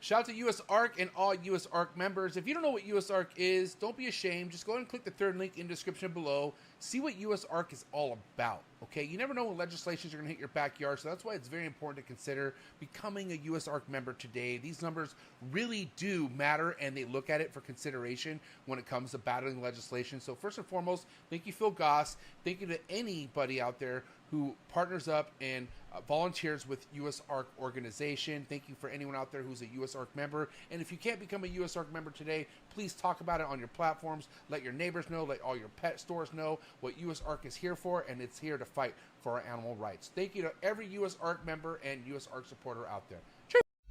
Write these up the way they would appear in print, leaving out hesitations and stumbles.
Shout out to US ARC and all US ARC members. If you don't know what US ARC is, don't be ashamed. Just go ahead and click the third link in the description below. See what US ARC is all about, okay? You never know when legislations are going to hit your backyard, so that's why it's very important to consider becoming a US ARC member today. These numbers really do matter, and they look at it for consideration when it comes to battling legislation. So first and foremost, thank you, Phil Goss. Thank you to anybody out there who partners up and volunteers with US ARC organization. Thank you for anyone out there who's a US ARC member. And if you can't become a US ARC member today, please talk about it on your platforms. Let your neighbors know, let all your pet stores know what US ARC is here for, and it's here to fight for our animal rights. Thank you to every US ARC member and US ARC supporter out there.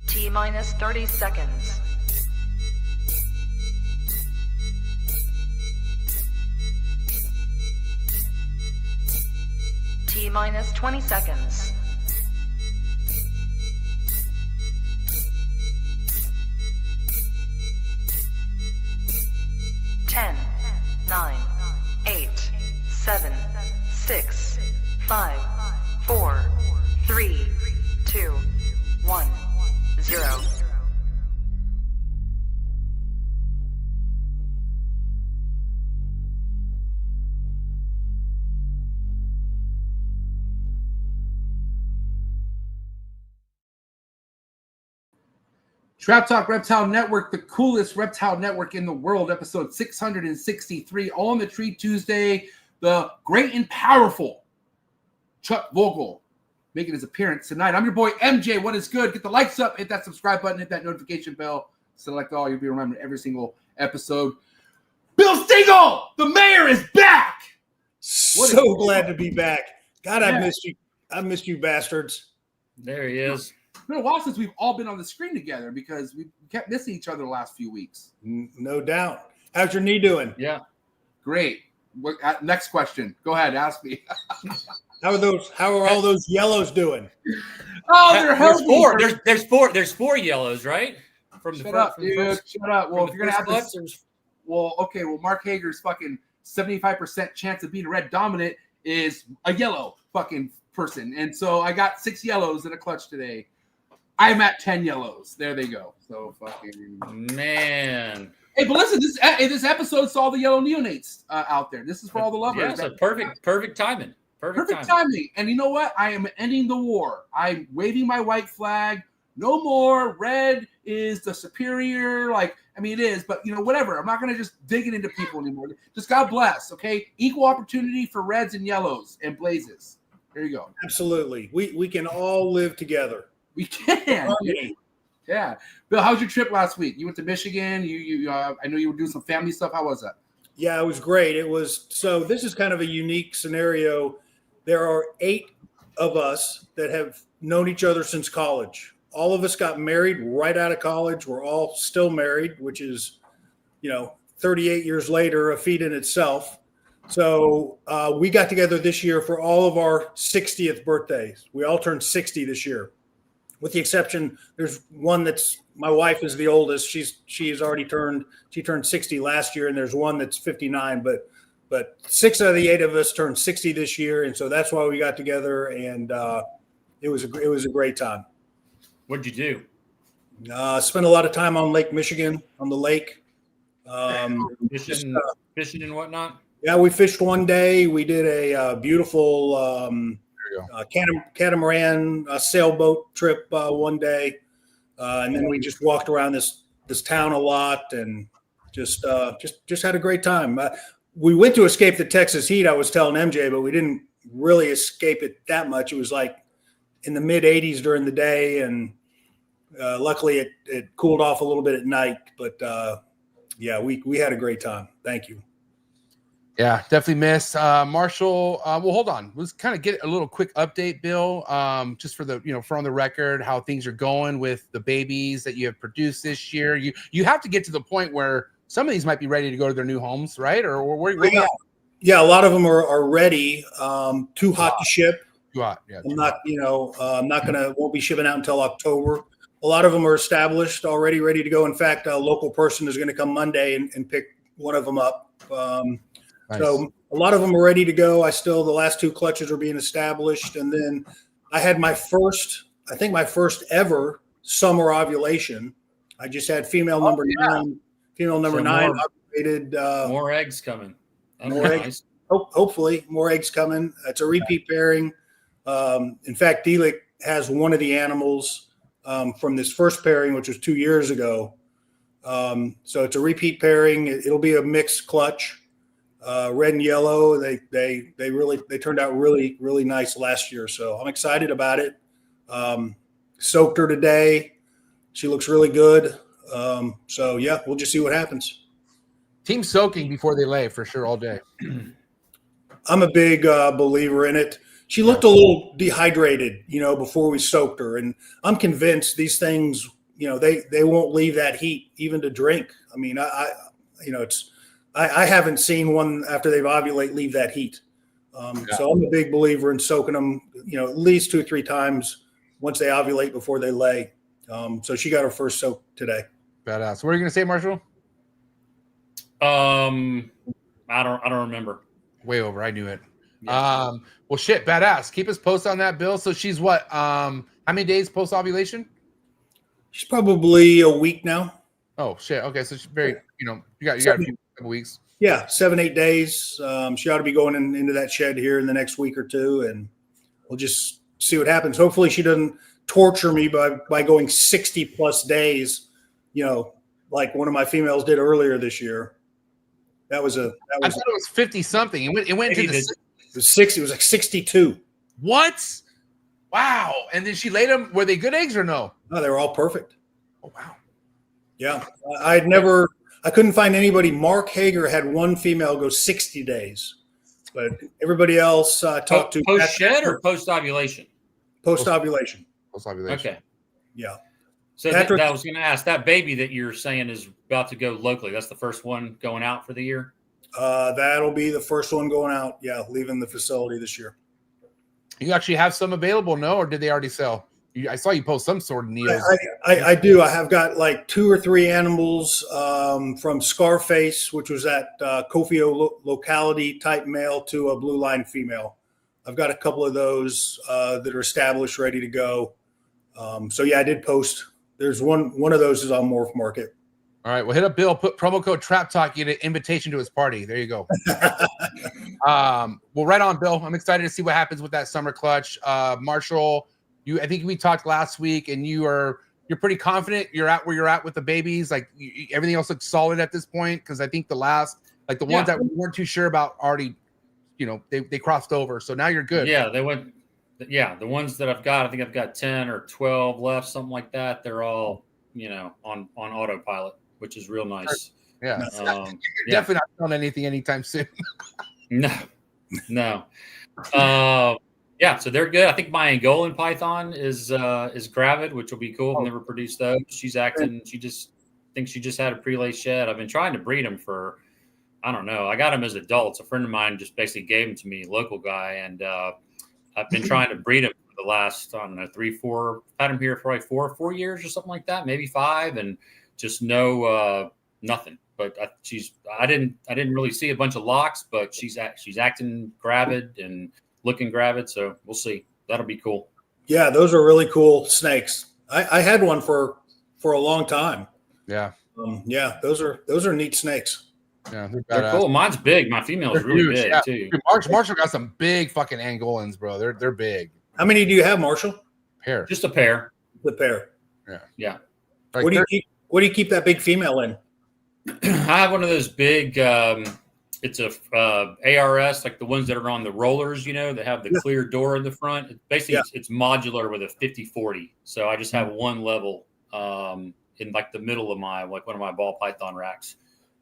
T-minus 30 seconds. T-minus 20 seconds. 10, 9, 8, 7, 6, 5, 4, 3, 2, 1, 0. Trap Talk Reptile Network, the coolest reptile network in the world, episode 663, All on the Tree Tuesday. The great and powerful Chuck Vogel making his appearance tonight. I'm your boy MJ. What is good? Get the likes up, hit that subscribe button, hit that notification bell. Select all. You'll be remembered every single episode. Bill Stingle, the mayor, is back. So glad to be back. God, I missed you. I missed you, bastards. There he is. It's been a while since we've all been on the screen together because we kept missing each other the last few weeks. No doubt. How's your knee doing? Yeah. Great. Next question. Go ahead. Ask me. How are all those yellows doing? Oh, they're healthy. There's four yellows, right? Shut up, dude. Shut up. Well, if you're gonna have this, okay. Well, Mark Hager's fucking 75% chance of being a red dominant is a yellow fucking person, and so I got 6 yellows in a clutch today. I'm at 10 yellows. There they go. So fucking man. Hey, but listen, this episode saw the yellow neonates out there. This is for all the lovers. Yeah, so perfect timing. Perfect timing. And you know what? I am ending the war. I'm waving my white flag. No more. Red is the superior. Like, I mean, it is, but whatever. I'm not gonna just dig it into people anymore. Just God bless. Okay, equal opportunity for reds and yellows and blazes. There you go. Absolutely. We can all live together. We can. Yeah. Bill, how was your trip last week? You went to Michigan. I know you were doing some family stuff. How was that? Yeah, it was great. This is kind of a unique scenario. There are 8 of us that have known each other since college. All of us got married right out of college. We're all still married, which is, 38 years later, a feat in itself. So we got together this year for all of our 60th birthdays. We all turned 60 this year. With the exception, there's one that's my wife is the oldest. She turned 60 last year, and there's one that's 59. But 6 out of the 8 of us turned 60 this year, and so that's why we got together. And it was a great time. What'd you do? Spent a lot of time on Lake Michigan, on the lake, fishing and whatnot. Yeah, we fished one day. We did a beautiful. Catamaran sailboat trip one day, and then we just walked around this town a lot and just had a great time. We went to escape the Texas heat, I was telling MJ, but we didn't really escape it that much. It was like in the mid 80s during the day, and luckily it cooled off a little bit at night. But yeah, we had a great time. Thank you. Yeah, definitely miss Marshall. Well, hold on. Let's kind of get a little quick update, Bill. Just for for on the record, how things are going with the babies that you have produced this year. You have to get to the point where some of these might be ready to go to their new homes, right? Or where yeah, a lot of them are ready. Too hot to ship. Too hot. Yeah. Won't be shipping out until October. A lot of them are established already, ready to go. In fact, a local person is going to come Monday and pick one of them up. Nice. So a lot of them are ready to go. The last 2 clutches are being established. And then I had my first ever summer ovulation. I just had female number 9. Female number 9 upgraded. More eggs coming. More eggs. Hopefully, more eggs coming. It's a repeat pairing. In fact, Delic has one of the animals from this first pairing, which was 2 years ago. So it's a repeat pairing. It'll be a mixed clutch, red and yellow. They turned out really, really nice last year. So I'm excited about it. Soaked her today. She looks really good. So yeah, we'll just see what happens. Team soaking before they lay for sure all day. I'm a big believer in it. She looked a little dehydrated, before we soaked her. And I'm convinced these things, they won't leave that heat even to drink. I mean, I haven't seen one after they've ovulate leave that heat. So I'm a big believer in soaking them, at least 2 or 3 times once they ovulate before they lay. So she got her first soak today. Badass. What are you going to say, Marshall? I don't remember. Way over. I knew it. Yeah. Well, shit, badass. Keep us posted on that, Bill. So she's what? How many days post ovulation? She's probably a week now. Oh shit. Okay, so she's very. You got a few couple weeks. Yeah, 7-8 days. She ought to be going into that shed here in the next week or two, and we'll just see what happens. Hopefully, she doesn't torture me by going 60+ days. Like one of my females did earlier this year. I thought it was 50 something. It went to the. It was 60. It was like 62. What? Wow! And then she laid them. Were they good eggs or no? No, they were all perfect. Oh wow! Yeah, I couldn't find anybody. Mark Hager had one female go 60 days, but everybody else talked to post shed or post ovulation. Post ovulation. Post ovulation. Okay. Yeah. So that I was going to ask, that baby that you're saying is about to go locally, that's the first one going out for the year? That'll be the first one going out. Yeah, leaving the facility this year. You actually have some available, no? Or did they already sell? I saw you post some sort of needles. I do. I have got like 2 or 3 animals from Scarface, which was that Cofio locality type male, to a blue line female. I've got a couple of those that are established, ready to go. So yeah, I did post. There's one of those is on Morph Market. All right, well, hit up Bill. Put promo code Trap Talk. Get an invitation to his party. There you go. Well, right on, Bill. I'm excited to see what happens with that summer clutch. Marshall, I think we talked last week, and you're pretty confident you're at where you're at with the babies. Like everything else looks solid at this point, because I think the ones that we weren't too sure about already, they crossed over. So now you're good. Yeah, they went. Yeah, the ones that I've got, I think I've got 10 or 12 left, something like that. They're all, on autopilot, which is real nice. Yeah. Definitely not selling anything anytime soon. No. Yeah, so they're good. I think my Angolan python is gravid, which will be cool. I've never produced those. She's acting. She just thinks she just had a pre-lay shed. I've been trying to breed them for, I don't know. I got them as adults. A friend of mine just basically gave them to me, a local guy, and I've been trying to breed them for the last, I don't know, 3-4. I've had them here for like 4 years or something like that, maybe 5, and just nothing. But I didn't really see a bunch of locks, but she's acting gravid and looking gravid, so we'll see. That'll be cool. Yeah, those are really cool snakes. I had one for a long time. Yeah. Yeah, those are neat snakes. Yeah, they're cool. Mine's big. My female's really big too. Dude, Marshall got some big fucking Angolans, bro. They're big. How many do you have, Marshall? Pair. Just a pair. The pair. Yeah. Like what do you keep that big female in? I have one of those big. It's a ARS, like the ones that are on the rollers. They have the clear door in the front. Basically, it's modular with a 50/40. So I just have one level in like the middle of one of my ball python racks.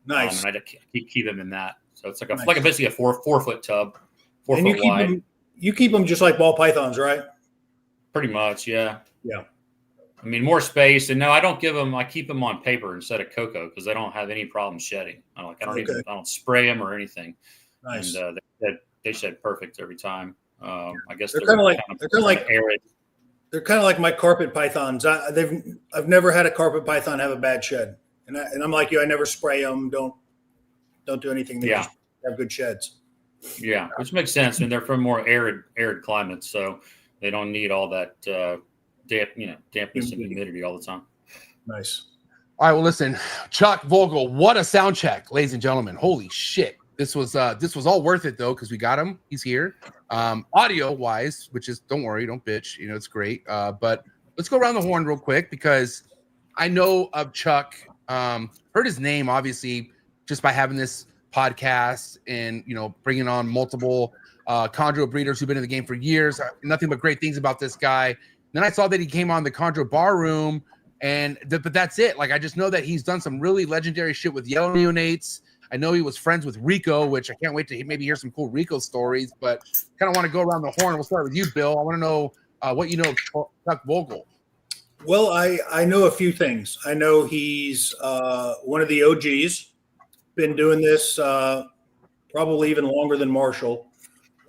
Nice. And I keep them in that. So it's like basically a 4-foot tub, 4 and foot wide. You keep them just like ball pythons, right? Pretty much, yeah. Yeah. I mean, more space. And no, I don't give them. I keep them on paper instead of COCO because they don't have any problem shedding. I don't spray them or anything. Nice. And they shed perfect every time. I guess they're kind of like arid. They're kind of like my carpet pythons. I've never had a carpet python have a bad shed. And I'm like you. I never spray them. Don't do anything. They just have good sheds. Yeah, which makes sense. I mean, they're from more arid climates, so they don't need all that dampness and humidity all the time. Nice. All right, well, listen, Chuck Vogel, what a sound check, ladies and gentlemen. Holy shit. This was all worth it, though, because we got him. He's here. Audio-wise, which is, don't worry, don't bitch. You know, it's great. But let's go around the horn real quick, because I know of Chuck. Heard his name, obviously, just by having this podcast and, you know, bringing on multiple chondro breeders who've been in the game for years. Nothing but great things about this guy. Then I saw that he came on the Chondro Bar Room, but that's it. Like, I just know that he's done some really legendary shit with yellow neonates. I know he was friends with Rico, which I can't wait to maybe hear some cool Rico stories, but kind of want to go around the horn. We'll start with you, Bill. I want to know what you know of Chuck Vogel. Well, I know a few things. I know he's one of the OGs, been doing this probably even longer than Marshall.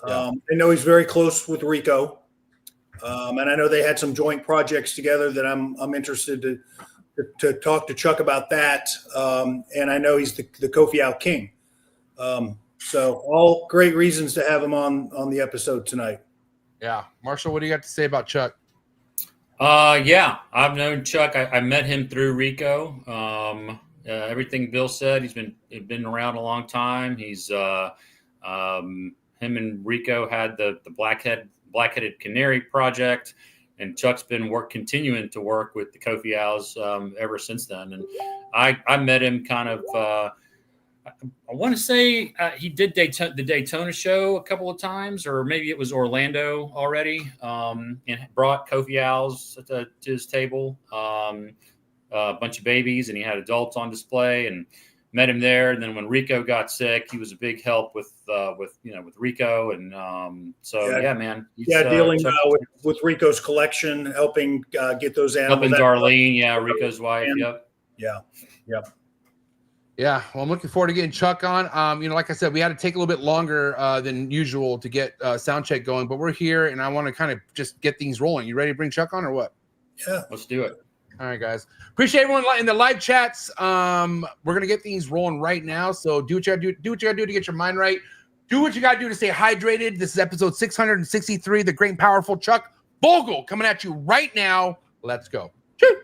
I know he's very close with Rico. And I know they had some joint projects together that I'm interested to talk to Chuck about that. And I know he's the Kofiau King. So all great reasons to have him on the episode tonight. Yeah. Marshall, what do you got to say about Chuck? Yeah, I've known Chuck. I met him through Rico. Everything Bill said, he's been around a long time. He's him and Rico had the Black-headed Canary project, and Chuck's been continuing to work with the Kofiaus ever since then. And I met him kind of I want to say he did the Daytona show a couple of times, or maybe it was Orlando already, and brought Kofiaus to his table, a bunch of babies, and he had adults on display, and met him there. And then when Rico got sick, he was a big help with Rico. And yeah, man. Dealing with Rico's collection, helping get those animals. Helping Darlene, Rico's wife. Yep. Yeah. Well, I'm looking forward to getting Chuck on. Like I said, we had to take a little bit longer than usual to get sound check going, but we're here, and I want to kind of just get things rolling. You ready to bring Chuck on or what? Yeah. Let's do it. All right, guys. Appreciate everyone in the live chats. We're gonna get things rolling right now. So do what you gotta do. Do what you gotta do to get your mind right. Do what you gotta do to stay hydrated. This is episode 663. The great and powerful Chuck Vogel coming at you right now. Let's go. Choo!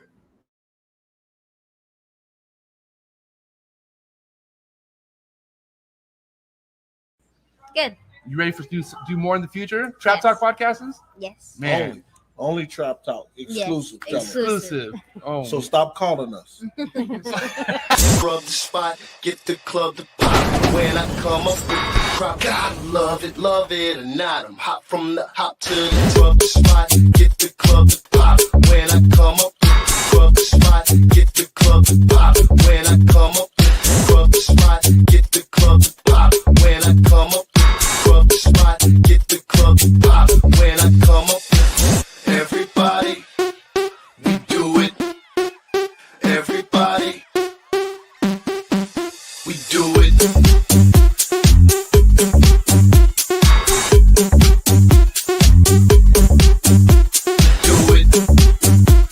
Good. You ready for do more in the future? Trap Talk podcasts? Yes. Man. Only Trap Talk. Exclusive. Yes. Exclusive. Oh. So stop calling us. Rub the spot, get the club to pop. When I come up with the drop, God love it or not. I'm hot from the hop to the rub the spot, get the club to pop. When I come up with the rub the spot, get the club to pop. When I come up with the rub the spot, get the club to pop. When I come up with the rub the spot, get the club to pop. When I come up with everybody, we do it. Everybody, we do it. Do it. Do it.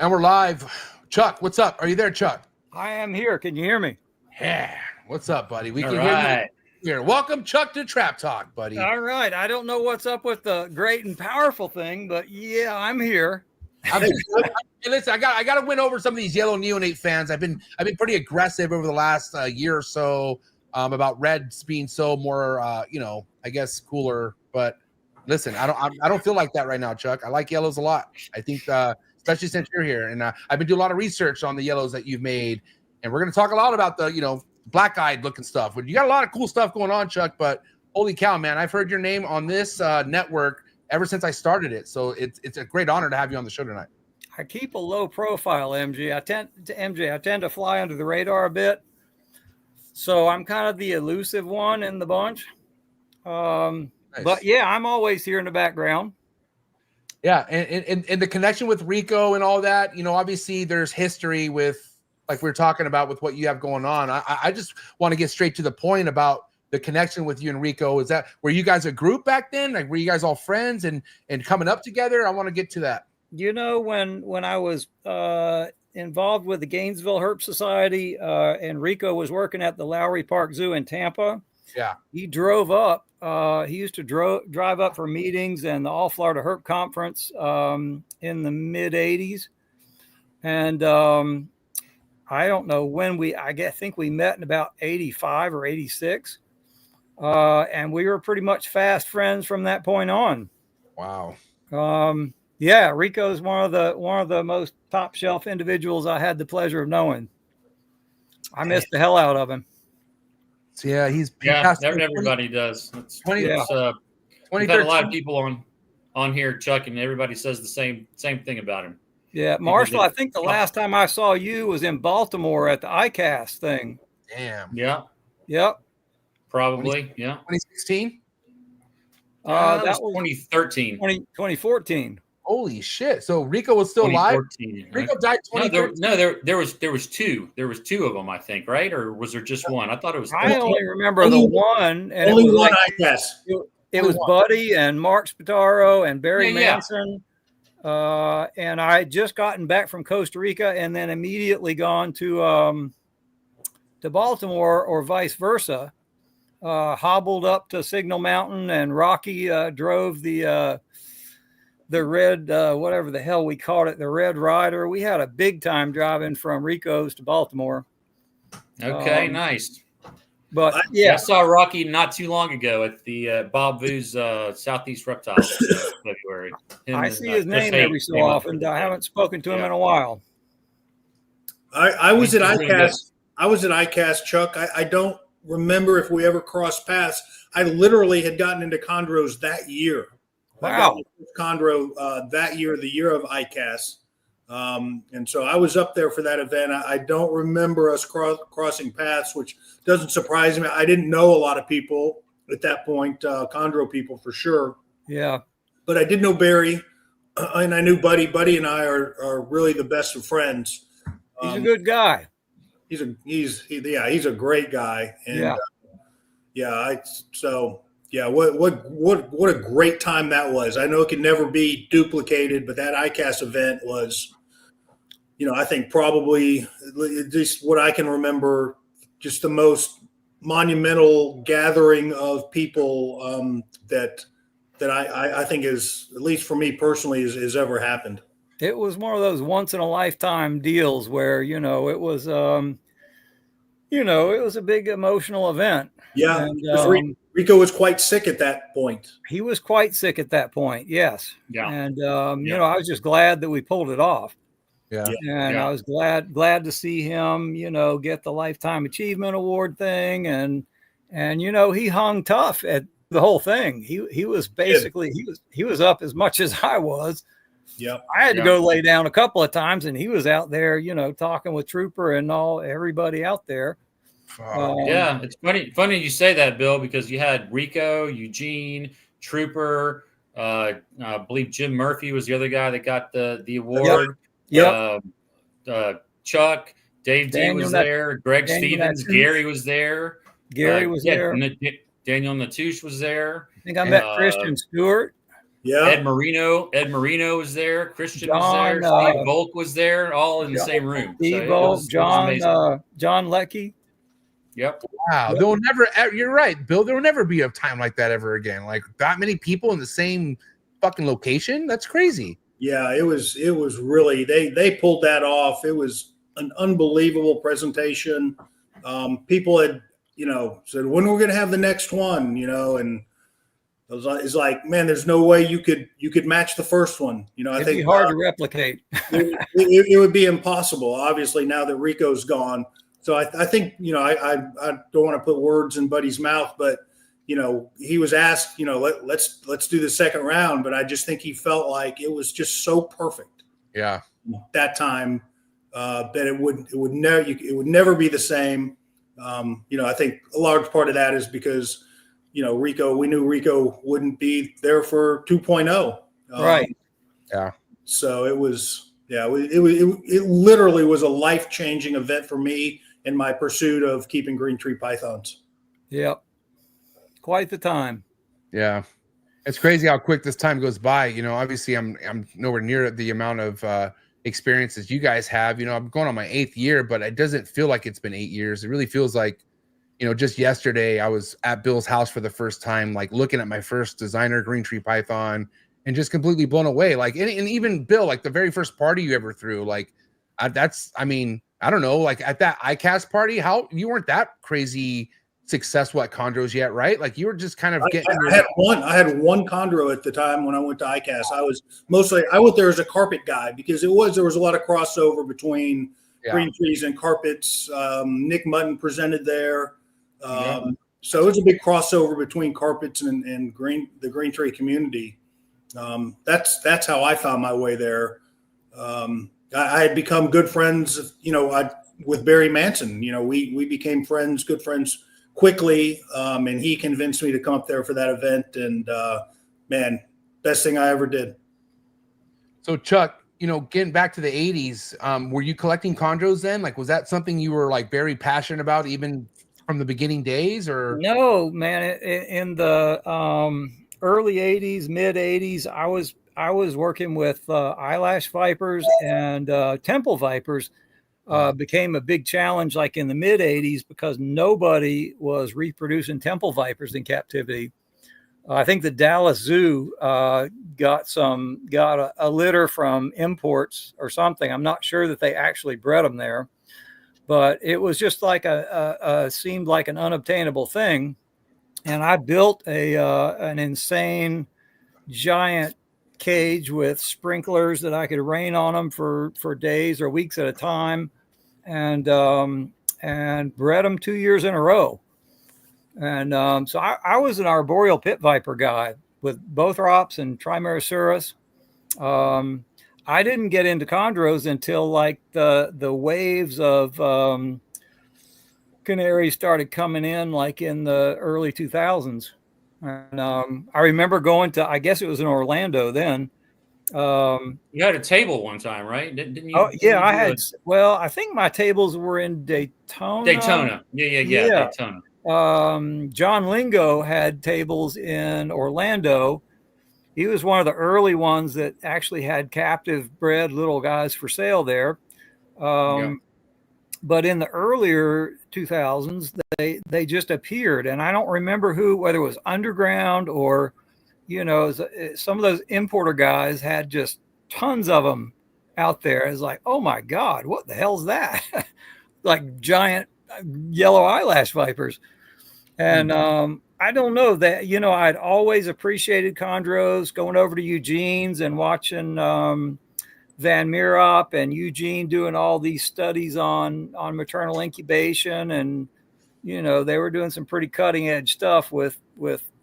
And we're live. Chuck, what's up? Are you there, Chuck? I am here. Can you hear me? Yeah. What's up, buddy? We All can hear you here. Welcome, Chuck, to Trap Talk, buddy. All right. I don't know what's up with the great and powerful thing, but yeah, I'm here. Listen, I got to win over some of these yellow neonate fans. I've been pretty aggressive over the last year or so about reds being so more, I guess cooler. But listen, I don't feel like that right now, Chuck. I like yellows a lot. I think, especially since you're here, and I've been doing a lot of research on the yellows that you've made, and we're going to talk a lot about the, black-eyed looking stuff. You got a lot of cool stuff going on, Chuck. But holy cow, man, I've heard your name on this network ever since I started it. So it's a great honor to have you on the show tonight. I keep a low profile, MG. I tend to fly under the radar a bit. So I'm kind of the elusive one in the bunch. But yeah, I'm always here in the background. Yeah, and the connection with Rico and all that, obviously there's history with, like we were talking about, with what you have going on. I just want to get straight to the point about the connection with you and Rico. Were you guys a group back then? Like, were you guys all friends and coming up together? I want to get to that. When I was involved with the Gainesville Herp Society, and Rico was working at the Lowry Park Zoo in Tampa. Yeah, he drove up. He used to drive up for meetings and the All Florida Herp Conference in the mid '80s, and I don't know when I think we met in about '85 or '86, and we were pretty much fast friends from that point on. Wow. Yeah, Rico's one of the most top shelf individuals I had the pleasure of knowing. I missed the hell out of him. So yeah, everybody does. We've got a lot of people on here, Chuck, and everybody says the same thing about him. Yeah, Marshall, I think the last time I saw you was in Baltimore at the ICAST thing. Damn. Yeah. Yep. Probably. 2016. That was 2013. 2014. Holy shit! So Rico was still alive. Rico died 2013. No, there was two. There was two of them, I think, right? Or was there just one? I thought it was. I only remember the one. And only one, I guess. It was Buddy and Mark Spataro and Barry Manson. And I had just gotten back from Costa Rica and then immediately gone to Baltimore, or vice versa. Hobbled up to Signal Mountain, and Rocky drove the red, whatever the hell we called it, the Red Rider. We had a big time driving from Rico's to Baltimore. Okay, nice. But I saw Rocky not too long ago at the Bob Vu's Southeast Reptiles February. I see his name every so often. I haven't spoken to him in a while. I was at ICAST. I was at ICAST, Chuck. I don't remember if we ever crossed paths. I literally had gotten into chondros that year. Wow. Chondro that year, the year of ICAST. And so I was up there for that event. I don't remember us crossing paths, which doesn't surprise me. I didn't know a lot of people at that point, chondro people for sure. Yeah. But I did know Barry, and I knew Buddy. Buddy and I are really the best of friends. He's a good guy. He's a great guy. And what a great time that was. I know it can never be duplicated, but that ICAST event was, I think probably, at least what I can remember, just the most monumental gathering of people that I think is, at least for me personally, is ever happened. It was one of those once in a lifetime deals where, it was, it was a big emotional event. Yeah. And, Rico was quite sick at that point. He was quite sick at that point. Yes. Yeah. And, I was just glad that we pulled it off. Yeah. And I was glad to see him, get the Lifetime Achievement Award thing. And, he hung tough at the whole thing. He was basically, he was up as much as I was. Yeah. I had to go lay down a couple of times, and he was out there, talking with Trooper and everybody out there. Yeah, it's funny you say that, Bill, because you had Rico, Eugene, Trooper. I believe Jim Murphy was the other guy that got the award. Yep. Chuck, Dave D was there. Greg Stevens, Gary was there. Gary was there. Daniel Natouche was there. I think I met Christian Stewart. Yeah. Ed Marino was there. Christian was there. Steve Volk was there, all in the same room. Steve Volk, John Leckie. Yep. Wow. There will never, you're right, Bill. There will never be a time like that ever again. Like that many people in the same fucking location. That's crazy. Yeah, it was really, they pulled that off. It was an unbelievable presentation. People had, said, when are we going to have the next one? And it's like, man, there's no way you could match the first one. It'd be hard to replicate. it would be impossible. Obviously, now that Rico's gone. So I think, I don't want to put words in Buddy's mouth, but, he was asked, let's do the second round. But I just think he felt like it was just so perfect. Yeah. That time that it would never be the same. I think a large part of that is because, we knew Rico wouldn't be there for 2.0. Right. Yeah. So it was, it literally was a life-changing event for me in my pursuit of keeping green tree pythons. Yep. Quite the time. Yeah. It's crazy how quick this time goes by. Obviously I'm nowhere near the amount of experiences you guys have. I'm going on my 8th year, but it doesn't feel like it's been 8 years. It really feels like, just yesterday I was at Bill's house for the first time, like looking at my first designer green tree python and just completely blown away. Like, and even Bill, like the very first party you ever threw, like I don't know, like at that ICAST party, how you weren't that crazy successful at chondros yet, right? Like you were just kind of getting. I had one chondro at the time when I went to ICAST. I went there as a carpet guy because there was a lot of crossover between green trees and carpets. Nick Mutton presented there, so it was a big crossover between carpets and the green tree community. That's how I found my way there. I had become good friends, with Barry Manson. We became good friends quickly, and he convinced me to come up there for that event, and man, best thing I ever did. So Chuck, getting back to the 80s, were you collecting chondros then? Like, was that something you were like very passionate about even from the beginning days? Or no, man, in the early 80s, mid 80s, I was working with eyelash vipers and temple vipers. Became a big challenge like in the mid 80s because nobody was reproducing temple vipers in captivity. I think the Dallas Zoo got a litter from imports or something. I'm not sure that they actually bred them there, but it was just like seemed like an unobtainable thing. And I built an insane giant cage with sprinklers that I could rain on them for days or weeks at a time, and bred them 2 years in a row. And so I was an arboreal pit viper guy with both ROPS and Trimerosaurus. I didn't get into chondros until like the waves of Canary started coming in like in the early 2000s. And I remember going to, I guess it was in Orlando then. You had a table one time, right? Didn't you? Oh, yeah, I had. Well, I think my tables were in Daytona. Yeah, Daytona. John Lingo had tables in Orlando. He was one of the early ones that actually had captive bred little guys for sale there. But in the earlier 2000s, they just appeared, and I don't remember whether it was underground or, some of those importer guys had just tons of them out there. It's like, oh my God, what the hell's that? Like giant yellow eyelash vipers. And I don't know that, I'd always appreciated chondros, going over to Eugene's and watching Van Meerop and Eugene doing all these studies on maternal incubation, and they were doing some pretty cutting edge stuff with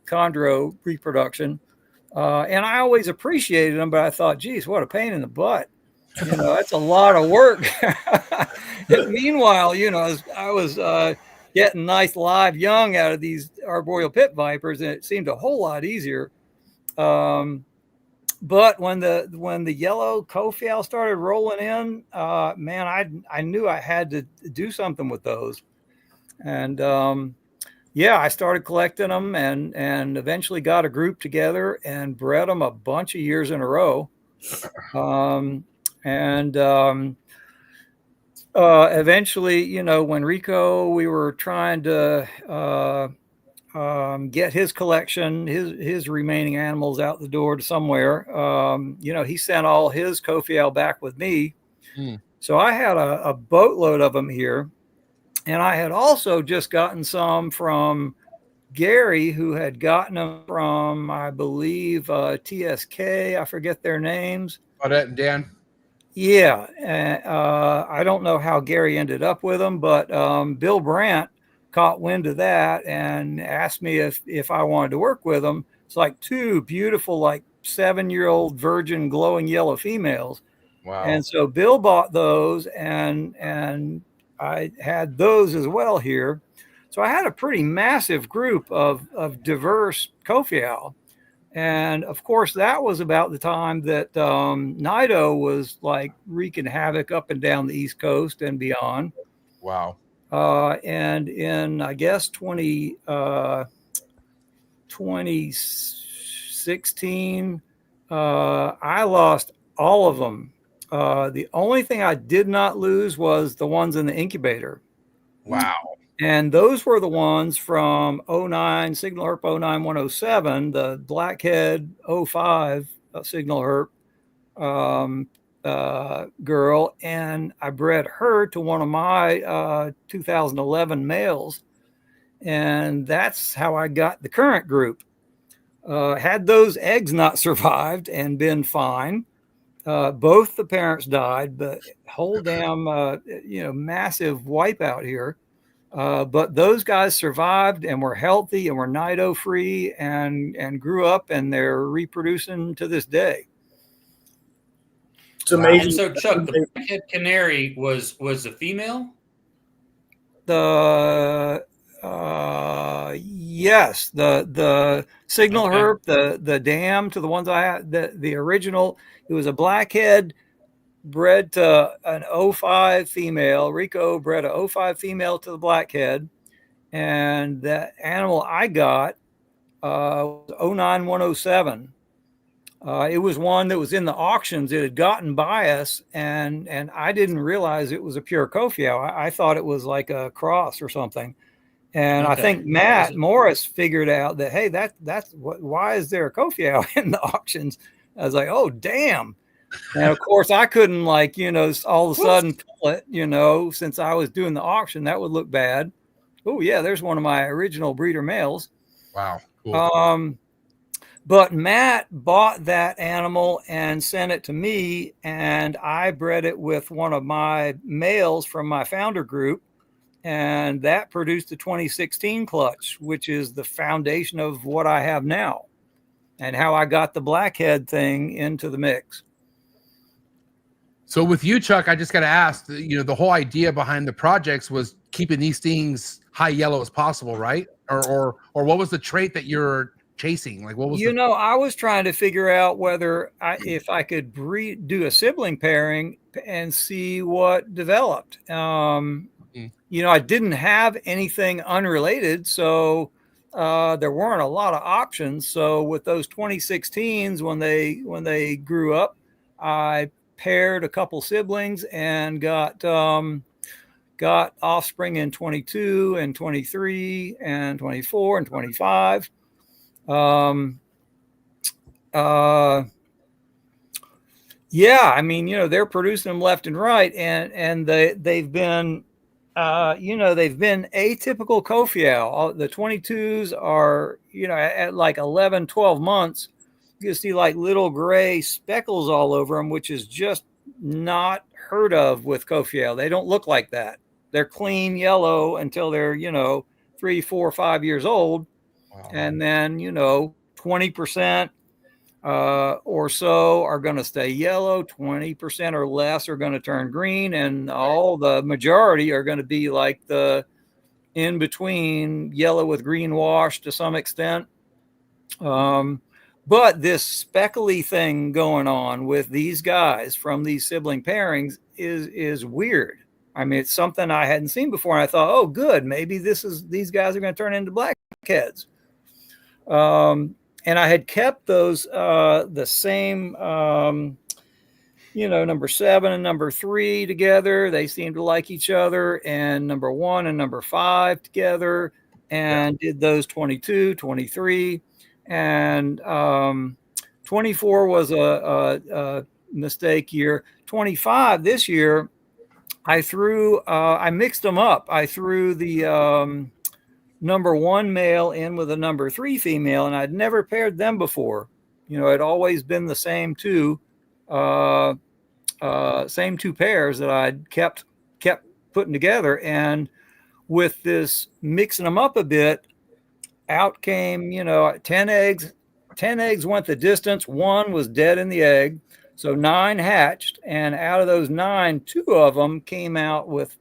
chondro reproduction, and I always appreciated them, but I thought, geez, what a pain in the butt. That's a lot of work. Meanwhile, I was getting nice live young out of these arboreal pit vipers, and it seemed a whole lot easier. But when the yellow Kofiau started rolling in, man, I knew I had to do something with those. And I started collecting them and eventually got a group together and bred them a bunch of years in a row. Eventually, when Rico, we were trying to get his collection, his remaining animals out the door to somewhere. He sent all his Kofiau back with me. So I had a boatload of them here. And I had also just gotten some from Gary, who had gotten them from, I believe, TSK. I forget their names. Odette and Dan. Yeah. I don't know how Gary ended up with them, but Bill Brandt caught wind of that and asked me if I wanted to work with them. It's like two beautiful, like 7-year-old virgin glowing yellow females. Wow. And so Bill bought those, and I had those as well here. So I had a pretty massive group of diverse Kofiau. And of course, that was about the time that Nido was like wreaking havoc up and down the East Coast and beyond. Wow. And in, I guess, 2016, I lost all of them. The only thing I did not lose was the ones in the incubator. Wow. And those were the ones from 09, Signal Herp 09107, the Blackhead 05 Signal Herp girl. And I bred her to one of my 2011 males. And that's how I got the current group. Had those eggs not survived and been fine, both the parents died, but whole damn, massive wipeout here. But those guys survived and were healthy and were Nido free and grew up, and they're reproducing to this day. It's amazing. And so, Chuck, the Blackhead Canary was a female? Yes, the Signal Herp, the dam to the ones I had, the original, it was a Blackhead bred to an 05 female. Rico bred a 05 female to the Blackhead, and the animal I got was 09107. It was one that was in the auctions. It had gotten by us, and I didn't realize it was a pure Kofiau. I thought it was like a cross or something. And I think Matt Morris figured out that, hey, that's what. Why is there a Kofiau in the auctions? I was like, oh, damn. And of course, I couldn't all of a sudden pull it, since I was doing the auction. That would look bad. Oh, yeah, there's one of my original breeder males. Wow. Cool. But Matt bought that animal and sent it to me, and I bred it with one of my males from my founder group, and that produced the 2016 clutch, which is the foundation of what I have now and how I got the Blackhead thing into the mix. So with you, Chuck, I just got to ask, the whole idea behind the projects was keeping these things high yellow as possible, right? Or what was the trait that you're chasing? Like, what was I was trying to figure out whether if I could do a sibling pairing and see what developed. I didn't have anything unrelated, so there weren't a lot of options. So with those 2016s, when they grew up, I paired a couple siblings and got offspring in 22 and 23 and 24 and 25. They're producing them left and right, and they've been atypical Kofiau. The 22s are, at like 11, 12 months, you see like little gray speckles all over them, which is just not heard of with Kofiau. They don't look like that. They're clean yellow until they're, 3, 4, 5 years old. Wow. And then, 20% or so are going to stay yellow, 20% or less are going to turn green, and all the majority are going to be like the in between yellow with green wash to some extent. But this speckly thing going on with these guys from these sibling pairings is weird. I mean, it's something I hadn't seen before, and I thought, oh, good, maybe these guys are going to turn into blackheads. And I had kept those the same, number 7 and number 3 together. They seemed to like each other, and number 1 and number 5 together, and did those 22, 23. And 24 was a mistake year. 25 this year, I mixed them up. I threw the number 1 male in with a number 3 female, and I'd never paired them before. It'd always been the same two pairs that I'd kept putting together. And with this mixing them up a bit, out came, 10 eggs. 10 eggs went the distance. 1 was dead in the egg. So 9 hatched. And out of those 9, 2 of them came out with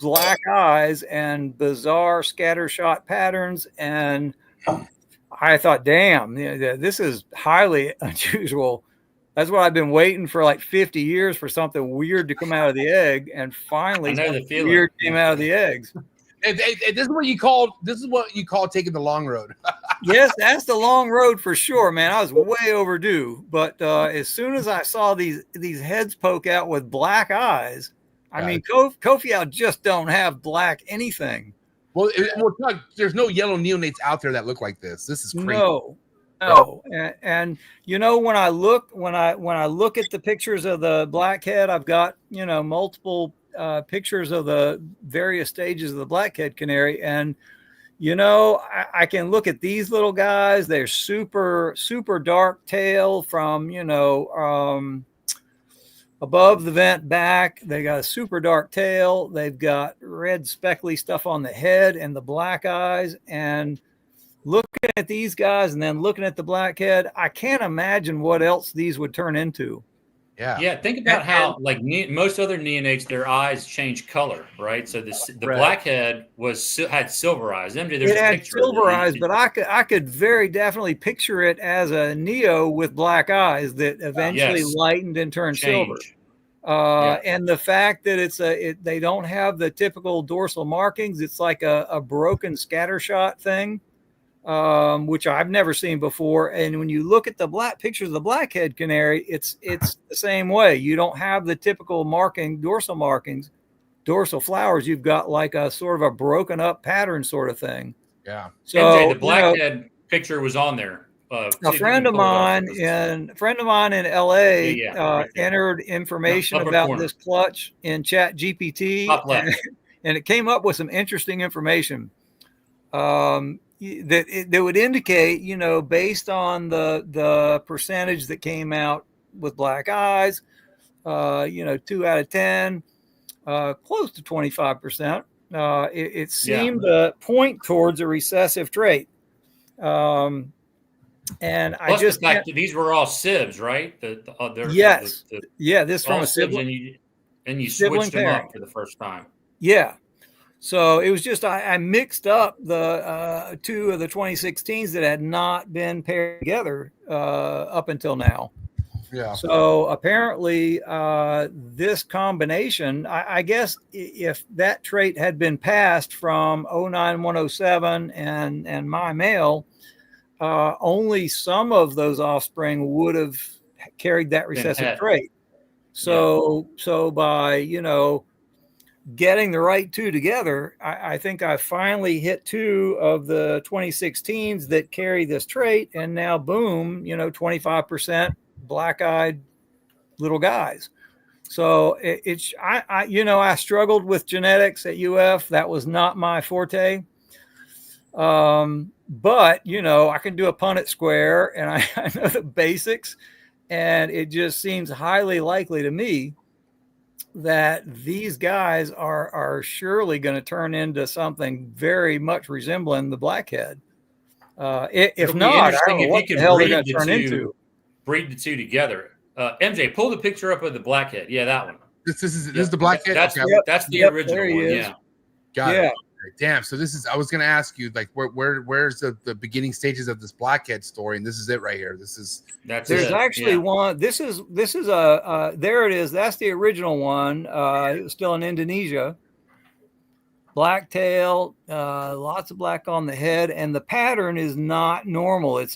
black eyes and bizarre scattershot patterns. And I thought, damn, this is highly unusual. That's what I've been waiting for like 50 years for something weird to come out of the egg. And finally, something weird came out of the eggs. This is what you call taking the long road. Yes, that's the long road for sure, man. I was way overdue, but as soon as I saw these heads poke out with black eyes, I mean, Kofiau just don't have black anything. Well, there's no yellow neonates out there that look like this. This is crazy. No. And you know, when I look at the pictures of the blackhead, I've got, you know, multiple pictures of the various stages of the blackhead canary, and you know, I can look at these little guys. They're super dark tail from, you know, above the vent back. They got a super dark tail. They've got red speckly stuff on the head and the black eyes. And looking at these guys and then looking at the blackhead, I can't imagine what else these would turn into. Yeah. Think about how, like most other neonates, their eyes change color, right? So the blackhead had silver eyes. It had silver eyes, but I could very definitely picture it as a neo with black eyes that eventually lightened and turned silver. And the fact that they don't have the typical dorsal markings. It's like a broken scattershot thing. Which I've never seen before. And when you look at the pictures of the blackhead canary, it's the same way. You don't have the typical dorsal markings, dorsal flowers. You've got like a sort of a broken up pattern sort of thing. Yeah. So MJ, the blackhead picture was on there. A friend of mine in LA entered information about this clutch in Chat GPT, and it came up with some interesting information. That would indicate, you know, based on the percentage that came out with black eyes, you know, 2 out of 10, close to 25%. It seemed to point towards a recessive trait. And plus the fact that these were all sibs, right? Yes. This from a sibling. And you switched them up for the first time. Yeah. So it was just I mixed up the 2 of the 2016s that had not been paired together up until now. Yeah. So apparently this combination, I guess if that trait had been passed from 09107 and my male, only some of those offspring would have carried that recessive trait. So by, you know, getting the right 2 together, I think I finally hit 2 of the 2016s that carry this trait, and now boom, you know, 25% black-eyed little guys. So I struggled with genetics at UF. That was not my forte. But you know, I can do a Punnett square, and I know the basics, and it just seems highly likely to me that these guys are surely going to turn into something very much resembling the blackhead. If not, I don't know what the hell they're going to turn into. Breed the 2 together. MJ, pull the picture up of the blackhead. Yeah, that one. This is the blackhead. That's the original one. Yeah. Got it. Damn. So I was going to ask you, like, where's the beginning stages of this blackhead story, and this is it right here. There's actually one. This is there it is. That's the original one. It was still in Indonesia. Black tail, lots of black on the head, and the pattern is not normal. It's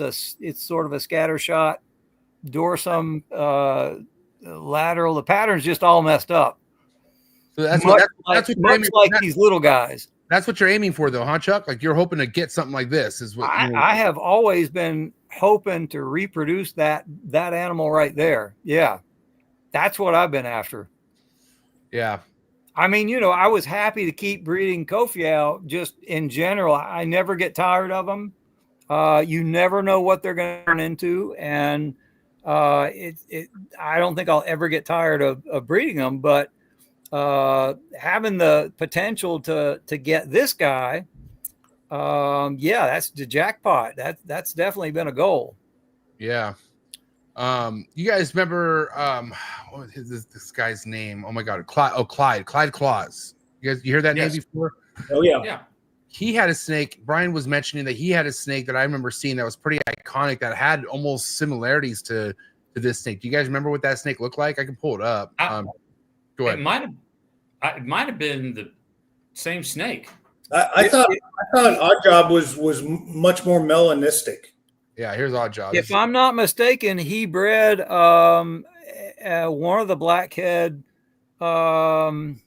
sort of a scattershot dorsum lateral. The pattern's just all messed up. So that's much like these little guys. That's what you're aiming for, though, huh, Chuck? Like, you're hoping to get something like this. Is what I have always been hoping to reproduce that animal right there. Yeah, that's what I've been after. Yeah, I mean, you know, I was happy to keep breeding Kofiau just in general. I never get tired of them. You never know what they're going to turn into, and I don't think I'll ever get tired of breeding them, but. Having the potential to get this guy, that's the jackpot. That's definitely been a goal. Yeah. You guys remember what is this guy's name? Oh my God, Clyde Claus. You You heard that Yes. name before? Oh yeah. Yeah. He had a snake. Brian was mentioning that he had a snake that I remember seeing that was pretty iconic that had almost similarities to this snake. Do you guys remember what that snake looked like? I can pull it up. Go ahead. It might have been the same snake. I thought Oddjob was much more melanistic. Yeah, here's Oddjob. If I'm not mistaken, he bred one of the blackhead, an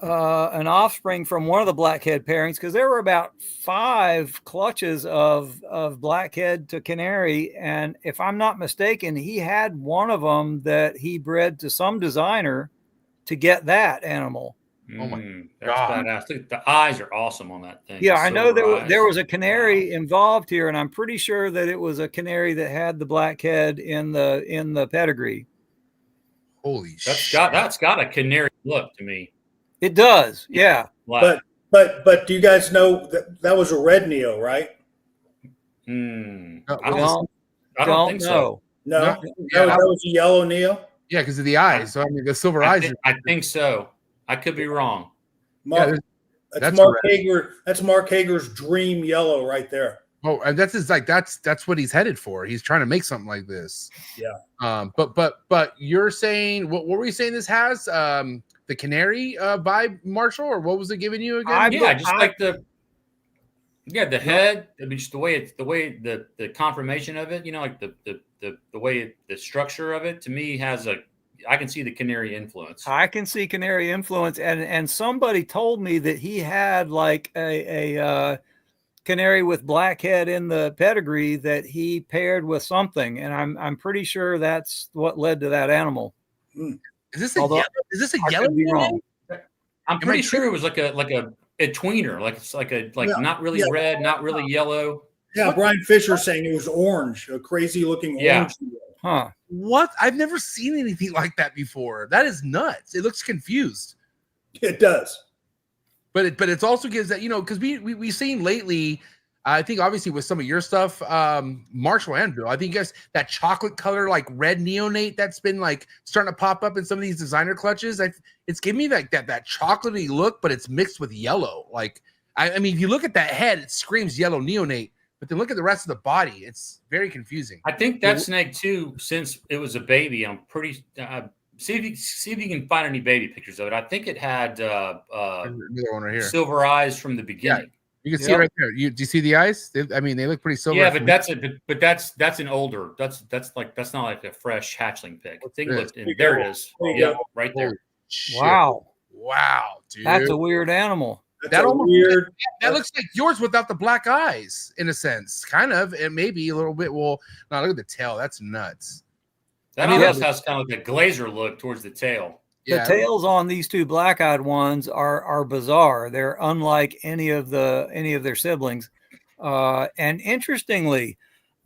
offspring from one of the blackhead pairings, because there were about 5 clutches of blackhead to canary, and if I'm not mistaken, he had one of them that he bred to some designer to get that animal. Oh my that's God. badass. Look, the eyes are awesome on that thing. Yeah, I know there was a canary Wow. involved here, and I'm pretty sure that it was a canary that had the blackhead in the pedigree. Holy shit. That's got a canary look to me. It does, yeah. Like, But do you guys know that was a red Neo, right? I don't Don't think know. so. No, No. that was a yellow Neo. Yeah, because of the eyes. So I mean, the silver eyes. I think so. I could be wrong. Mark, that's that's Mark red. Hager. That's Mark Hager's dream yellow right there. Oh, and that's what he's headed for. He's trying to make something like this. Yeah. But you're saying what were you saying this has? The canary vibe, Marshall, or what was it giving you again? Like the head. I mean, just the way the conformation of it. You know, like the way the structure of it to me has I can see the canary influence. I can see canary influence, and somebody told me that he had like a canary with blackhead in the pedigree that he paired with something, and I'm pretty sure that's what led to that animal. Is this a yellow? Is this a yellow? Be wrong. I'm pretty sure it was like a tweener, like not really red, not really yellow. Yeah, Brian Fisher saying it was orange, a crazy looking orange. Huh. What? I've never seen anything like that before. That is nuts. It looks confused. It does. But it's also gives that, because we've seen lately, I think obviously with some of your stuff, Marshall and Bill, I think you guys, that chocolate color, like red neonate that's been like starting to pop up in some of these designer clutches. It's giving me like that chocolatey look, but it's mixed with yellow. Like, I mean, if you look at that head, it screams yellow neonate, but then look at the rest of the body. It's very confusing. I think that snake too, since it was a baby, I'm pretty, see if you can find any baby pictures of it. I think it had Another one right here. silver eyes from the beginning. You can see it right there. Do you see the eyes? They look pretty silver. Yeah, but that's an older. That's not like a fresh hatchling pick. There it is. Yeah, right there. Shit. Wow, dude. that's a weird animal. That's weird. That looks like yours without the black eyes, in a sense, kind of, and maybe a little bit. Well, no, look at the tail. That's nuts. That almost has kind of like a glazer look towards the tail. The tails on these two black-eyed ones are bizarre. They're unlike any of their siblings. And interestingly,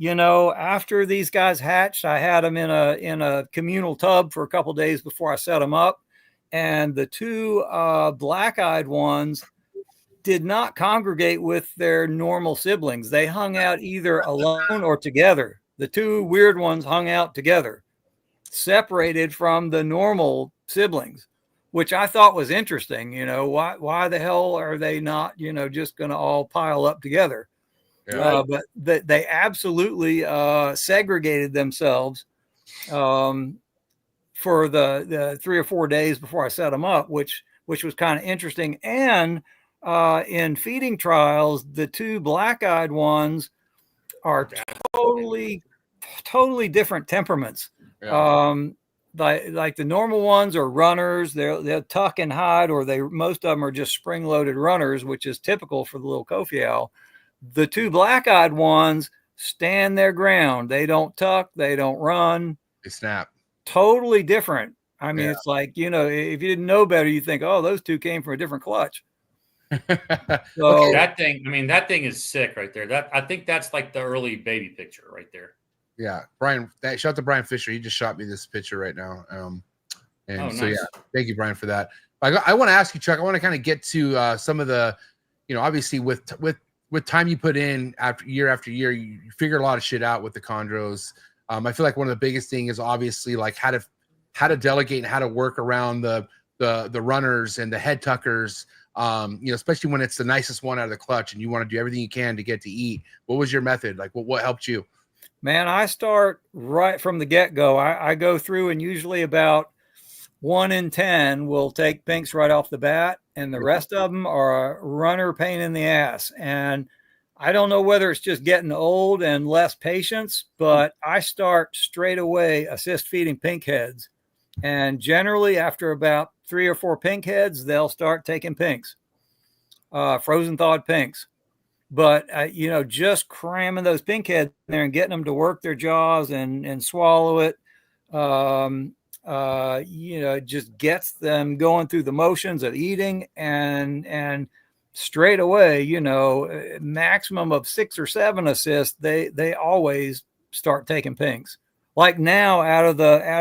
after these guys hatched, I had them in a communal tub for a couple days before I set them up, and the two black-eyed ones did not congregate with their normal siblings. They hung out either alone or together. The two weird ones hung out together, separated from the normal siblings, which I thought was interesting. Why the hell are they not, just going to all pile up together? Yeah. But they absolutely segregated themselves for the 3 or 4 days before I set them up, which was kind of interesting. And in feeding trials, the two black-eyed ones are totally different temperaments. Yeah. Like the normal ones are runners. They'll tuck and hide, or most of them are just spring-loaded runners, which is typical for the little Kofi owl. The two black-eyed ones stand their ground. They don't tuck. They don't run. They snap. Totally different. I mean, It's like, if you didn't know better, you think, oh, those two came from a different clutch. So that thing is sick right there. I think that's like the early baby picture right there. Yeah, Brian. Shout out to Brian Fisher. He just shot me this picture right now. Nice. Thank you, Brian, for that. I want to ask you, Chuck. I want to kind of get to some of the, obviously with time you put in after year, you figure a lot of shit out with the chondros. I feel like one of the biggest things is obviously like how to delegate and how to work around the the runners and the head tuckers, especially when it's the nicest one out of the clutch and you want to do everything you can to get to eat? What was your method? Like, what helped you? Man, I start right from the get-go. I go through, and usually about 1 in 10 will take pinks right off the bat, and the rest of them are a runner pain in the ass. And I don't know whether it's just getting old and less patience, but I start straight away assist feeding pink heads. And generally after about 3 or 4 pink heads, they'll start taking pinks, frozen thawed pinks. But, just cramming those pink heads in there and getting them to work their jaws and swallow it, just gets them going through the motions of eating, and straight away, maximum of 6 or 7 assists, they always start taking pinks. Like now, out of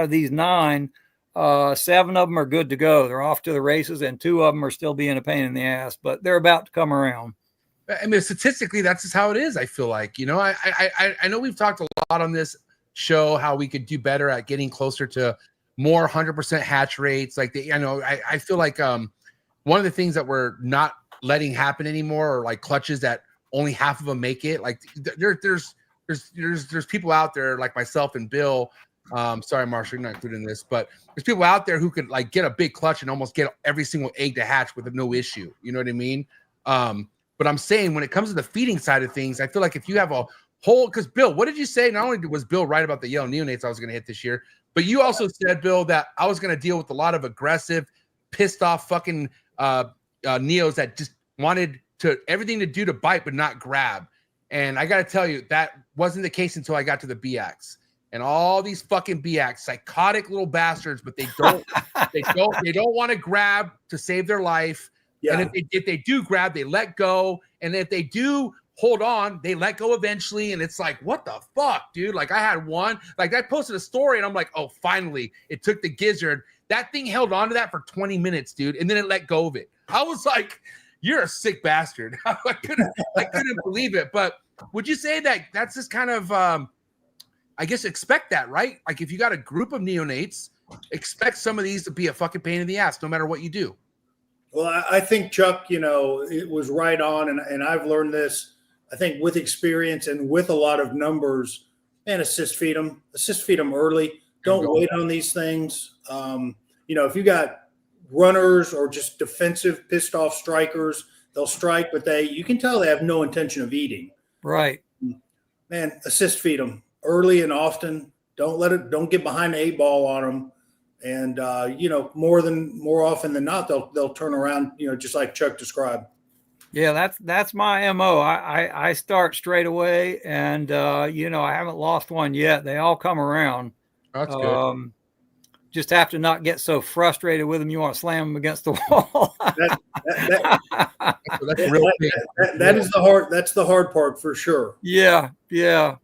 these 9, 7 of them are good to go. They're off to the races, and 2 of them are still being a pain in the ass, but they're about to come around. I mean, statistically, that's just how it is. I feel like, I know we've talked a lot on this show how we could do better at getting closer to more 100% hatch rates. Like, I feel like one of the things that we're not letting happen anymore are like clutches that only half of them make it. Like, there's people out there like myself and Bill. Sorry, Marshall, you're not including this, but there's people out there who could like get a big clutch and almost get every single egg to hatch with no issue. You know what I mean? But I'm saying when it comes to the feeding side of things, I feel like if you have a whole, because Bill, what did you say? Not only was Bill right about the yellow neonates I was going to hit this year, but you also said, Bill, that I was going to deal with a lot of aggressive, pissed off fucking neos that just wanted everything to do to bite but not grab. And I got to tell you, that wasn't the case until I got to the BX. And all these fucking BX, psychotic little bastards, but they don't want to grab to save their life. Yeah. And if they do grab, they let go. And if they do hold on, they let go eventually. And it's like, what the fuck, dude? Like, I had one, like, I posted a story and I'm like, oh, finally, it took the gizzard. That thing held on to that for 20 minutes, dude. And then it let go of it. I was like, you're a sick bastard. I couldn't believe it. But would you say that that's just kind of, I guess, expect that, right? Like, if you got a group of neonates, expect some of these to be a fucking pain in the ass, no matter what you do. Well, I think, Chuck, it was right on. And I've learned this, I think, with experience and with a lot of numbers. And assist feed them early. Don't wait on these things. If you got runners or just defensive, pissed off strikers, they'll strike, but you can tell they have no intention of eating. Right. Man, assist feed them early and often. Don't get behind the 8 ball on them. And, more often than not, they'll turn around, just like Chuck described. Yeah, that's my MO. I start straight away, and, I haven't lost one yet. They all come around. That's good. Just have to not get so frustrated with them. You want to slam them against the wall. That's the hard part for sure. Yeah. Yeah.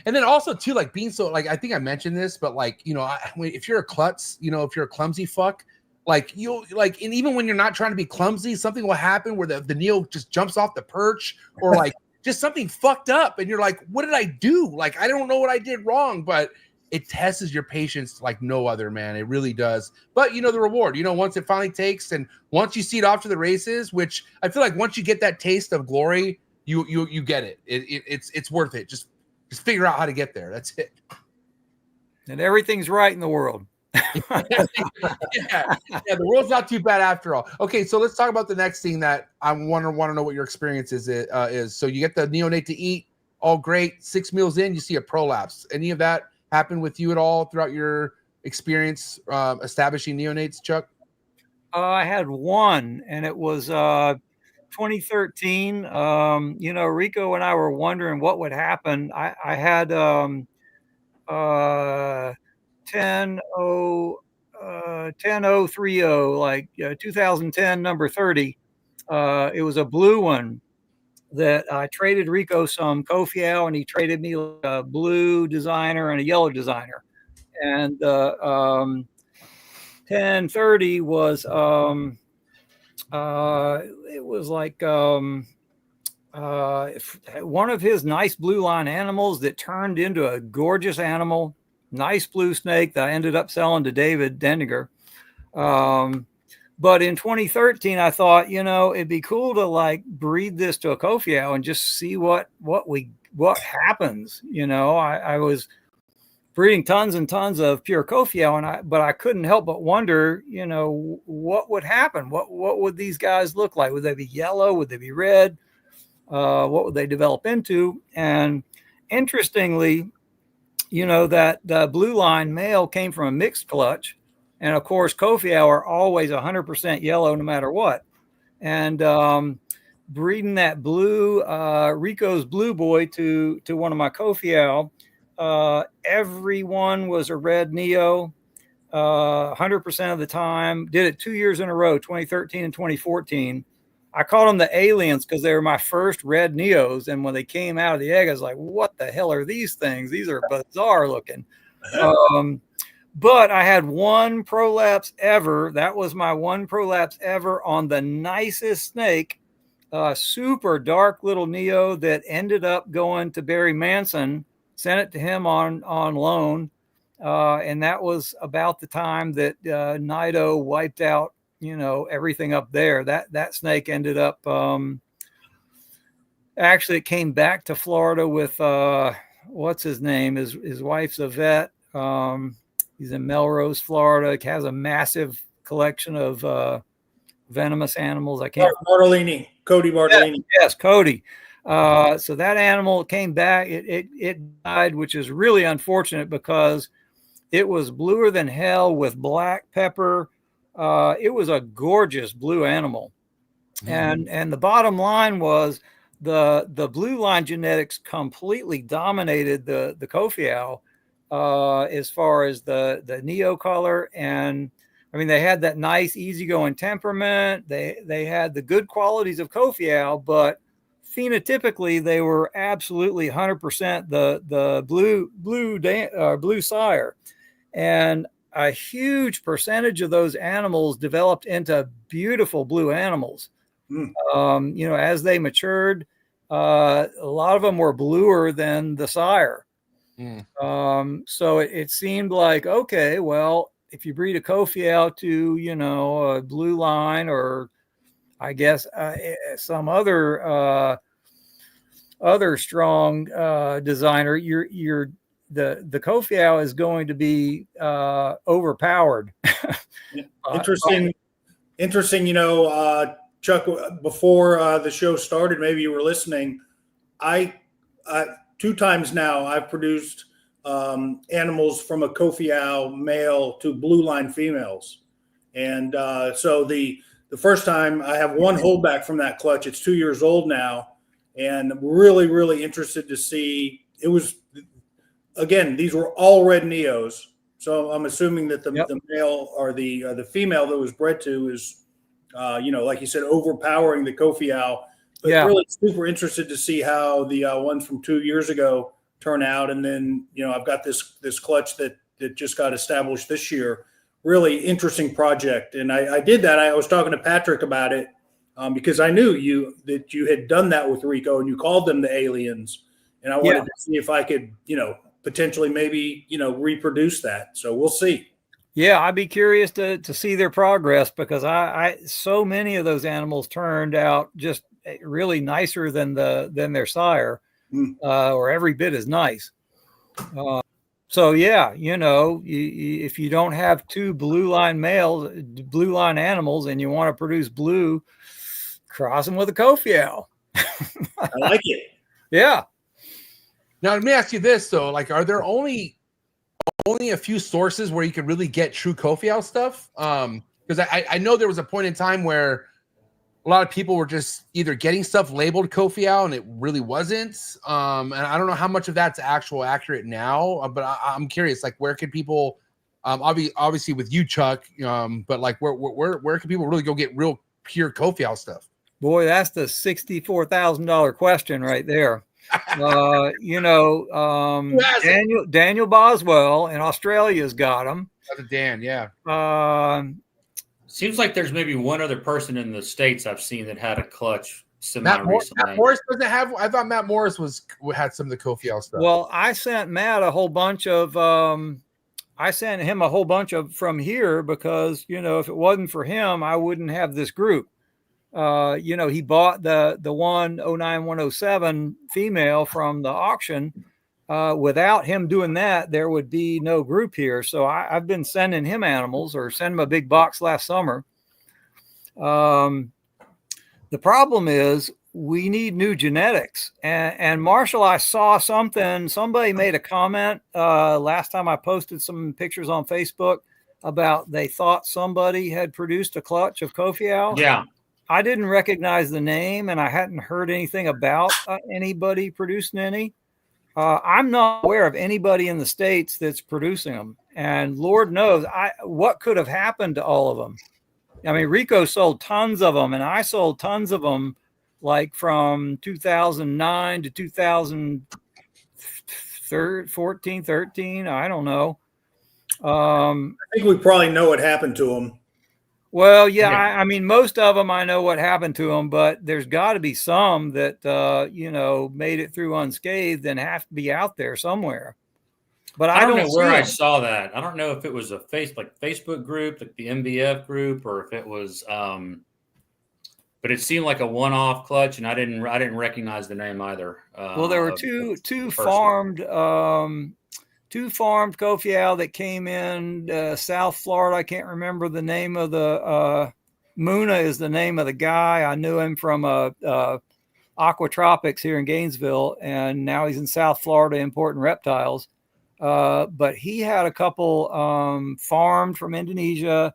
And then also too, like being so, like, I think I mentioned this, but like, if you're a klutz, if you're a clumsy fuck, like and even when you're not trying to be clumsy, something will happen where the neo just jumps off the perch or like just something fucked up. And you're like, what did I do? Like, I don't know what I did wrong, but it tests your patience like no other, man. It really does. But the reward, once it finally takes, and once you see it off to the races, which I feel like once you get that taste of glory, you get it. It's worth it. Just figure out how to get there. That's it. And everything's right in the world. yeah, the world's not too bad after all. Okay, so let's talk about the next thing that I want to know what your experience is. So you get the neonate to eat, all great. 6 meals in, you see a prolapse. Any of that happen with you at all throughout your experience establishing neonates, Chuck? I had one, and it was 2013. Rico and I were wondering what would happen. I had 10030, like 2010 number 30. It was a blue one that I traded Rico some Kofiau, and he traded me a blue designer and a yellow designer. And 1030 was it was like one of his nice blue line animals that turned into a gorgeous animal, nice blue snake that I ended up selling to David Dendiger. But in 2013, I thought, it'd be cool to like breed this to a Kofiau and just see what happens. I was breeding tons and tons of pure Kofiau, but I couldn't help but wonder, what would happen? What would these guys look like? Would they be yellow? Would they be red? What would they develop into? And interestingly, that the blue line male came from a mixed clutch. And of course, Kofiau are always 100% yellow no matter what. And breeding that blue, Rico's blue boy to one of my Kofiau, everyone was a red Neo 100% of the time. Did it 2 years in a row, 2013 and 2014. I called them the aliens because they were my first red Neos. And when they came out of the egg, I was like, what the hell are these things? These are bizarre looking. But I had one prolapse ever. That was my one prolapse ever on the nicest snake, super dark little Neo that ended up going to Barry Manson, sent it to him on loan. And that was about the time that Nido wiped out, everything up there. That snake ended up, actually it came back to Florida with, what's his name? His wife's a vet. He's in Melrose, Florida. He has a massive collection of venomous animals. I can't. Bartolini, Cody Bartolini. Yes, Cody. So that animal came back. It died, which is really unfortunate because it was bluer than hell with black pepper. It was a gorgeous blue animal. Mm-hmm. And the bottom line was the blue line genetics completely dominated the Kofiau. As far as the Neo color. And I mean, they had that nice, easygoing temperament. They had the good qualities of Kofiau, but phenotypically they were absolutely 100% the blue sire. And a huge percentage of those animals developed into beautiful blue animals. As they matured, a lot of them were bluer than the sire. So it seemed like, okay, well, if you breed a Kofiau to, a blue line or I guess some other strong designer, the Kofiau is going to be overpowered. Interesting. Chuck, before the show started, maybe you were listening. I 2 times now I've produced animals from a Kofiau male to blue line females. And so the first time I have one holdback from that clutch. It's 2 years old now. And I'm really, really interested to see. It was, again, these were all red Neos. So I'm assuming that the male or the female that was bred to is, like you said, overpowering the Kofiau. But really super interested to see how the ones from 2 years ago turn out. And then, I've got this clutch that just got established this year. Really interesting project. And I did that. I was talking to Patrick about it because I knew that you had done that with Rico and you called them the aliens. And I wanted to see if I could, potentially maybe, reproduce that. So we'll see. Yeah, I'd be curious to see their progress because I so many of those animals turned out just really nicer than their sire, or every bit as nice. So yeah, if you don't have 2 blue line animals, and you want to produce blue, cross them with a Kofiau. I like it. Yeah. Now let me ask you this though: like, are there only a few sources where you could really get true Kofiau stuff? Because I know there was a point in time where a lot of people were just either getting stuff labeled Kofiau and it really wasn't. And I don't know how much of that's accurate now, but I'm curious, like, where can people, obviously with you, Chuck, but like where can people really go get real pure Kofiau stuff? Boy, that's the $64,000 question right there. Daniel Boswell in Australia's got them. That's Dan, yeah. Seems like there's maybe one other person in the States I've seen that had a clutch recently. Matt Morris doesn't have. I thought Matt Morris had some of the Kofiau stuff. Well, I sent Matt a whole bunch of I sent him a whole bunch of from here because, if it wasn't for him, I wouldn't have this group. He bought the 109107 female from the auction. Without him doing that, there would be no group here. So I've been sending him animals, or sending him a big box last summer. The problem is we need new genetics. And Marshall, I saw somebody made a comment last time I posted some pictures on Facebook about they thought somebody had produced a clutch of Kofiau. Yeah. I didn't recognize the name, and I hadn't heard anything about anybody producing any. I'm not aware of anybody in the States that's producing them. And Lord knows what could have happened to all of them. I mean, Rico sold tons of them, and I sold tons of them, like from 2009 to 2014, 13. I don't know. I think we probably know what happened to them. Well, yeah, I mean, most of them, I know what happened to them, but there's got to be some that, made it through unscathed and have to be out there somewhere. But I don't know where I saw that. I don't know if it was a Facebook group, like the MBF group, or if it was, but it seemed like a one-off clutch, and I didn't recognize the name either. Well, there were two farmed Kofiau that came in South Florida. I can't remember the name of the Muna is the name of the guy. I knew him from Aquatropics here in Gainesville, and now he's in South Florida importing reptiles. But he had a couple farmed from Indonesia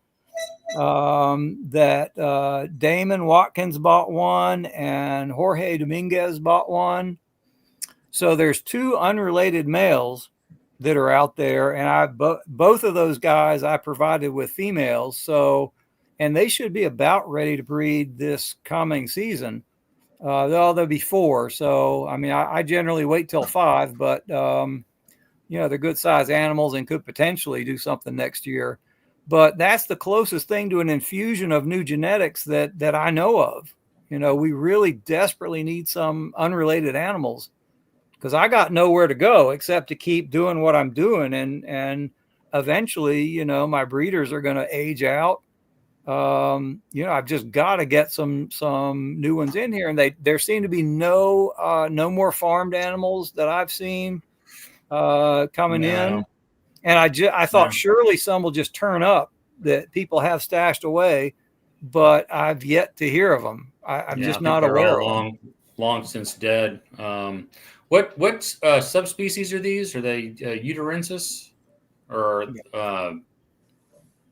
that Damon Watkins bought one and Jorge Dominguez bought one. So there's two unrelated males that are out there, and both of those guys I provided with females. So, and they should be about ready to breed this coming season. There'll be 4. So, I mean, I generally wait till 5, but they're good sized animals and could potentially do something next year. But that's the closest thing to an infusion of new genetics that I know of. We really desperately need some unrelated animals, because I got nowhere to go except to keep doing what I'm doing. And eventually, my breeders are going to age out. I've just got to get some new ones in here. And there seem to be no more farmed animals that I've seen coming in. And I thought surely some will just turn up that people have stashed away, but I've yet to hear of them. I'm just not aware of them. Long since dead. What subspecies are these? Are they Uterensis, or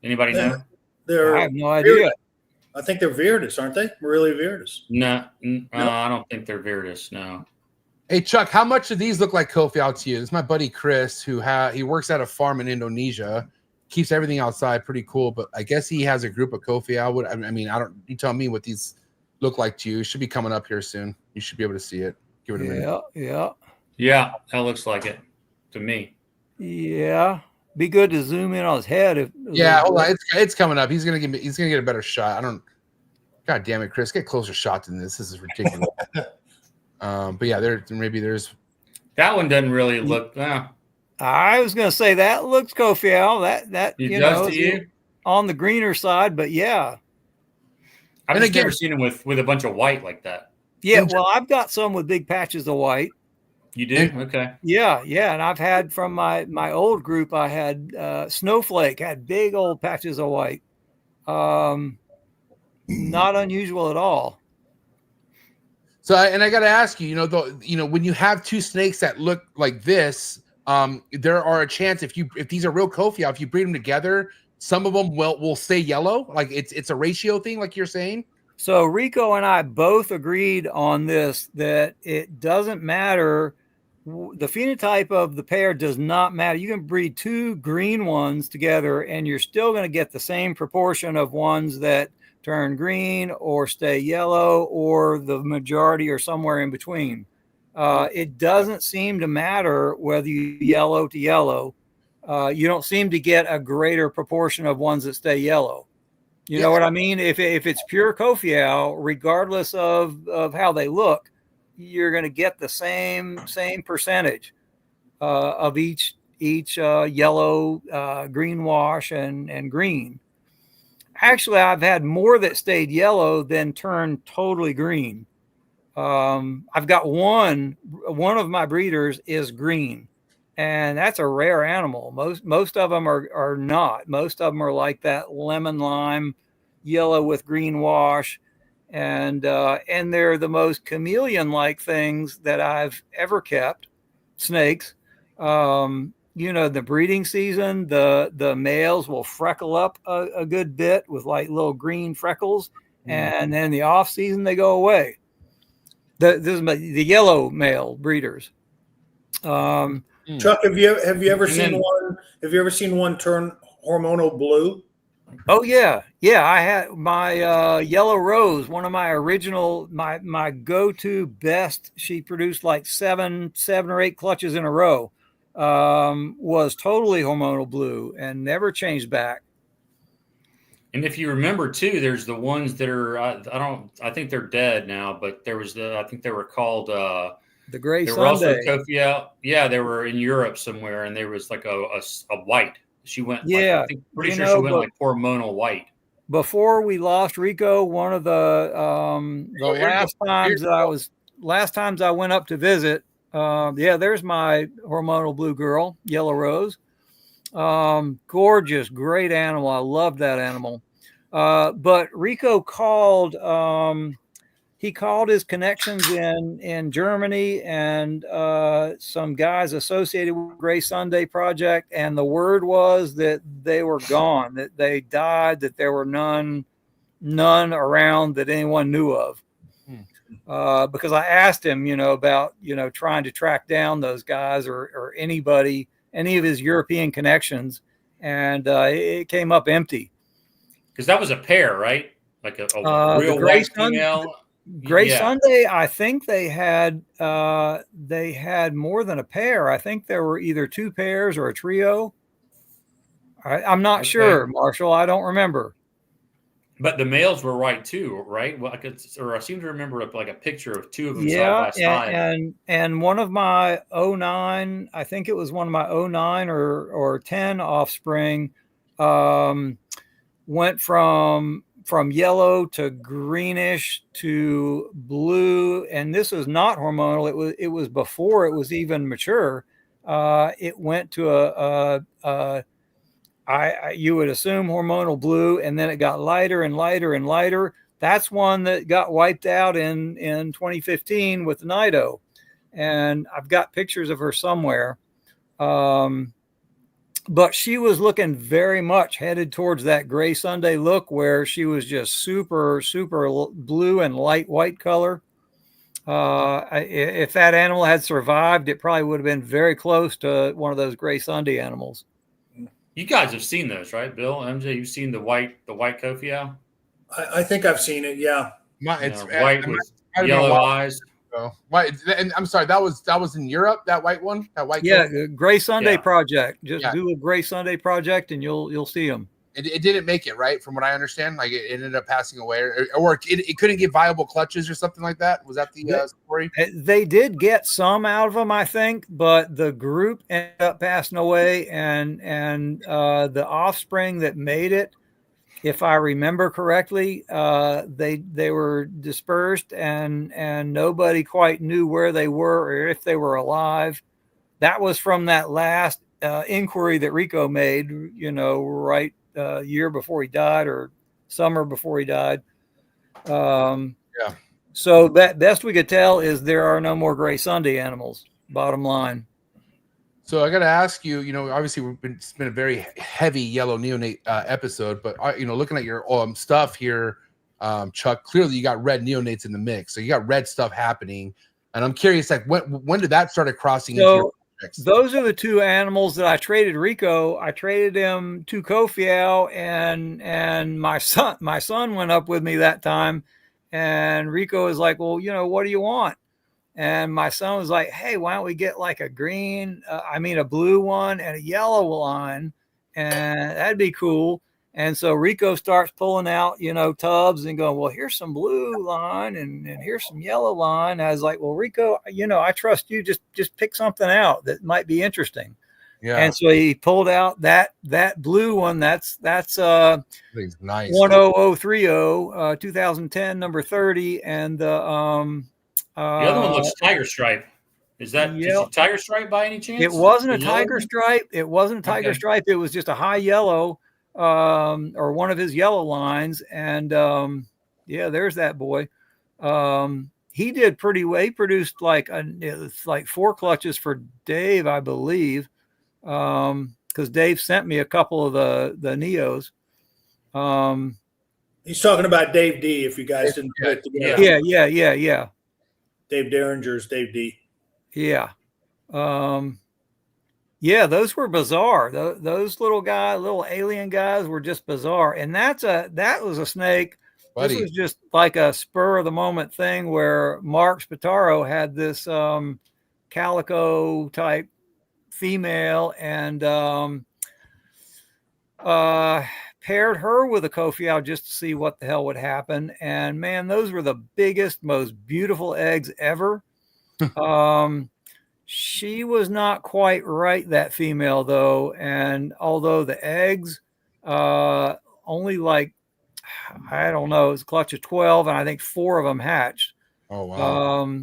anybody know? I have no idea. I think they're Viridis, aren't they? Morelia Viridis. No, I don't think they're Viridis. No. Hey Chuck, how much do these look like Kofiau to you? This is my buddy Chris, who he works at a farm in Indonesia, keeps everything outside, pretty cool. But I guess he has a group of Kofiau. I mean, you tell me what these look like to you. It should be coming up here soon. You should be able to see it. Give it a minute. Yeah, that looks like it to me. Yeah, be good to zoom in on his head. Hold on, it's coming up. He's gonna get a better shot. God damn it, Chris, get closer shot than this. This is ridiculous. But yeah, there's that one doesn't really look. I was gonna say that looks Kofiau. That it does to you on the greener side, but yeah. I've never seen him with a bunch of white like that. Yeah, well, I've got some with big patches of white. You do? Okay. Yeah, and I've had from my old group, I had Snowflake, had big old patches of white. Not unusual at all. So, and I got to ask you, when you have two snakes that look like this, there are a chance if these are real Kofiau, if you breed them together, some of them will stay yellow. Like it's a ratio thing, like you're saying. So Rico and I both agreed on this, that it doesn't matter. The phenotype of the pair does not matter. You can breed two green ones together and you're still going to get the same proportion of ones that turn green or stay yellow, or the majority are somewhere in between. It doesn't seem to matter whether you yellow to yellow. You don't seem to get a greater proportion of ones that stay yellow. You know what I mean? If it's pure Kofiau, regardless of how they look, you're going to get the same percentage of each yellow, green wash, and green. Actually, I've had more that stayed yellow than turned totally green. I've got one of my breeders is green, and that's a rare animal. Most of them are not. Most of them are like that lemon lime yellow with green wash, and they're the most chameleon-like things that I've ever kept. Snakes. The breeding season, the males will freckle up a good bit with like little green freckles, and then the off season they go away. This is the yellow male breeders. Chuck, have you ever seen one? Have you ever seen one turn hormonal blue? Oh yeah. I had my yellow rose, one of my original, my go-to best. She produced like seven or eight clutches in a row. Was totally hormonal blue and never changed back. And if you remember too, there's the ones that are I think they're dead now, but there was I think they were called the Gray Sunday. Were also Sunday. Yeah, they were in Europe somewhere, and there was like a white. She went. Yeah, I think pretty sure she went like hormonal white. Before we lost Rico, one of the last times I went up to visit. There's my hormonal blue girl, Yellow Rose. Gorgeous, great animal. I love that animal. But Rico called, he called his connections in Germany and some guys associated with Gray Sunday Project, and the word was that they were gone, that they died, that there were none around that anyone knew of. Because I asked him, about, trying to track down those guys or anybody, any of his European connections, and it came up empty. Because that was a pair, right? Like a real white female. Gray Sunday, I think they had more than a pair. I think there were either two pairs or a trio. I'm not sure, Marshall. I don't remember. But the males were white too, right? Well, I seem to remember like a picture of two of them side by side. And one of my 09, I think it was one of my 09 or 10 offspring, went from yellow to greenish to blue, and this was not hormonal. It was before it was even mature. It went to you would assume hormonal blue, and then it got lighter and lighter and lighter. That's one that got wiped out in 2015 with Nido, and I've got pictures of her somewhere. But she was looking very much headed towards that Gray Sunday look, where she was just super, super blue and light white color. If that animal had survived, it probably would have been very close to one of those Gray Sunday animals. You guys have seen those, right, Bill? MJ, you've seen the white Kofiau? I think I've seen it. Yeah, It's white with yellow eyes. White, and I'm sorry, that was in Europe. That white one, that white. Gray Sunday Project. Just do a Gray Sunday Project, and you'll see them. It didn't make it, right, from what I understand. Like it ended up passing away, or it couldn't get viable clutches or something like that. Was that the story? They did get some out of them, I think, but the group ended up passing away, and the offspring that made it, if I remember correctly, they were dispersed, and nobody quite knew where they were or if they were alive. That was from that last inquiry that Rico made, right year before he died or summer before he died. So that best we could tell is there are no more Gray Sunday animals, bottom line. So I got to ask you, obviously it's been a very heavy yellow neonate episode, but looking at your stuff here, Chuck, clearly you got red neonates in the mix. So you got red stuff happening, and I'm curious, like when did that start crossing into your projects? Those are the two animals that I traded Rico. I traded him to Kofiau, and my son went up with me that time, and Rico was like, well, what do you want? And my son was like, hey, why don't we get like a blue one and a yellow line, and that'd be cool. And so Rico starts pulling out, tubs and going, well, here's some blue line and here's some yellow line. I was like, well, Rico, I trust you. Just pick something out that might be interesting. Yeah. And so he pulled out that blue one. That's Nice. 10030, 2010, number 30, and The other one looks tiger stripe. Is that tiger stripe by any chance? It wasn't a The yellow tiger one? stripe. It wasn't a tiger stripe. It was just a high yellow, or one of his yellow lines. And yeah, there's that boy. He did pretty well. He produced like 4 clutches for Dave, I believe, because Dave sent me a couple of the Neos. He's talking about Dave D. If you guys didn't put it together. Yeah. Dave Derringer's Dave D. Yeah. Yeah, those were bizarre. Those little alien guys were just bizarre. And that was a snake. Buddy. This was just like a spur of the moment thing where Mark Spataro had this calico type female and paired her with a Kofiau just to see what the hell would happen. And man, those were the biggest, most beautiful eggs ever. She was not quite right, that female, though. And although the eggs only like, I don't know, it was a clutch of 12, and I think 4 of them hatched. Oh, wow.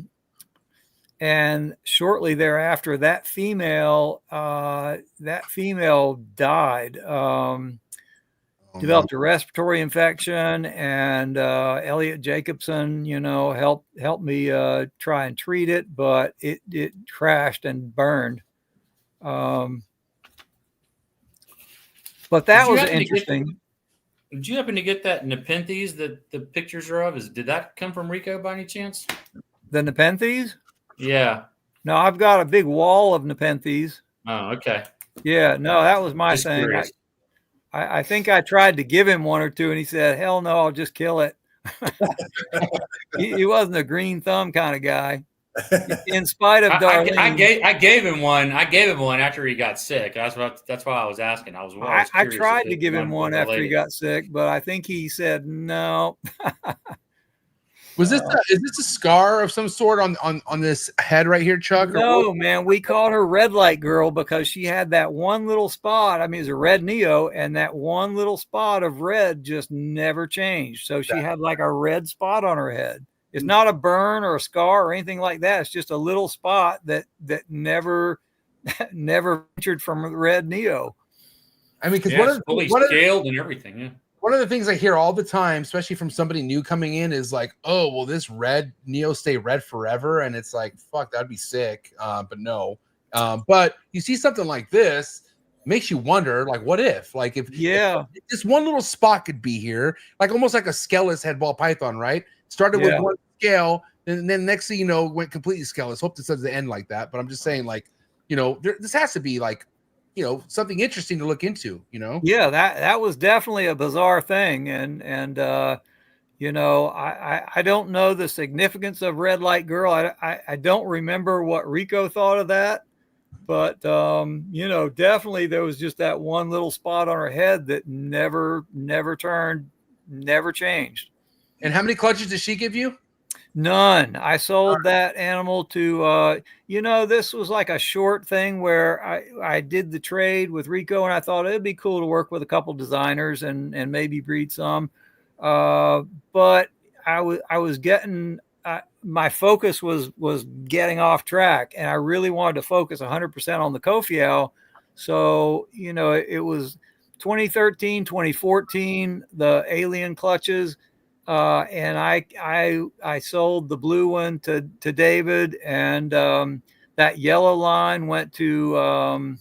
And shortly thereafter, that female died. Developed a respiratory infection, and Elliot Jacobson, helped me try and treat it, but it crashed and burned. But that was interesting. Did you happen to get that Nepenthes that the pictures are of? Did that come from Rico by any chance? The Nepenthes? Yeah. No, I've got a big wall of Nepenthes. Oh, okay. Yeah, no, that was my Just thing. curious. I think I tried to give him 1 or 2, and he said, "Hell no, I'll just kill it." he wasn't a green thumb kind of guy. In spite of Darlene, I gave him one. I gave him one after he got sick. That's why I was asking. I tried to give him one after he got sick, but I think he said no. Is this a scar of some sort on this head right here, Chuck? No, man. We called her Red Light Girl because she had that one little spot. I mean, it's a red Neo, and that one little spot of red just never changed. So she had like a red spot on her head. It's not a burn or a scar or anything like that. It's just a little spot that never ventured from the red Neo. I mean, because fully scaled and everything. Yeah. One of the things I hear all the time, especially from somebody new coming in, is like, "Oh, will this red Neo stay red forever?" And it's like, "Fuck, that'd be sick." But no. But you see something like this, makes you wonder, like, what if? Like, if this one little spot could be here, like almost like a scaleless head ball python, right? Started with one scale, and then next thing you know, went completely scaleless. Hope this doesn't end like that. But I'm just saying, like, this has to be like, something interesting to look into, Yeah, that was definitely a bizarre thing. And I don't know the significance of Red Light Girl. I don't remember what Rico thought of that, but definitely there was just that one little spot on her head that never turned, never changed. And how many clutches did she give you? None. I sold that animal to, this was like a short thing where I did the trade with Rico, and I thought it'd be cool to work with a couple designers and maybe breed some. But I was getting, my focus was getting off track, and I really wanted to focus 100% on the Kofiau. So, it was 2013, 2014, the alien clutches. And I sold the blue one to David, and that yellow line went to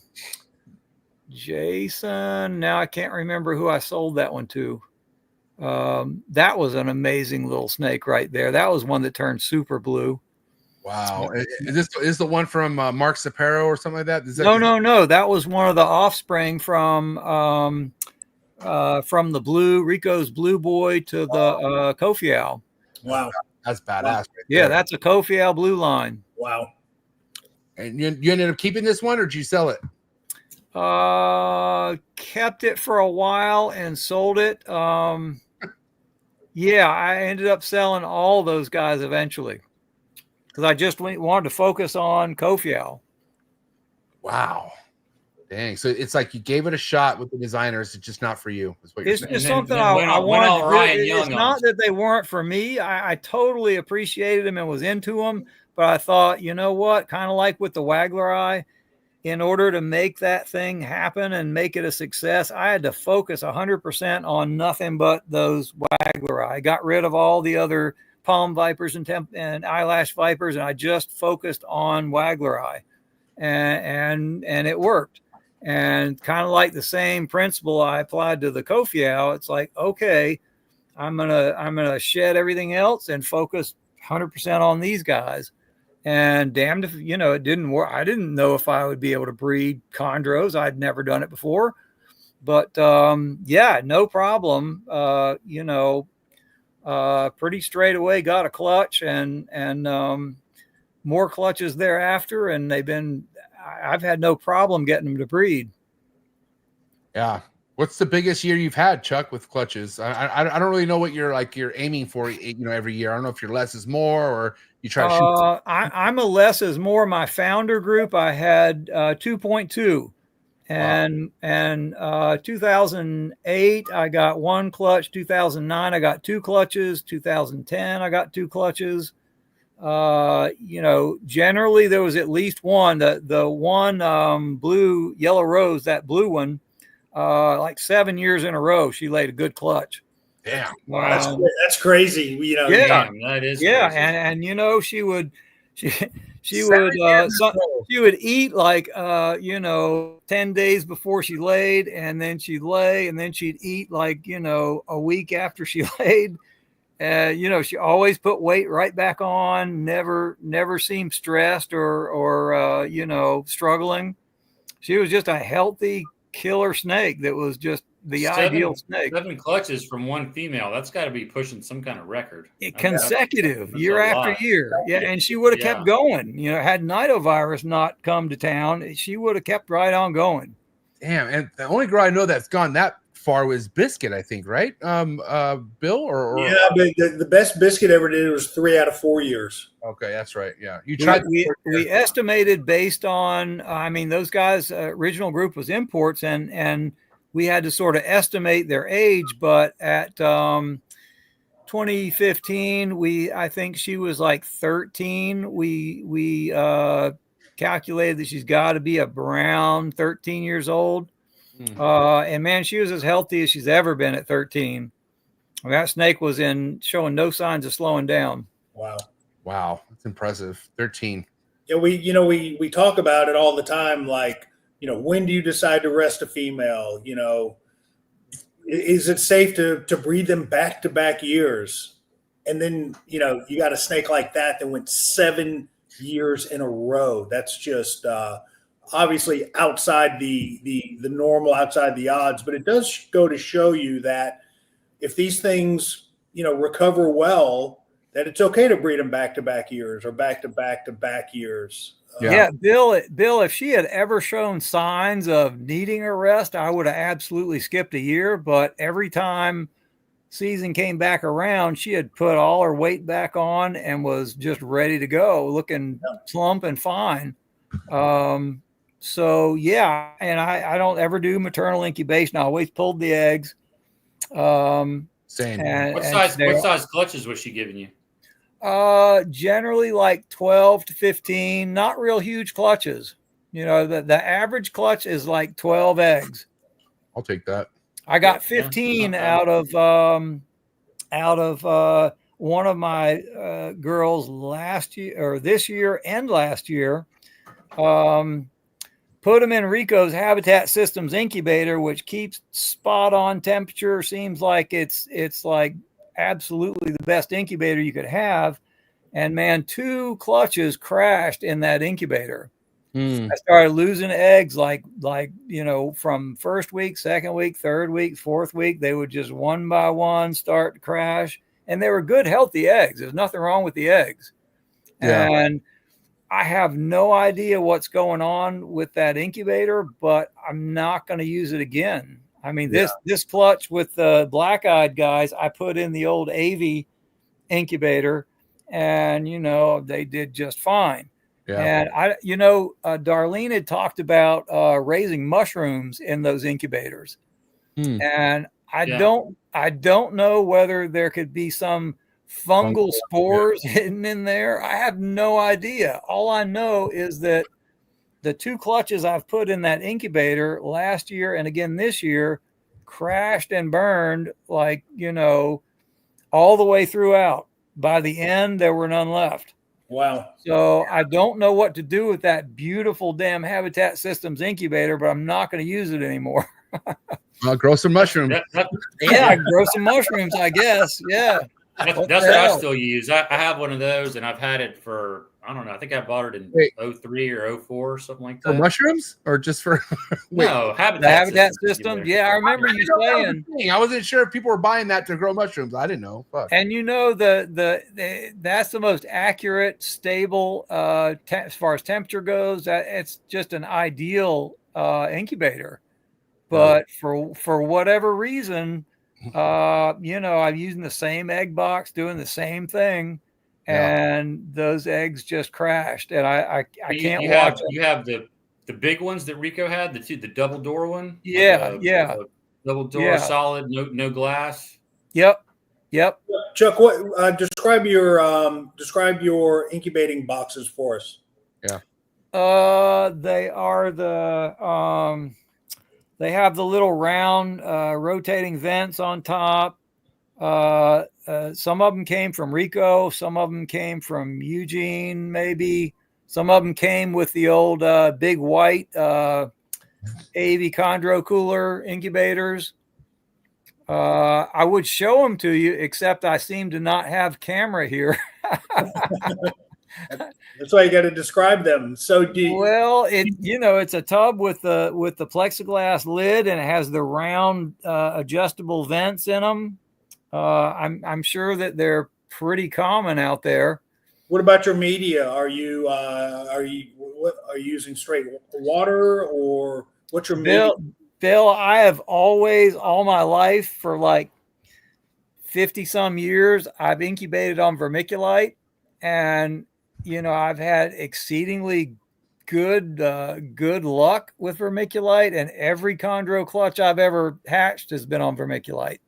Jason. Now I can't remember who I sold that one to. That was an amazing little snake right there. That was one that turned super blue. Wow. Is this the one from Mark Saparo or something like that? No. That was one of the offspring from the Rico's Blue Boy to the Kofiau. Wow. That's badass. Right yeah, that's a Kofiau blue line. Wow. And you ended up keeping this one, or did you sell it? Kept it for a while and sold it. Yeah, I ended up selling all those guys eventually because I just wanted to focus on Kofiau. Wow. Dang. So it's like you gave it a shot with the designers. It's just not for you. Is what you're It's saying. just then- something then I went wanted all to do. Ryan It's Young on not us. that they weren't for me. I totally appreciated them and was into them. But I thought, you know what? Kind of like with the Waggler eye, in order to make that thing happen and make it a success, I had to focus 100% on nothing but those Waggler eye. I got rid of all the other palm vipers and eyelash vipers, and I just focused on Waggler eye, and it worked. And kind of like the same principle I applied to the Kofiau, it's like, okay, I'm gonna shed everything else and focus 100% on these guys. And damned if, it didn't work. I didn't know if I would be able to breed chondros. I'd never done it before, but yeah, no problem. Pretty straight away got a clutch and more clutches thereafter. And I've had no problem getting them to breed. Yeah. What's the biggest year you've had, Chuck, with clutches? I don't really know what you're aiming for, every year. I don't know if your less is more or you try to shoot. I'm a less is more. My founder group, I had 2.2, and 2008 I got one clutch. 2009 I got two clutches. 2010 I got two clutches. Generally there was at least one. The one blue yellow rose, that blue one. Like 7 years in a row, she laid a good clutch. Damn. Wow. That's crazy. Yeah, Damn, that is yeah. crazy. And she would eat like, 10 days before she laid, and then she'd lay, and then she'd eat like, a week after she laid. She always put weight right back on, never seemed stressed or struggling. She was just a healthy killer snake that was just the ideal snake. 7 clutches from one female. That's got to be pushing some kind of record. Consecutive, that's year a after lot. year. Yeah, and she would have kept going. Had nidovirus not come to town, she would have kept right on going. Damn. And the only girl I know that's gone that far was Biscuit, I think, right? Bill or yeah, but the best Biscuit ever did was 3 out of 4 years. Okay, that's right. Yeah, you tried. We estimated based on, those guys' original group was imports, and we had to sort of estimate their age. But at 2015, I think she was like 13. We calculated that she's got to be around 13 years old. And man, she was as healthy as she's ever been at 13. That snake was showing no signs of slowing down. Wow, that's impressive. 13. Yeah, we talk about it all the time. Like, when do you decide to rest a female? Is it safe to breed them back-to-back years? And then, you got a snake like that went 7 years in a row. That's just obviously outside the normal, outside the odds. But it does go to show you that if these things, recover well, that it's okay to breed them back-to-back years or back-to-back years. Yeah, Bill, if she had ever shown signs of needing a rest, I would have absolutely skipped a year. But every time season came back around, she had put all her weight back on and was just ready to go, looking plump and fine. So yeah, and I don't ever do maternal incubation. I always pulled the eggs. Same. What size clutches was she giving you? Generally like 12 to 15, not real huge clutches. The average clutch is like 12 eggs. I'll take that. I got 15 out of one of my girls last year or this year and last year. Put them in Rico's Habitat Systems incubator, which keeps spot on temperature. Seems like it's like absolutely the best incubator you could have. And man, 2 clutches crashed in that incubator. I started losing eggs like from first week, second week, third week, fourth week. They would just one by one start to crash. And they were good, healthy eggs. There's nothing wrong with the eggs. Yeah. And I have no idea what's going on with that incubator, but I'm not going to use it again. This clutch with the black-eyed guys, I put in the old AV incubator, and they did just fine. Yeah. And Darlene had talked about raising mushrooms in those incubators. And I don't know whether there could be some fungal spores hidden in there. I have no idea. All I know is that the 2 clutches I've put in that incubator last year and again this year crashed and burned like, all the way throughout. By the end, there were none left. Wow. So I don't know what to do with that beautiful damn Habitat Systems incubator, but I'm not going to use it anymore. Grow some mushrooms. Yeah, grow some mushrooms, I guess. Yeah. That's what I still use. I have one of those, and I've had it for, I don't know, I think I bought it in 03 or 04 or something like that. For mushrooms or just for no, the Habitat System? Yeah, I remember you saying. I wasn't sure if people were buying that to grow mushrooms. I didn't know. Fuck. And that's the most accurate, stable as far as temperature goes. It's just an ideal incubator. But for whatever reason, I'm using the same egg box, doing the same thing, and those eggs just crashed, and I can't watch them. You have the big ones that Rico had, the double door one. Yeah, double door, solid, no glass. Yep. Chuck, what describe your incubating boxes for us? Yeah. They are they have the little round rotating vents on top. Some of them came from Rico. Some of them came from Eugene, maybe. Some of them came with the old big white AV Chondro cooler incubators. I would show them to you, except I seem to not have camera here. That's why you got to describe them. So well, it's a tub with the plexiglass lid, and it has the round adjustable vents in them. I'm sure that they're pretty common out there. What about your media? Are you using straight water, or what's your media? Bill, I have always, all my life, for like 50 some years, I've incubated on vermiculite, and I've had exceedingly good luck with vermiculite, and every chondro clutch I've ever hatched has been on vermiculite.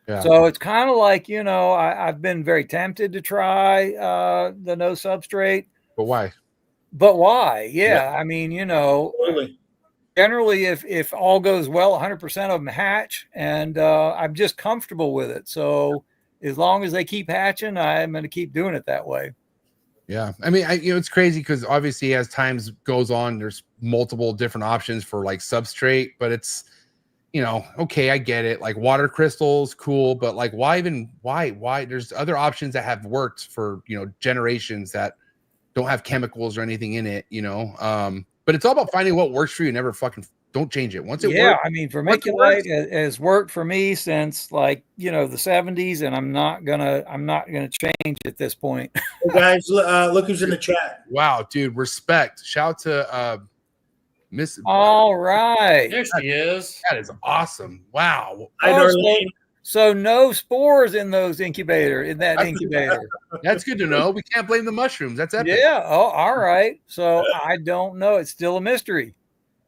Yeah. So it's kind of like, I've been very tempted to try the no substrate. But why? Yeah. I mean, Totally. Generally, if all goes well, 100% of them hatch, and I'm just comfortable with it. So as long as they keep hatching, I'm going to keep doing it that way. Yeah. I mean, it's crazy because obviously as times goes on, there's multiple different options for like substrate, but it's, okay, I get it. Like water crystals, cool. But like, why there's other options that have worked for, generations that don't have chemicals or anything in it, but it's all about finding what works for you. Never fucking don't change it. Once it works. I mean, vermiculite has worked for me since like, the 70s, and I'm not gonna change at this point. Hey guys, look who's in the chat. Wow, dude, respect. Shout out to Miss. All right. There she is. That is awesome. Wow. So no spores in those incubator. That's good to know. We can't blame the mushrooms. That's epic. Yeah. Oh, all right. So I don't know. It's still a mystery.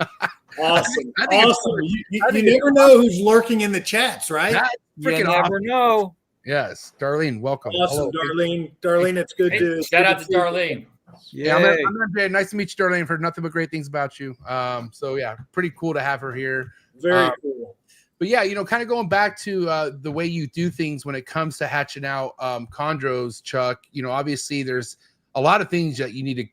Awesome. Awesome. You never know who's lurking in the chats, right? You never know. Yes. Darlene, welcome. Awesome, Darlene. Darlene, it's good to shout out to Darlene. Yeah, I'm nice to meet you, Darlene. I've heard nothing but great things about you. So yeah, pretty cool to have her here. Very cool. But yeah, kind of going back to the way you do things when it comes to hatching out chondros, Chuck, obviously there's a lot of things that you need to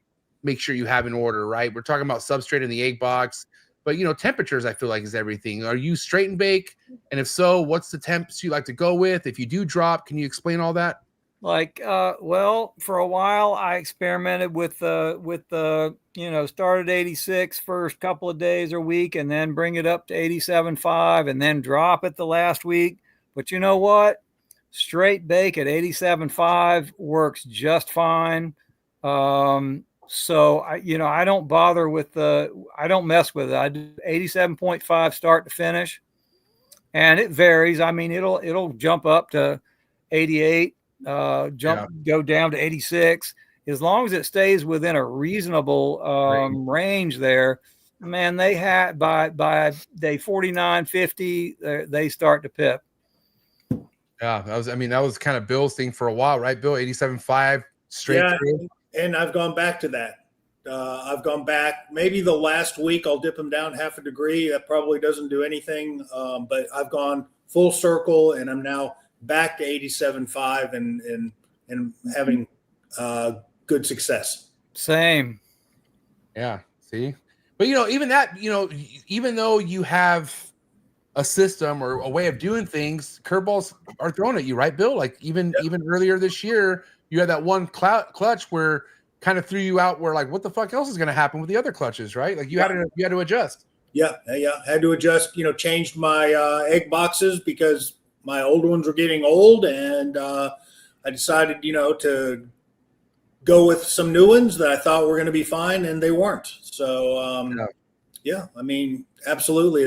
make sure you have in order, right? We're talking about substrate in the egg box, but temperatures, I feel like, is everything. Are you straight and bake? And if so, what's the temps you like to go with? If you do drop, can you explain all that? Like, for a while I experimented with the start at 86 first couple of days or week, and then bring it up to 87.5 and then drop it the last week. But you know what? Straight bake at 87.5 works just fine. So I don't bother with I don't mess with it. I do 87.5 start to finish, and it varies. I mean, it'll jump up to 88. Go down to 86, as long as it stays within a reasonable range there, man, they had by day 49, 50, they start to pip. Yeah, that was kind of Bill's thing for a while, right, Bill? 87.5 straight through. And I've gone back to that. I've gone back. Maybe the last week I'll dip them down half a degree. That probably doesn't do anything. But I've gone full circle, and I'm now back to 87.5 and having good success. Same. Yeah. See, but even that, even though you have a system or a way of doing things, curveballs are thrown at you, right, Bill? Like even earlier this year, you had that one clutch where kind of threw you out. Where like, what the fuck else is going to happen with the other clutches, right? Like you had to adjust. Yeah, had to adjust. Changed my egg boxes because my old ones were getting old, and I decided, to go with some new ones that I thought were going to be fine, and they weren't. So, yeah, I mean, absolutely.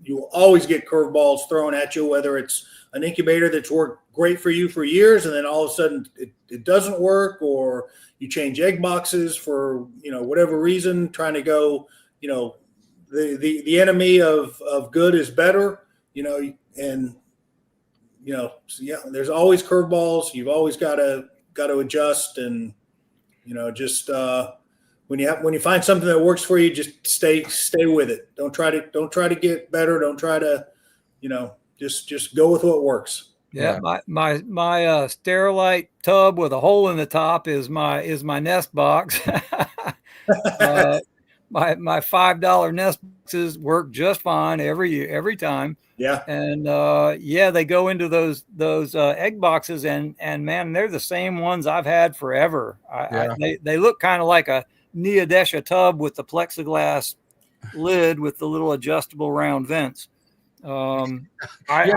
You always get curveballs thrown at you, whether it's an incubator that's worked great for you for years, and then all of a sudden it doesn't work, or you change egg boxes for, whatever reason, trying to go, the enemy of good is better, and, so yeah, there's always curveballs. You've always got to adjust, and, just, when you find something that works for you, just stay with it. Don't try to get better. Don't try to, just go with what works. Yeah, my Sterilite tub with a hole in the top is my nest box. My $5 nest boxes work just fine every time. Yeah, and they go into those egg boxes, and man, they're the same ones I've had forever. They look kind of like a Neodesha tub with the plexiglass lid with the little adjustable round vents. I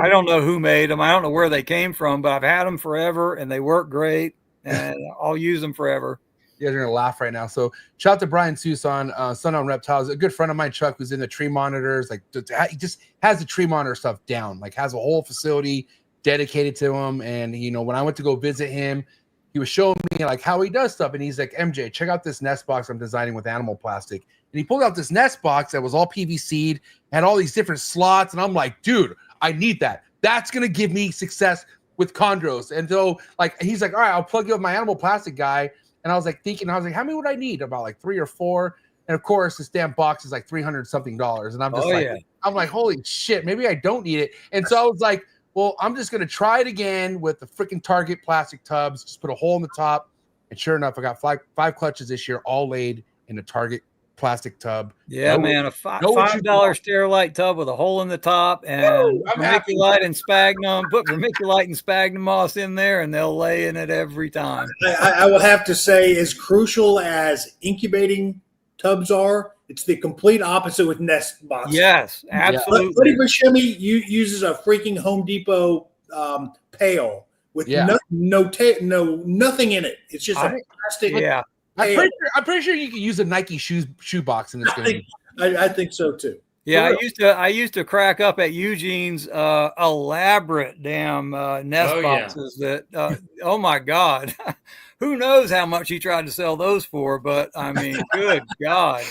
don't know who made them. I don't know where they came from, but I've had them forever, and they work great, and I'll use them forever. You guys are gonna laugh right now. So shout out to Brian Seuss on SUNDOWN Reptiles, a good friend of mine, Chuck, who's in the tree monitors. Like he just has the tree monitor stuff down. Like has a whole facility dedicated to him. And when I went to go visit him, he was showing me like how he does stuff. And he's like, MJ, check out this nest box I'm designing with animal plastic. And he pulled out this nest box that was all PVC'd, had all these different slots. And I'm like, dude, I need that. That's gonna give me success with chondros. And so he's like, all right, I'll plug you with my animal plastic guy. And I was like thinking, how many would I need? About like 3 or 4. And of course, this damn box is like $300 something. And I'm just I'm like, holy shit, maybe I don't need it. And so I was like, well, I'm just gonna try it again with the freaking Target plastic tubs. Just put a hole in the top. And sure enough, I got five clutches this year, all laid in a Target plastic tub. Yeah, man, a $5 Sterilite tub with a hole in the top, and vermiculite and sphagnum. Put vermiculite and sphagnum moss in there, and they'll lay in it every time. I will have to say, as crucial as incubating tubs are, it's the complete opposite with nest boxes. Yes, absolutely. Buddy Buscemi uses a freaking Home Depot pail with nothing in it. It's just a plastic. Yeah. I'm pretty sure you can use a Nike shoe box, and it's going to I think so too. Yeah, I used to crack up at Eugene's elaborate damn nest boxes that oh my God. Who knows how much he tried to sell those for, but I mean, good God.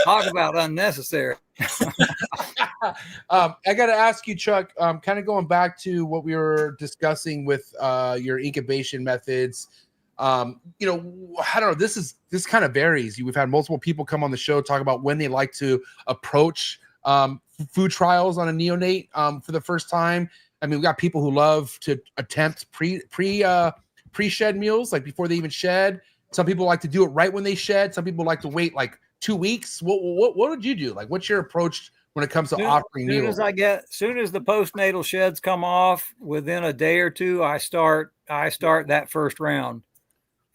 Talk about unnecessary. I got to ask you, Chuck, kind of going back to what we were discussing with your incubation methods. I don't know. This kind of varies. We've had multiple people come on the show talk about when they like to approach food trials on a neonate for the first time. I mean, we got people who love to attempt pre-shed meals, like before they even shed. Some people like to do it right when they shed. Some people like to wait like 2 weeks. What would you do? Like, what's your approach when it comes to offering meals? Soon as the postnatal sheds come off, within a day or two, I start that first round.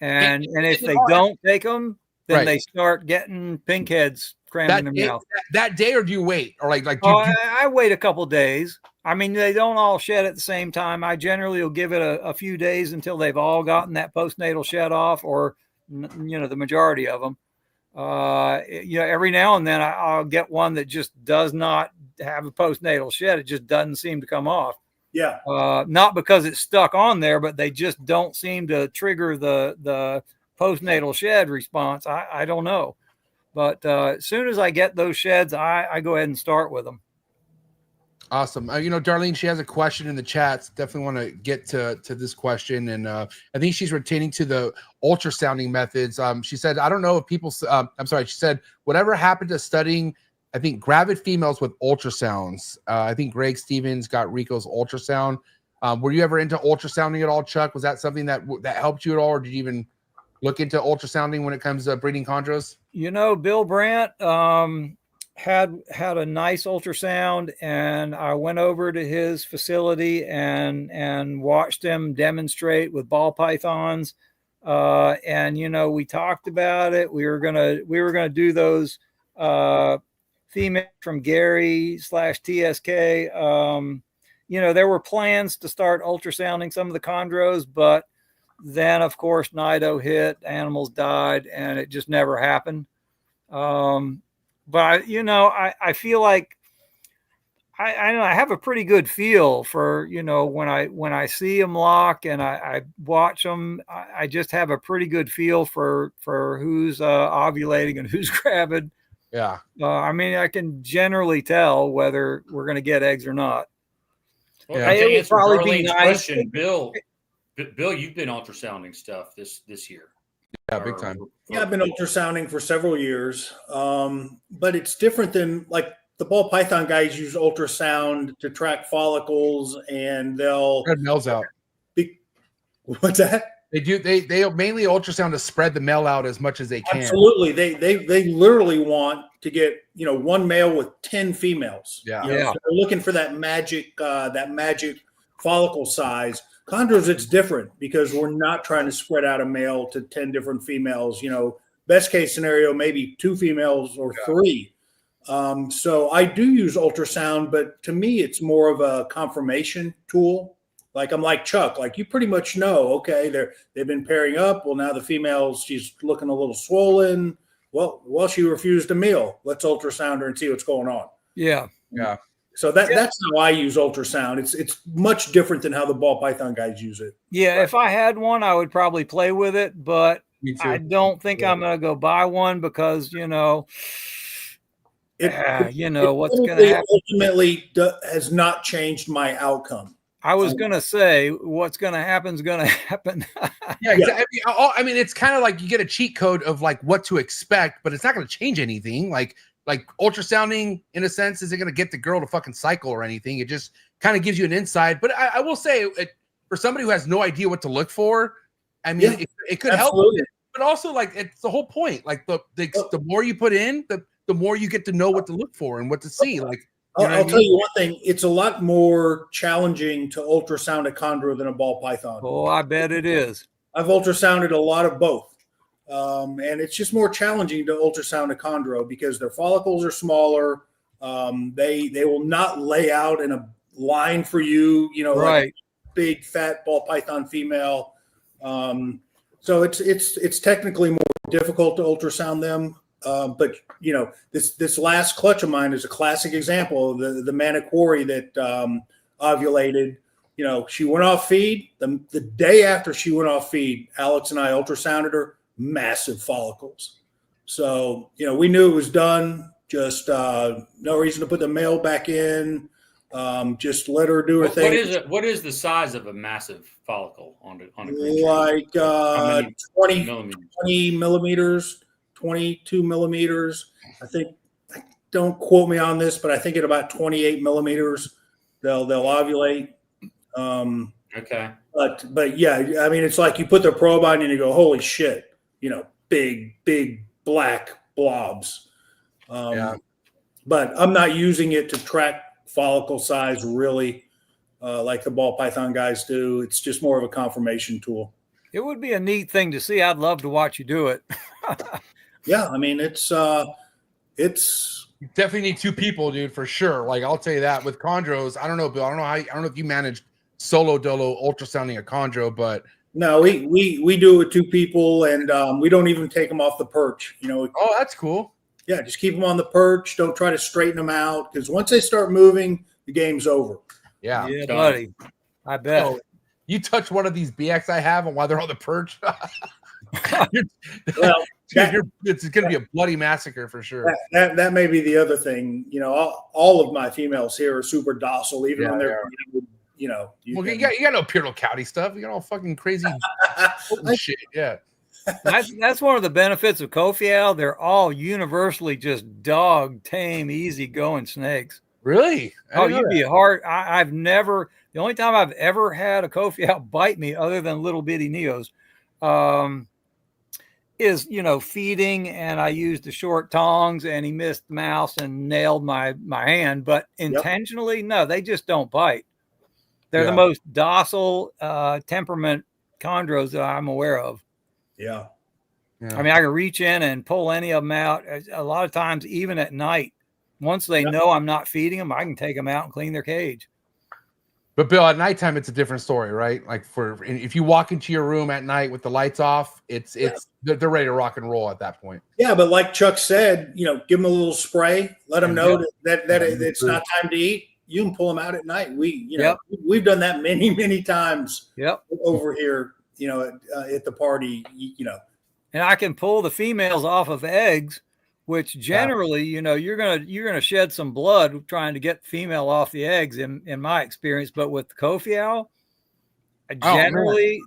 And if they don't take them, then they start getting pink heads crammed in their mouth. That day, or do you wait? Or I wait a couple days. I mean, they don't all shed at the same time. I generally will give it a few days until they've all gotten that postnatal shed off, or the majority of them. Every now and then I'll get one that just does not have a postnatal shed. It just doesn't seem to come off. Yeah. Not because it's stuck on there, but they just don't seem to trigger the postnatal shed response. I don't know. But as soon as I get those sheds, I go ahead and start with them. Awesome. Darlene, she has a question in the chats. Definitely want to get to this question. And I think she's retaining to the ultrasounding methods. She said, I don't know if people, she said, whatever happened to studying, I think, gravid females with ultrasounds. I think Greg Stevens got Rico's ultrasound. Were you ever into ultrasounding at all, Chuck? Was that something that helped you at all? Or did you even look into ultrasounding when it comes to breeding chondros? Bill Brandt, had a nice ultrasound, and I went over to his facility and watched him demonstrate with ball pythons. And we talked about it. We were gonna do those female from Gary /TSK. There were plans to start ultrasounding some of the chondros, but then of course Nido hit, animals died, and it just never happened. But I feel like I have a pretty good feel for, when I see them lock and I watch them, I just have a pretty good feel for who's ovulating and who's gravid. Yeah. I can generally tell whether we're going to get eggs or not. Well, Yeah. to answer probably be Darlene's nice. question, Bill, you've been ultrasounding stuff this year. Yeah, big time. Yeah, I've been ultrasounding for several years, but it's different than like the ball python guys use ultrasound to track follicles, and they'll Spread males out. What's that? They do. They mainly ultrasound to spread the male out as much as they can. Absolutely, they literally want to get one male with 10 females. Yeah. So they're looking for that magic follicle size. Chondros, it's different because we're not trying to spread out a male to 10 different females. Best case scenario, maybe 2 females or 3. So I do use ultrasound, but to me, it's more of a confirmation tool. Like I'm like Chuck, like you pretty much know, okay, they've been pairing up. Well, now the females, she's looking a little swollen. Well, she refused a meal. Let's ultrasound her and see what's going on. Yeah. Yeah. So that's how I use ultrasound. It's much different than how the ball python guys use it. Yeah. If I had one, I would probably play with it, but I don't think I'm going to go buy one because, what's going to happen. Ultimately has not changed my outcome. I was going to say what's going to happen is going to happen. Yeah, exactly. I mean, it's kind of like you get a cheat code of like what to expect, but it's not going to change anything. Like ultrasounding, in a sense, isn't going to get the girl to fucking cycle or anything. It just kind of gives you an insight. But I will say, for somebody who has no idea what to look for, I mean, it could help. But also, like, it's the whole point. Like the more you put in, the more you get to know what to look for and what to see. Like, I'll tell you one thing. It's a lot more challenging to ultrasound a chondro than a ball python. Oh, I bet it is. I've ultrasounded a lot of both. And it's just more challenging to ultrasound a chondro because their follicles are smaller. They will not lay out in a line for you, right. Like a big fat ball python female. So it's technically more difficult to ultrasound them. But this last clutch of mine is a classic example of the Maniquori that ovulated. She went off feed. The day after she went off feed, Alex and I ultrasounded her, massive follicles. So, we knew it was done. Just no reason to put the male back in. Just let her do her thing. What is the size of a massive follicle on a creature? Like 20 millimeters? 22 millimeters. I think, don't quote me on this, but I think at about 28 millimeters, they'll ovulate. Okay. But yeah, I mean, it's like you put the probe on and you go, holy shit, big black blobs. But I'm not using it to track follicle size really, like the ball python guys do. It's just more of a confirmation tool. It would be a neat thing to see. I'd love to watch you do it. Yeah, I mean, it's you definitely need 2 people, dude, for sure. Like, I'll tell you that with chondros. I don't know, Bill. I don't know if you managed solo dolo ultrasounding a chondro, but no, we do it with 2 people, and we don't even take them off the perch. Oh, that's cool. Yeah, just keep them on the perch. Don't try to straighten them out because once they start moving, the game's over. Yeah, buddy. I bet. So, you touch one of these BX I have, and while they're on the perch, Well, it's going to be a bloody massacre for sure. That may be the other thing. You know, all of my females here are super docile, even when they're, you know. You got no Pure County stuff. You got all fucking crazy shit. Yeah. That's one of the benefits of Kofiau. They're all universally just dog tame, easy going snakes. Really? You'd be hard. I've never. The only time I've ever had a Kofiau bite me, other than little bitty Neos, is, you know, feeding, and I used the short tongs, and he missed the mouse and nailed my hand. But intentionally, no, they just don't bite. They're the most docile temperament chondros that I'm aware of. Yeah. I mean, I can reach in and pull any of them out. A lot of times, even at night, once they know I'm not feeding them, I can take them out and clean their cage. But Bill, at nighttime, it's a different story, right? Like if you walk into your room at night with the lights off, they're ready to rock and roll at that point. Yeah, but like Chuck said, you know, give them a little spray, let them know that it's not time to eat. You can pull them out at night. We've done that many times. Over here, you know, at the party, you know. And I can pull the females off of eggs, which generally, you know, you're gonna shed some blood trying to get the female off the eggs in my experience. But with the Kofiau,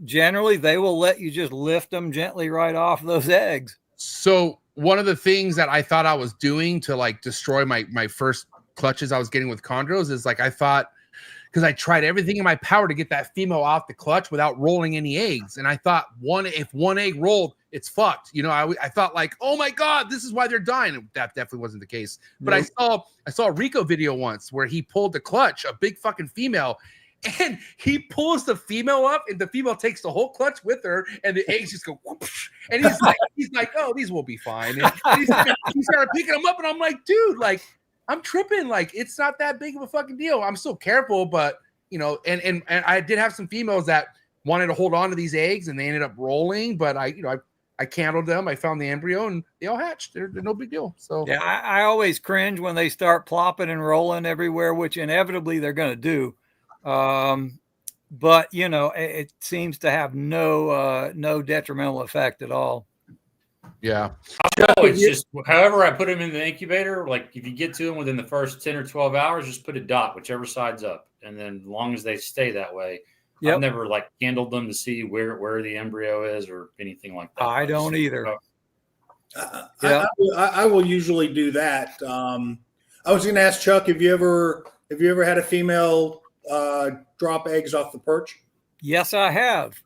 generally they will let you just lift them gently right off those eggs. So one of the things that I thought I was doing to like destroy my first clutches I was getting with chondros is like, I thought, because I tried everything in my power to get that female off the clutch without rolling any eggs. And I thought if one egg rolled, it's fucked. You know, I thought like, oh my God, this is why they're dying. And that definitely wasn't the case. But I saw a Rico video once where he pulled the clutch, a big fucking female, and he pulls the female up, and the female takes the whole clutch with her, and the eggs just go whoosh. And he's like, oh, these will be fine. And he started picking them up, and I'm like, dude, like, I'm tripping. Like, it's not that big of a fucking deal. I'm still careful, but you know, and I did have some females that wanted to hold on to these eggs, and they ended up rolling. But I candled them. I found the embryo, and they all hatched. They're no big deal. So yeah, I always cringe when they start plopping and rolling everywhere, which inevitably they're going to do. But you know, it seems to have no detrimental effect at all. Yeah. It's just however I put them in the incubator, like if you get to them within the first 10 or 12 hours, just put a dot, whichever side's up. And then as long as they stay that way, I've never like candled them to see where the embryo is or anything like that. I don't either. I will usually do that. I was going to ask Chuck, have you ever had a female drop eggs off the perch? Yes, I have.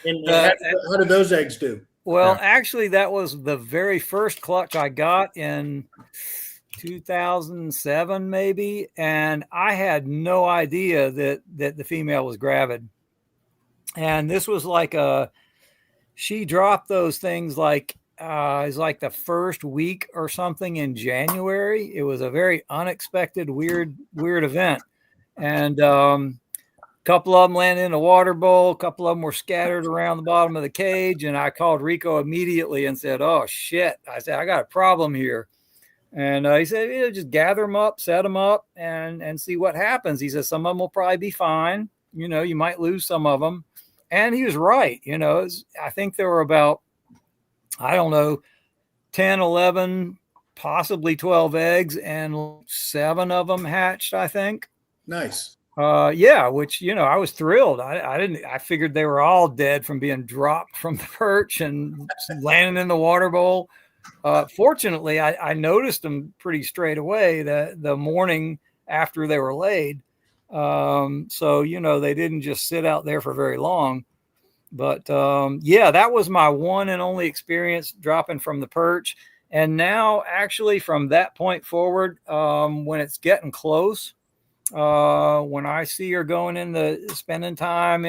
And how did those eggs do? Well, actually, that was the very first clutch I got in 2007, maybe, and I had no idea that the female was gravid. And this was like she dropped those things like it's like the first week or something in January. It was a very unexpected, weird event, and couple of them landed in a water bowl. A couple of them were scattered around the bottom of the cage. And I called Rico immediately and said, oh, shit. I said, I got a problem here. And he said, just gather them up, set them up, and see what happens. He said, some of them will probably be fine. You know, you might lose some of them. And he was right. You know, I think there were about, I don't know, 10, 11, possibly 12 eggs, and 7 of them hatched, I think. Nice. Which, you know, I was thrilled. I figured they were all dead from being dropped from the perch and landing in the water bowl. Fortunately, I noticed them pretty straight away the morning after they were laid. So, you know, they didn't just sit out there for very long. But that was my one and only experience dropping from the perch. And now, actually, from that point forward, when it's getting close, when I see her going spending time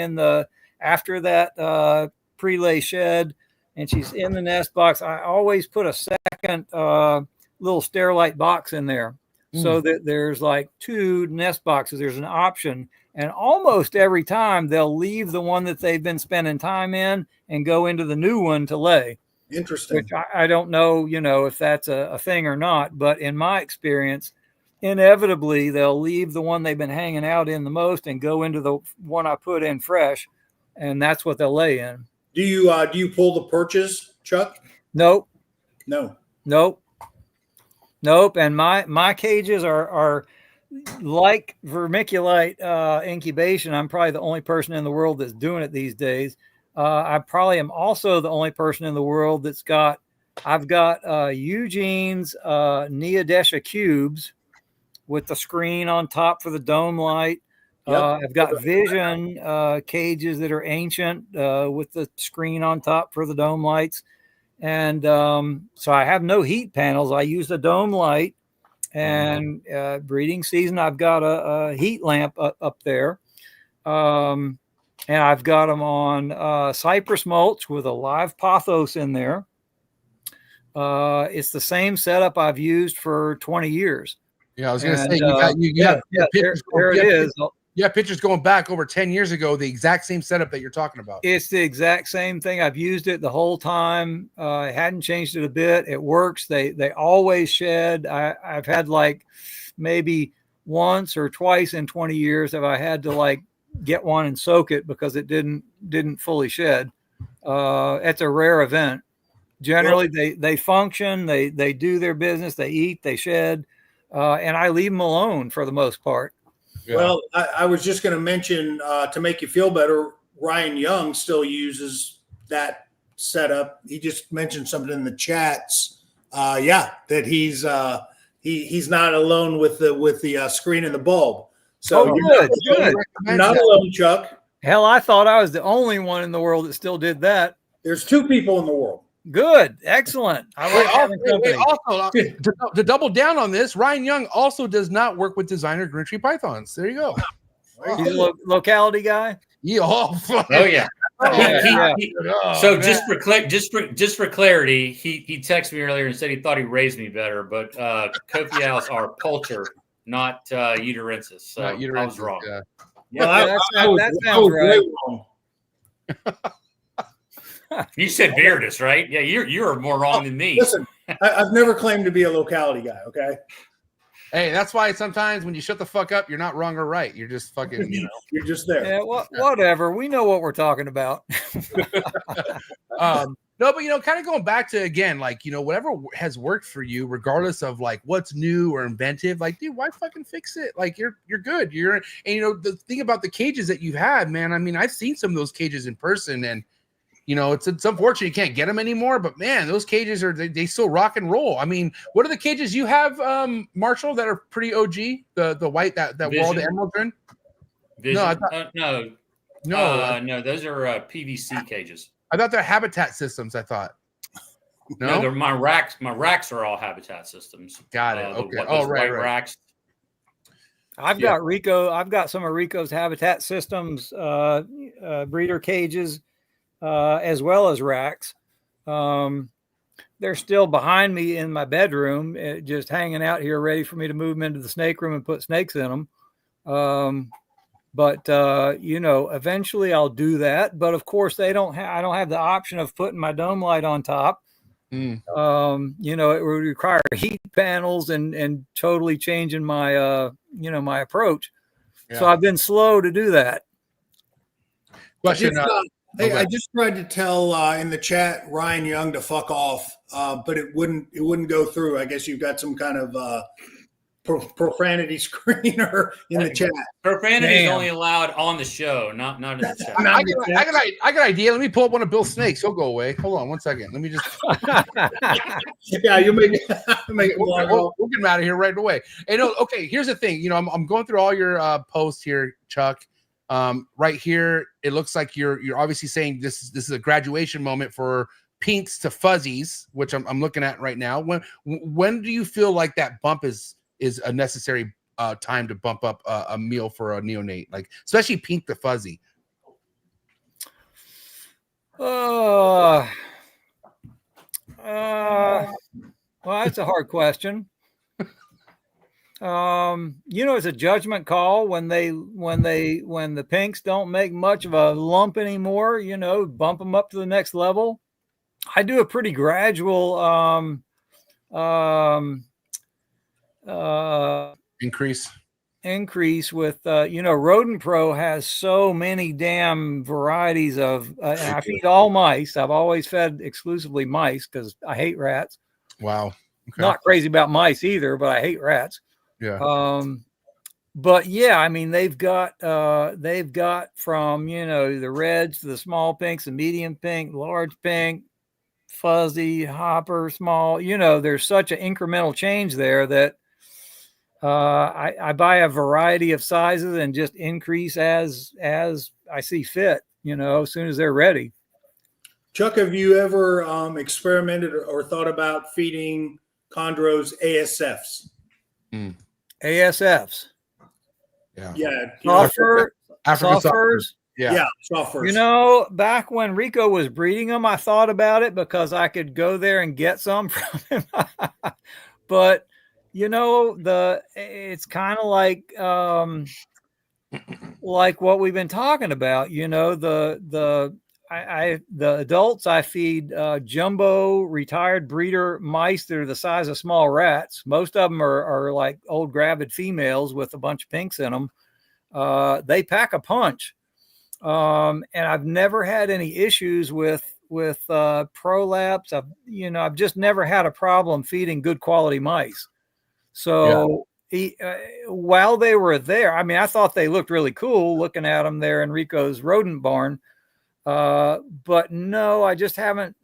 after that pre-lay shed, and she's in the nest box, I always put a second little sterilite box in there, so that there's like 2 nest boxes. There's an option, and almost every time they'll leave the one that they've been spending time in and go into the new one to lay. Interesting. Which I don't know, you know, if that's a thing or not, but in my experience, inevitably they'll leave the one they've been hanging out in the most and go into the one I put in fresh, and that's what they'll lay in. Do you pull the perches, Chuck? Nope. No. Nope. And my cages are like vermiculite incubation. I'm probably the only person in the world that's doing it these days. I probably am also the only person in the world that's I've got Eugene's Neodesha cubes with the screen on top for the dome light. Yep. I've got Vision cages that are ancient with the screen on top for the dome lights. And so I have no heat panels. I use the dome light. And breeding season, I've got a heat lamp up there. And I've got them on cypress mulch with a live pothos in there. It's the same setup I've used for 20 years. Yeah, I was going to say, you got pictures. There it is. Yeah, pictures going back over 10 years ago, the exact same setup that you're talking about. It's the exact same thing. I've used it the whole time. I hadn't changed it a bit. It works. They always shed. I've had like maybe once or twice in 20 years have I had to like get one and soak it because it didn't fully shed. It's a rare event. Generally, they function. They do their business. They eat. They shed, and I leave them alone for the most part. Yeah. Well, I was just going to mention to make you feel better, Ryan Young still uses that setup. He just mentioned something in the chats. That he's not alone with the screen and the bulb. So good. Not alone, Chuck. Hell, I thought I was the only one in the world that still did that. There's 2 people in the world. Good, excellent. I like having company. Also, to double down on this, Ryan Young also does not work with designer green tree pythons. There you go. He's a locality guy. Yeah. Oh yeah. So just for clarity, he texted me earlier and said he thought he raised me better, but Copialis are Pulcher, not Uterensis. So not Uterensis, I was wrong. Yeah, that sounds right. Wrong. You said Beardus, right? Yeah, you're more wrong than me. Listen, I've never claimed to be a locality guy. Okay. Hey, that's why sometimes when you shut the fuck up, you're not wrong or right. You're just fucking, you're just there. Yeah, whatever. We know what we're talking about. No, but kind of going back to again, like whatever has worked for you, regardless of like what's new or inventive, like dude, why fucking fix it? Like you're good. And the thing about the cages that you've had, man. I mean, I've seen some of those cages in person, and it's unfortunate you can't get them anymore, but man, those cages they still rock and roll. I mean, what are the cages you have, Marshall, that are pretty OG? The white that wall the emeralds in? Vision? No, those are PVC cages. I thought they're habitat systems. I thought. No, they're my racks. My racks are all habitat systems. Got it. Okay. Right. Racks. I've got Rico. I've got some of Rico's habitat systems breeder cages. As well as racks. They're still behind me in my bedroom, just hanging out here, ready for me to move them into the snake room and put snakes in them. But eventually I'll do that. But of course, I don't have the option of putting my dome light on top. It would require heat panels and totally changing my my approach. Yeah. So I've been slow to do that. Question. Hey, I just tried to tell in the chat Ryan Young to fuck off, but it wouldn't go through. I guess you've got some kind of profanity screener in the chat. Profanity is only allowed on the show, not in the chat. I got an idea. Let me pull up one of Bill's snakes. He'll go away. Hold on 1 second. Let me just. Yeah, you make it. We'll get him out of here right away. Hey, okay. Here's the thing. I'm going through all your posts here, Chuck. Right here, it looks like you're obviously saying this is a graduation moment for pinks to fuzzies, which I'm looking at right now. When do you feel like that bump is a necessary time to bump up a meal for a neonate, like especially pink to fuzzy? Well, that's a hard question. It's a judgment call when the pinks don't make much of a lump anymore, bump them up to the next level. I do a pretty gradual increase increase with, Rodent Pro has so many damn varieties of, and I feed all mice. I've always fed exclusively mice because I hate rats. Wow. Okay. Not crazy about mice either, but I hate rats. Yeah. But yeah, I mean, they've got from, the reds to the small pinks, the medium pink, large pink, fuzzy, hopper, small, there's such an incremental change there that I buy a variety of sizes and just increase as I see fit, as soon as they're ready. Chuck, have you ever experimented or thought about feeding chondros ASFs? ASFs. Yeah. Yeah. African soft furs. Yeah, soft furs. Back when Rico was breeding them, I thought about it because I could go there and get some from him. But it's kind of like what we've been talking about. The adults I feed jumbo retired breeder mice that are the size of small rats. Most of them are like old gravid females with a bunch of pinks in them. They pack a punch. And I've never had any issues with prolapse. I've just never had a problem feeding good quality mice. So while they were there, I mean, I thought they looked really cool looking at them there in Rico's rodent barn. But no, I just haven't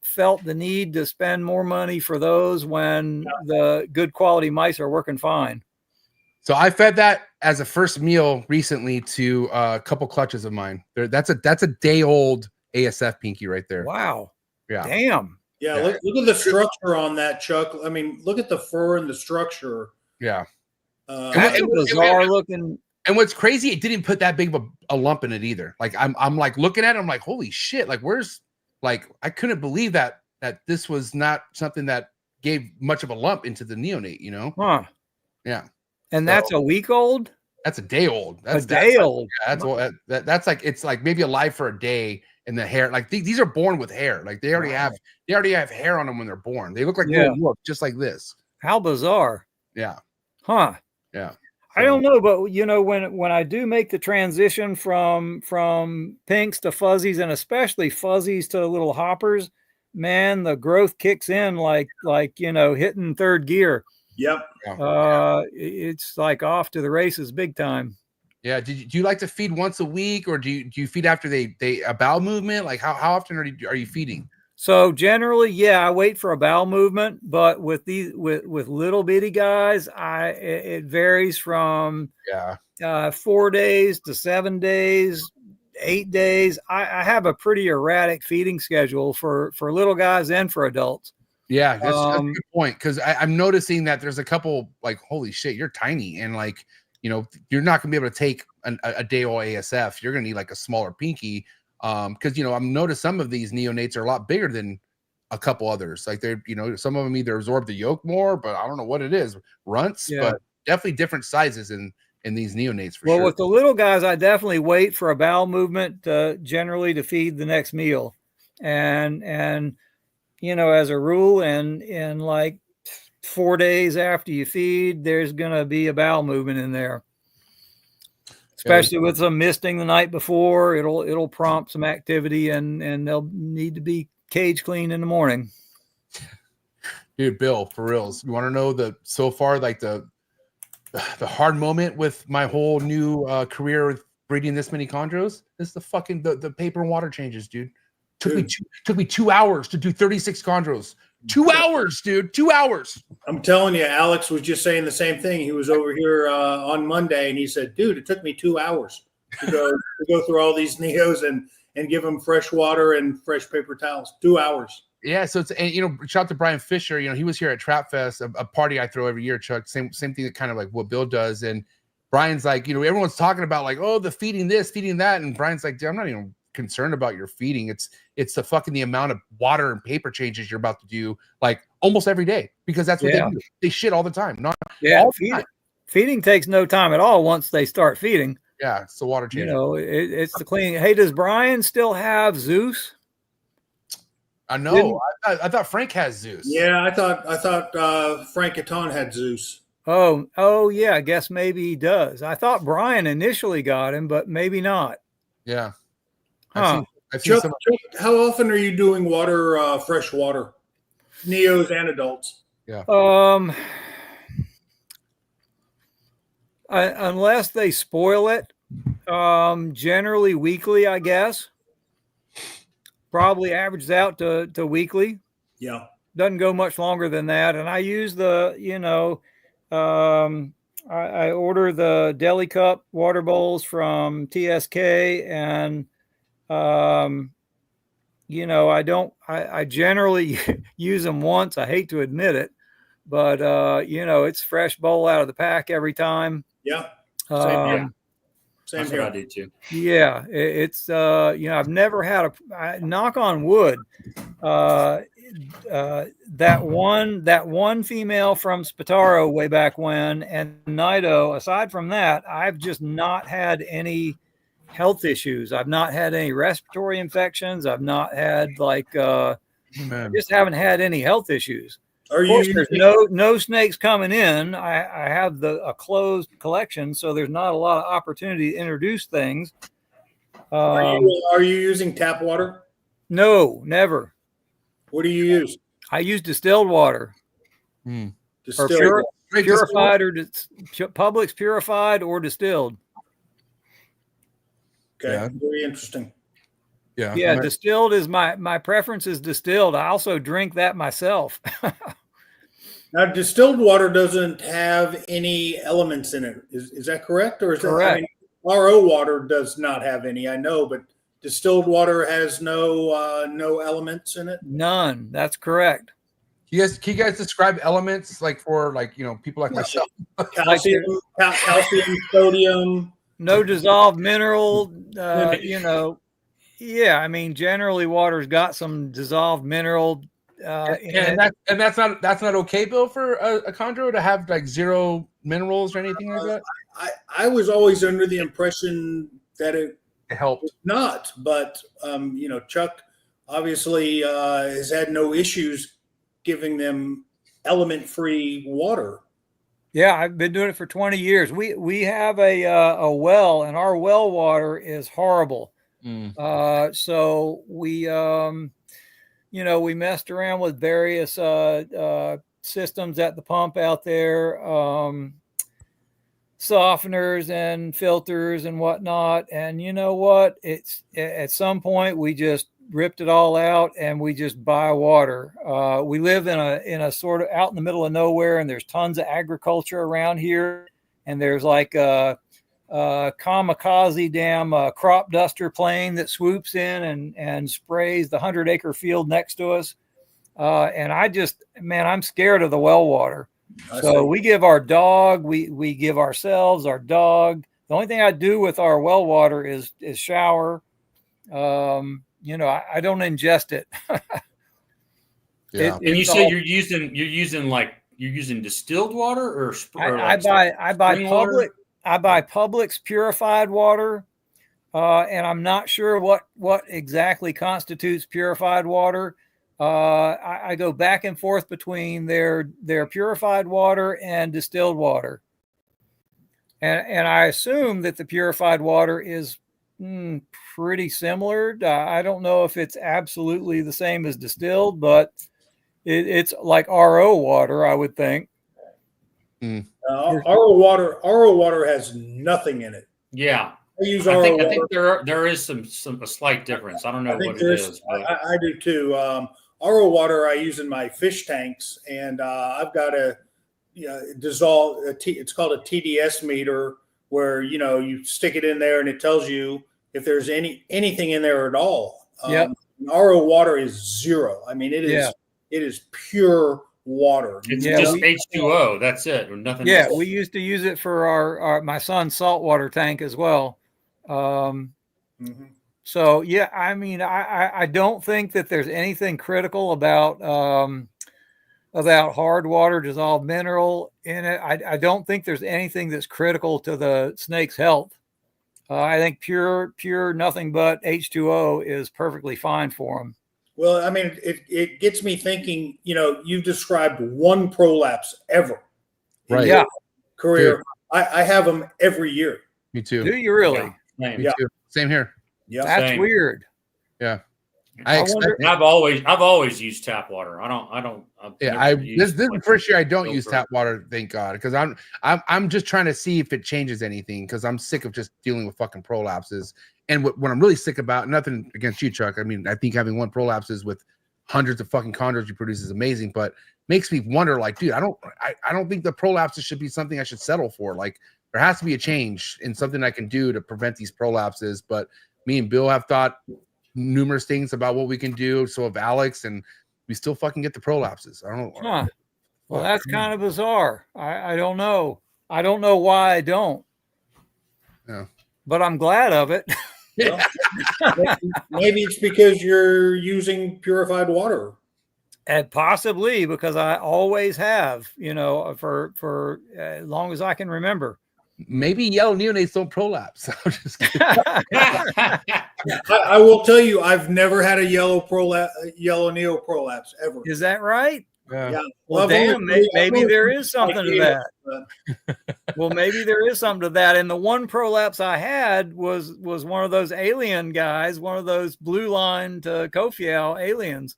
felt the need to spend more money for those when the good quality mice are working fine. So I fed that as a first meal recently to a couple clutches of mine. That's a day old ASF pinky right there. Wow. Yeah. Damn. Yeah. Look at the structure on that, Chuck. I mean, look at the fur and the structure. Yeah. That's bizarre looking. And what's crazy, it didn't put that big of a lump in it either. Like I'm like looking at it, I'm like, holy shit! Like I couldn't believe that this was not something that gave much of a lump into the neonate. Huh? Yeah. And that's a week old. That's a day old. That's a day old. Yeah, that's like it's like maybe alive for a day, and the hair. Like these are born with hair. Like they already have hair on them when they're born. They look like little wolves, just like this. How bizarre. Yeah. Huh. Yeah. I don't know, but when I do make the transition from pinks to fuzzies, and especially fuzzies to little hoppers, man, the growth kicks in like hitting third gear. Yep. It's like off to the races big time. Yeah. Do you like to feed once a week, or do you feed after they a bowel movement? Like how often are you feeding? So generally, I wait for a bowel movement, but with little bitty guys, it varies from 4 days to 7 days, 8 days. I have a pretty erratic feeding schedule for little guys and for adults. Yeah, that's a good point, because I'm noticing that there's a couple like, holy shit, you're tiny, and like, you're not gonna be able to take a day old ASF. You're gonna need like a smaller pinky, because I'm noticed some of these neonates are a lot bigger than a couple others. Like they're, some of them either absorb the yolk more, but I don't know what it is, runts, but definitely different sizes in these neonates for sure. Well, with the little guys, I definitely wait for a bowel movement generally to feed the next meal, and as a rule, and like 4 days after you feed, there's going to be a bowel movement in there, especially with some misting the night before. It'll prompt some activity, and they'll need to be cage clean in the morning. Dude, Bill, for reals, you want to know so far like the hard moment with my whole new career with breeding this many chondros? This is the fucking the paper and water changes, dude. Took me 2 hours to do 36 chondros. 2 hours, dude. 2 hours. I'm telling you, Alex was just saying the same thing. He was over here on Monday, and he said, "Dude, it took me 2 hours to go through all these neos and give them fresh water and fresh paper towels. 2 hours." Yeah, so shout out to Brian Fisher. He was here at Trap Fest, a party I throw every year, Chuck. Same thing that kind of like what Bill does. And Brian's like, everyone's talking about like, oh, the feeding this, feeding that, and Brian's like, dude, I'm not even concerned about your feeding. It's the amount of water and paper changes you're about to do like almost every day, because that's what they do. They shit all the time. Feeding takes no time at all once they start feeding. Yeah, it's the water change. It's the cleaning. Hey, does Brian still have Zeus? I know. I thought Frank has Zeus. Yeah, I thought Frank Caton had Zeus. Oh yeah. I guess maybe he does. I thought Brian initially got him, but maybe not. Yeah. Huh. I've seen Chuck, some. how often are you doing water, fresh water, neos and adults? Yeah. Unless they spoil it, generally weekly, I guess. Probably averages out to weekly. Yeah. Doesn't go much longer than that. And I use the, I order the deli cup water bowls from TSK, and I generally use them once. I hate to admit it, but it's fresh bowl out of the pack every time. Yeah. Same That's here. what I do too. Yeah, it's I've never had knock on wood. That one female from Spataro way back when, and Nido. Aside from that, I've just not had any health issues. I've not had any respiratory infections. I've not had I just haven't had any health issues. Of course, there's no snakes coming in. I have a closed collection, so there's not a lot of opportunity to introduce things. Are you using tap water? No, never. What do you use? I use distilled water. Distilled. Purified or Publix purified or distilled. Okay, Yeah. very interesting. Yeah, distilled is my preference is distilled. I also drink that myself. Now, distilled water doesn't have any elements in it. Is that correct? Or is correct? RO water does not have any, I know, but distilled water has no elements in it? None. That's correct. Can you guys describe elements for people like myself? Calcium, sodium. No dissolved mineral, Yeah, I mean, generally water's got some dissolved mineral. That's not okay, Bill, for a chondro to have zero minerals or anything like that. I was always under the impression that it helped. Not, but Chuck obviously has had no issues giving them element-free water. Yeah, I've been doing it for 20 years. We have a well, and our well water is horrible. So we we messed around with various systems at the pump out there, softeners and filters and whatnot. And you know what? It's at some point we just ripped it all out and we just buy water. We live in a sort of out in the middle of nowhere, and there's tons of agriculture around here, and there's kamikaze damn crop duster plane that swoops in and sprays the 100-acre field next to us. And I'm scared of the well water. So we give our dog, we give ourselves, our dog. The only thing I do with our well water is shower. I don't ingest it. Yeah. And you say you're using distilled water or I buy Publix purified water, and I'm not sure what exactly constitutes purified water. I go back and forth between their purified water and distilled water, and I assume that the purified water is pretty similar. I don't know if it's absolutely the same as distilled, but it's like RO water, I would think. RO water has nothing in it. Yeah, I use I RO think water. there is a slight difference. I don't know what it is. But I do too. RO water I use in my fish tanks, and I've got a dissolve. It's called a TDS meter, where you stick it in there and it tells you if there's anything in there at all. RO water is zero. I mean, it is pure water. It's just H2O. That's it. Or nothing. Yeah, else. we used to use it for our my son's saltwater tank as well. So yeah, I mean, I don't think that there's anything critical about hard water, dissolved mineral in it. I don't think there's anything that's critical to the snake's health. I think pure nothing but H2O is perfectly fine for them. Well, I mean, it gets me thinking, you've described one prolapse ever Right. Yeah. career. Dude. I have them every year. Me too. Do you really? Same. Me Yeah. too. Same here. Yeah. That's Same. weird. Yeah. I wonder. And I've always used tap water. I've Yeah, never this is the like, first year I don't use filter. tap water, thank God, because I'm just trying to see if it changes anything, because I'm sick of just dealing with fucking prolapses. And what I'm really sick about, nothing against you, Chuck. I mean, I think having one prolapses with hundreds of fucking chondros you produce is amazing, but makes me wonder, like, dude, I don't think the prolapses should be something I should settle for. Like, there has to be a change in something I can do to prevent these prolapses. But me and Bill have thought numerous things about what we can do. So have Alex, and we still fucking get the prolapses. I don't. Huh. Well, that's kind of bizarre. I don't know. I don't know why I don't. Yeah. But I'm glad of it. Well, maybe it's because you're using purified water. And possibly because I always have, for as long as I can remember. Maybe yellow neonates don't prolapse. I'm just kidding. I will tell you, I've never had a yellow neo prolapse ever. Is that right? Yeah. Well, I've damn, only- maybe there is something to idea, that. Well, maybe there is something to that. And the one prolapse I had was one of those alien guys, one of those blue line to Kofiau aliens.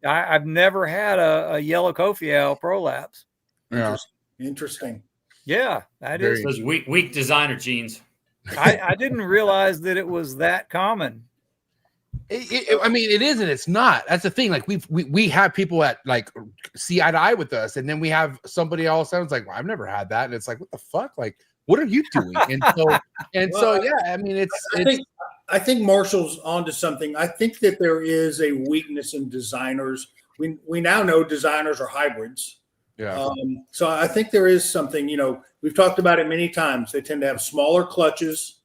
I've never had a yellow Kofiau prolapse. Yeah. Interesting. Yeah, that is. Those weak designer genes. I didn't realize that it was that common. I mean, it is and it's not. That's the thing. Like we have people that like see eye to eye with us, and then we have somebody else that was like, well, I've never had that, and it's like, what the fuck? Like, what are you doing? And so yeah, I mean, I think Marshall's onto something. I think that there is a weakness in designers. We now know designers are hybrids. yeah. So I think there is something, we've talked about it many times. They tend to have smaller clutches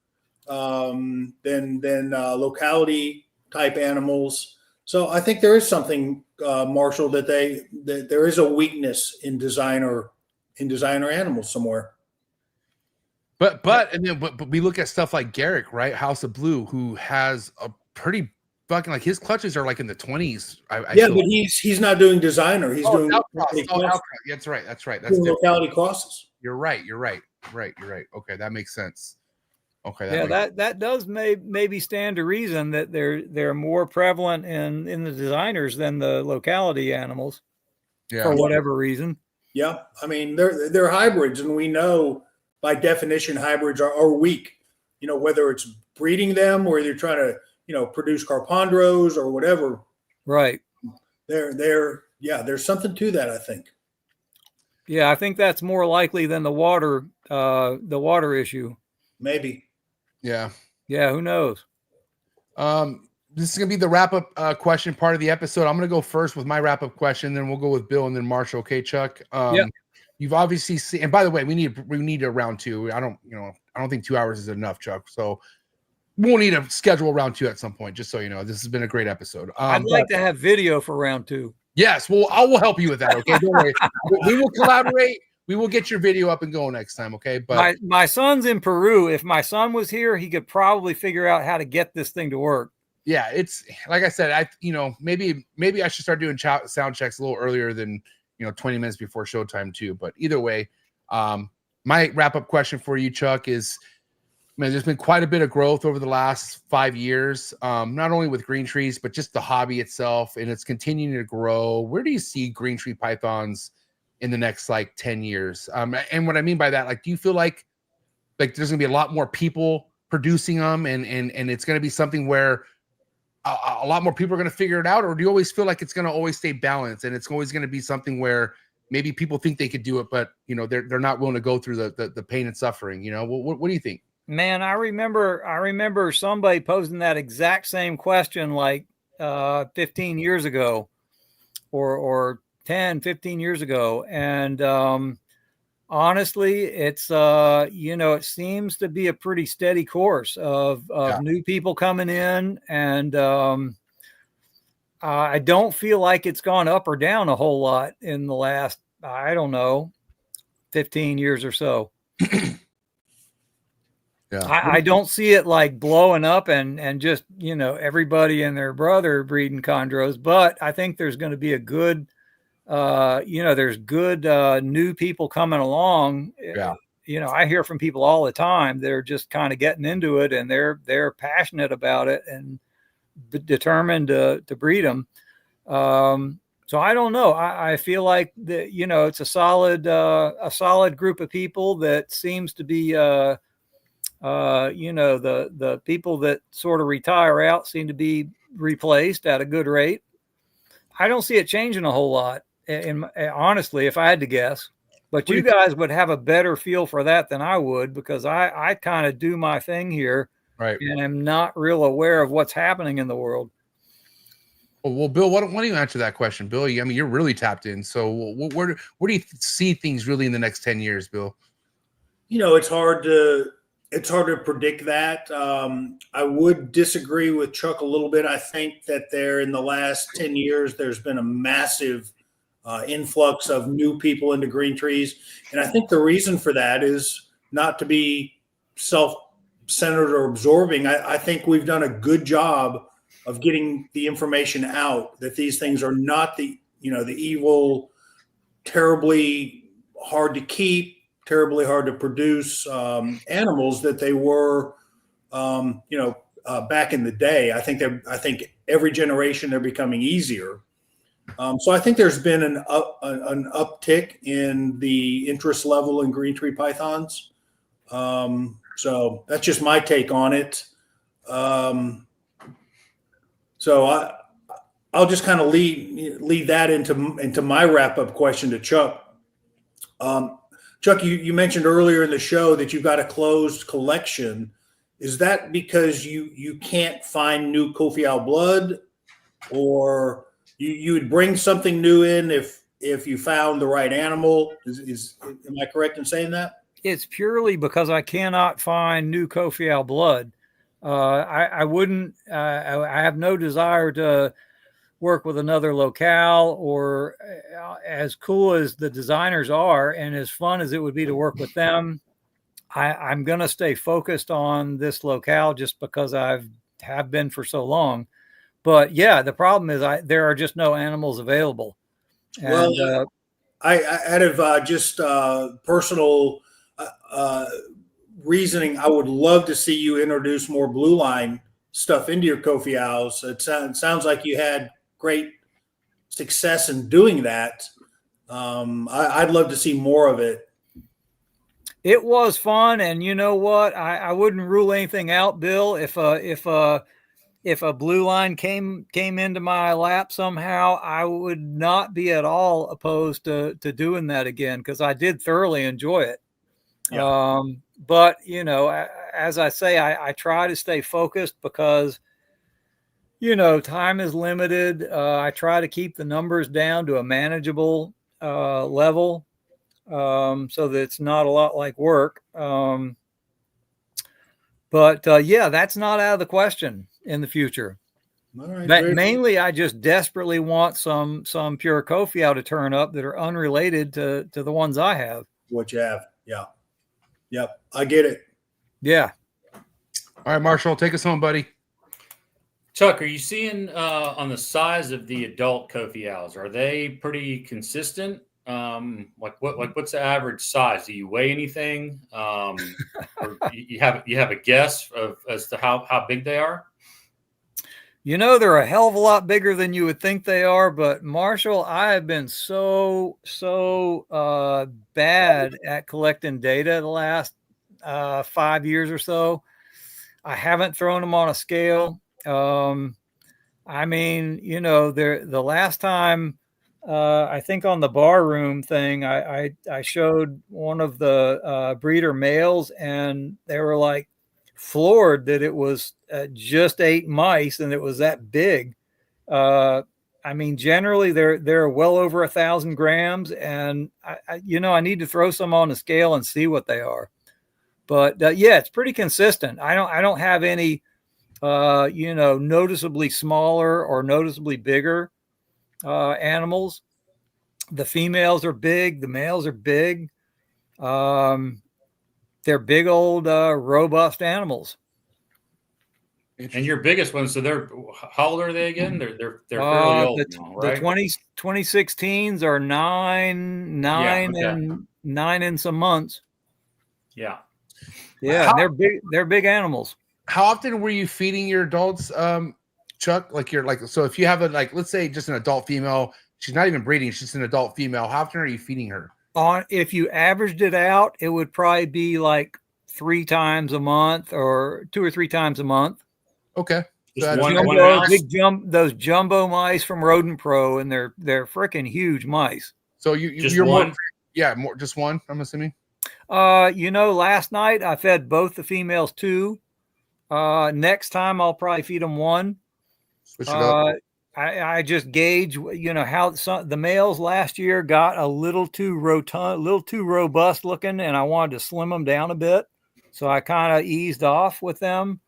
than locality type animals. So I think there is something, Marshall, that there is a weakness in designer animals somewhere. But we look at stuff like Garrick, right? House of Blue, who has a pretty fucking, like, his clutches are like in the 20s. But he's not doing designer. He's doing outcross. That's right. That's locality crosses. You're right. Okay, that makes sense. Okay. That does maybe stand to reason that they're more prevalent in the designers than the locality animals. Yeah. For whatever reason. Yeah, I mean they're hybrids, and we know by definition hybrids are weak. Whether it's breeding them or they're trying to produce carpondros or whatever. Right. There's something to that, I think. Yeah, I think that's more likely than the water issue. Maybe. Yeah. Yeah, who knows? This is gonna be the wrap-up question part of the episode. I'm gonna go first with my wrap-up question, then we'll go with Bill and then Marshall. Okay, Chuck. You've obviously seen, and by the way, we need a round two. I don't think 2 hours is enough, Chuck. So we'll need to schedule round two at some point, just so you know. This has been a great episode. I'd like to have video for round two. Yes, well, I will help you with that. Okay, don't worry. We will collaborate. We will get your video up and going next time. Okay, but my son's in Peru. If my son was here, he could probably figure out how to get this thing to work. Yeah, it's like I said. Maybe I should start doing sound checks a little earlier than 20 minutes before showtime too. But either way, my wrap-up question for you, Chuck, is, man, there's been quite a bit of growth over the last 5 years, not only with green trees, but just the hobby itself, and it's continuing to grow. Where do you see green tree pythons in the next 10 years? And what I mean by that, do you feel like there's gonna be a lot more people producing them, and it's gonna be something where a lot more people are gonna figure it out, or do you always feel like it's gonna always stay balanced, and it's always gonna be something where maybe people think they could do it, but they're not willing to go through the pain and suffering? What do you think? Man, I remember somebody posing that exact same question 15 years ago or 10, 15 years ago. And honestly, it's it seems to be a pretty steady course of new people coming in, and I don't feel like it's gone up or down a whole lot in the last, 15 years or so. Yeah, I don't see it blowing up and just, everybody and their brother breeding chondros, but I think there's going to be a good there's good new people coming along. Yeah. I hear from people all the time. They're just kind of getting into it, and they're passionate about it and determined to breed them. So I don't know. I feel like that, it's a solid group of people that seems to be, the people that sort of retire out seem to be replaced at a good rate. I don't see it changing a whole lot. And honestly, if I had to guess, but you guys would have a better feel for that than I would, because I kind of do my thing here, right, and I'm not real aware of what's happening in the world. Well, Bill, why don't you answer that question, Bill? I mean, you're really tapped in. So where do you see things really in the next 10 years, Bill? It's hard to predict that. I would disagree with Chuck a little bit. I think that in the last 10 years, there's been a massive influx of new people into green trees. And I think the reason for that is not to be self-centered or absorbing. I think we've done a good job of getting the information out that these things are not the evil, terribly hard to keep, terribly hard to produce animals that they were, back in the day. I think every generation they're becoming easier. So I think there's been an uptick in the interest level in green tree pythons. So that's just my take on it. So I'll just kind of lead that into my wrap up question to Chuck. Chuck, you mentioned earlier in the show that you've got a closed collection. Is that because you can't find new Kofiau blood, or you would bring something new in if you found the right animal? Am I correct in saying that? It's purely because I cannot find new Kofiau blood. I wouldn't. I have no desire to work with another locale, or as cool as the designers are and as fun as it would be to work with them, I'm going to stay focused on this locale just because have been for so long. But yeah, the problem is there are just no animals available. And, well, I out of just personal reasoning, I would love to see you introduce more blue line stuff into your Kofiaus. It sounds like you had great success in doing that. I'd love to see more of it. It was fun, and you know what? I wouldn't rule anything out, Bill. If a blue line came into my lap somehow, I would not be at all opposed to doing that again, because I did thoroughly enjoy it. Yeah. But as I say, I try to stay focused because time is limited. I try to keep the numbers down to a manageable level, so that it's not a lot like work. But yeah, that's not out of the question in the future. All right, mainly, I just desperately want some pure Kofiau to turn up that are unrelated to the ones I have. What you have, yeah, yep, I get it. Yeah. All right, Marshall, take us home, buddy. Chuck, are you seeing on the size of the adult Kofiaus, are they pretty consistent? What's the average size? Do you weigh anything? Or you have a guess as to how big they are? They're a hell of a lot bigger than you would think they are. But Marshall, I have been so bad at collecting data the last 5 years or so. I haven't thrown them on a scale. The last time, I think on the bar room thing, I showed one of the breeder males, and they were like floored that it was just 8 mice and it was that big. Generally they're well over 1,000 grams, and I need to throw some on the scale and see what they are. But yeah, it's pretty consistent. I don't have any noticeably smaller or noticeably bigger animals. The females are big, the males are big. They're big old robust animals. And your biggest ones, so they're how old are they again? They're fairly old now, right? The 2016s are nine and some months. Yeah. Yeah, and they're big animals. How often were you feeding your adults, Chuck? Like you're like, so if you have let's say just an adult female, she's not even breeding, she's just an adult female. How often are you feeding her? If you averaged it out, it would probably be like 3 times a month or 2 or 3 times a month. Okay. Just those jumbo mice from Rodent Pro, and they're freaking huge mice. So you're one? More just one, I'm assuming. Last night I fed both the females 2. Next time I'll probably feed them 1. Switch it up. I just gauge, how the males last year got a little too rotund, a little too robust looking, and I wanted to slim them down a bit. So I kind of eased off with them.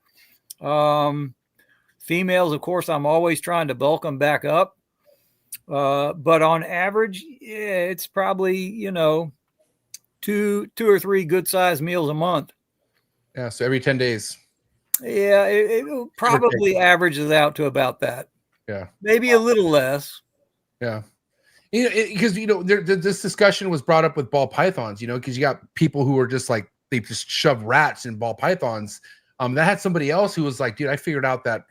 Females, of course, I'm always trying to bulk them back up. But on average, it's probably, 2 or 3 good sized meals a month. Yeah. So every 10 days. Yeah. It probably averages out to about that. Yeah. Maybe a little less. Yeah. Because, this discussion was brought up with ball pythons, because you got people who are just like, they just shove rats in ball pythons. That had somebody else who was like, dude, I figured out that,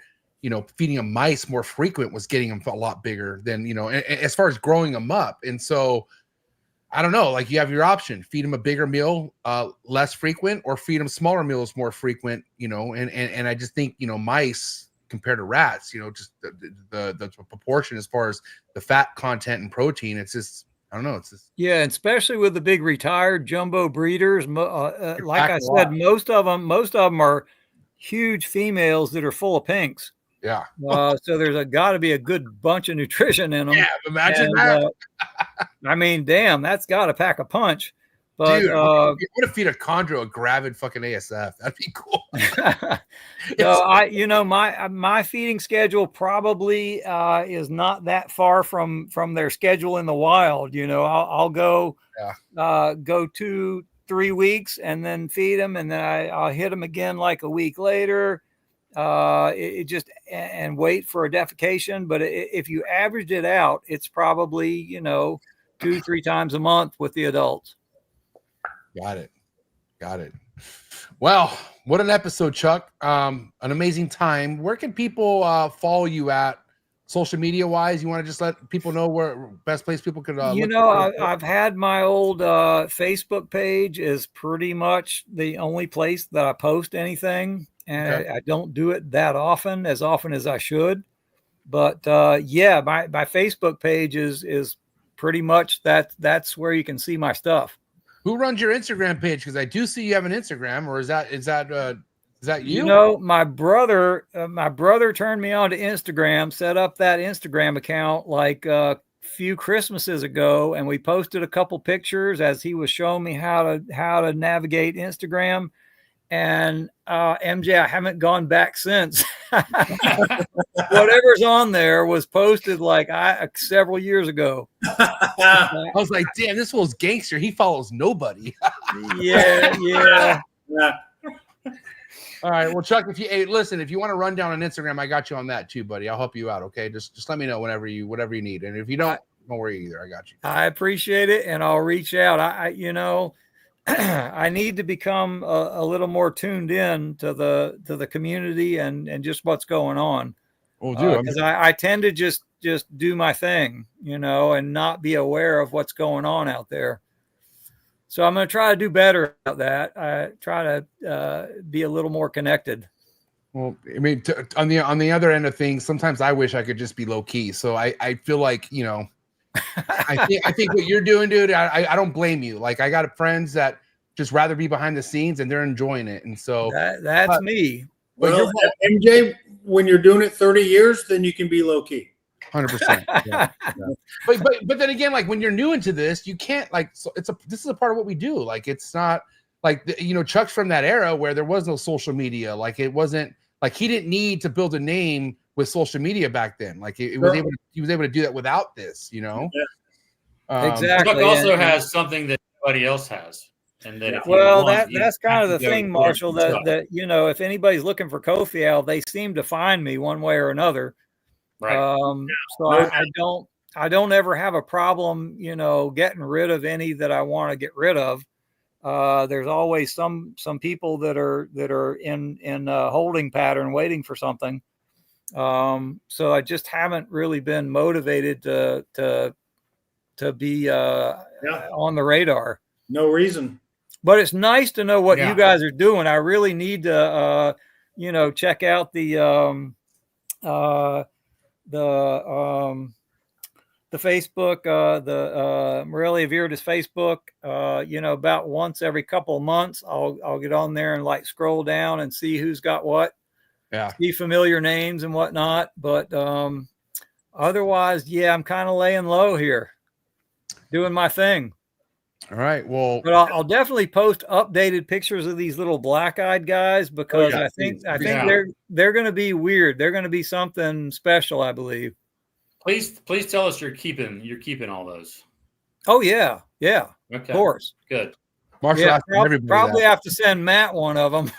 feeding a mice more frequent was getting them a lot bigger than, as far as growing them up. And so I don't know, like you have your option, feed them a bigger meal, less frequent, or feed them smaller meals more frequent, and I just think, mice compared to rats, just the proportion as far as the fat content and protein, it's just, I don't know. It's just, yeah, especially with the big retired jumbo breeders. Like I said, most of them are huge females that are full of pinks. Yeah. So there's got to be a good bunch of nutrition in them. Yeah, imagine that. I mean, damn, that's got to pack a punch. But dude, what if feed a chondro a gravid fucking ASF? That'd be cool. So my feeding schedule probably is not that far from their schedule in the wild. I'll go 2-3 weeks and then feed them, and then I'll hit them again like a week later. And wait for a defecation. But if you averaged it out, it's probably 2-3 times a month with the adults. Got it. Well, what an episode, Chuck. An amazing time. Where can people follow you at social media wise? You want to just let people know where best place people could I've had my old Facebook page is pretty much the only place that I post anything, and okay. I don't do it that often as I should. But my Facebook page is pretty much that's where you can see my stuff. Who runs your Instagram page? Because I do see you have an Instagram, or is that you? My brother turned me on to Instagram, set up that Instagram account like a few Christmases ago, and we posted a couple pictures as he was showing me how to navigate Instagram. And MJ, I haven't gone back since. Whatever's on there was posted like several years ago. I was like, damn, this fool's gangster. He follows nobody. Yeah. All right. Well, Chuck, if you want to run down on Instagram, I got you on that too, buddy. I'll help you out. Okay. Just let me know whatever you need. And if you don't worry either. I got you. I appreciate it. And I'll reach out. I need to become a little more tuned in to the community and just what's going on. Because I tend to just do my thing, and not be aware of what's going on out there. So I'm going to try to do better about that. I try to be a little more connected. Well, I mean, on the other end of things, sometimes I wish I could just be low key. So I feel like, I think what you're doing, dude, I don't blame you. Like, I got friends that just rather be behind the scenes and they're enjoying it. And so that's me. Well, MJ, when you're doing it 30 years, then you can be low key. 100%. Yeah. But then again, like when you're new into this, you can't this is a part of what we do. Like, it's not like, Chuck's from that era where there was no social media. Like, it wasn't like he didn't need to build a name with social media back then. Like he was able to do that without this, Exactly. Chuck also has something that nobody else has. And then if well, you want, that's kind of the thing, Marshall. Chuck. That if anybody's looking for Kofiel, they seem to find me one way or another. Right. So I don't ever have a problem, getting rid of any that I want to get rid of. There's always some people that are in a holding pattern waiting for something. So I just haven't really been motivated to be on the radar. No reason. But it's nice to know what you guys are doing. I really need to check out the Facebook, the Morelia Viridis Facebook. About once every couple of months, I'll get on there and like scroll down and see who's got what. Yeah. See familiar names and whatnot. But otherwise, I'm kind of laying low here, doing my thing. All right. Well, but I'll definitely post updated pictures of these little black-eyed guys because I think they're going to be weird. They're going to be something special, I believe. Please tell us you're keeping all those. Oh yeah, okay, of course. Good. Marshall, probably have to send Matt one of them.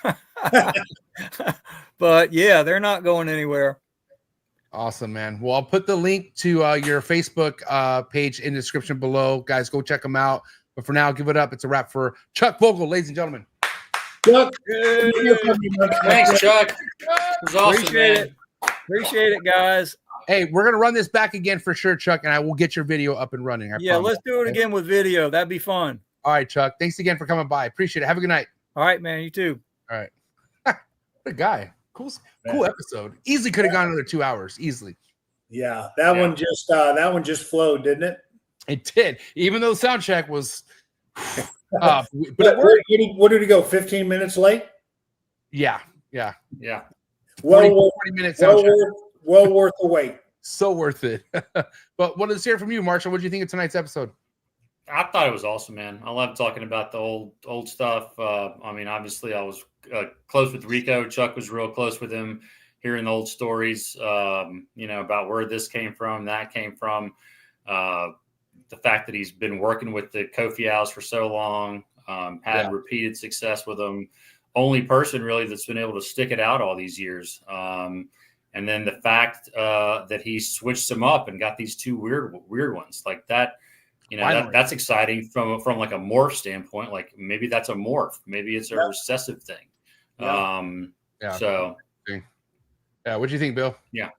But they're not going anywhere. Awesome, man. Well, I'll put the link to your Facebook page in the description below. Guys, go check them out. But for now, give it up. It's a wrap for Chuck Vogel, ladies and gentlemen. Chuck. Thanks, Chuck. It was awesome, man. Appreciate it, guys. Hey, we're going to run this back again for sure, Chuck, and I will get your video up and running. I promise. Let's do it again with video. That'd be fun. All right, Chuck. Thanks again for coming by. Appreciate it. Have a good night. All right, man. You too. All right. What a guy. Cool episode. Easily could have gone another 2 hours. Easily. Yeah, that one just flowed, didn't it? It did. Even though the sound check was but what did he go? 15 minutes late? Yeah. Yeah. 40 minutes sound check. Well worth the wait. So worth it. But let's hear from you, Marshall. What did you think of tonight's episode? I thought it was awesome, man. I love talking about the old stuff. Obviously, I was close with Rico. Chuck was real close with him, hearing the old stories, about where this came from, that came from. The fact that he's been working with the Kofiels for so long, had repeated success with them. Only person really that's been able to stick it out all these years. And then the fact that he switched them up and got these two weird ones like that. That's exciting from like a morph standpoint. Like maybe that's a morph. Maybe it's a recessive thing. So. Yeah. What do you think, Bill? Yeah.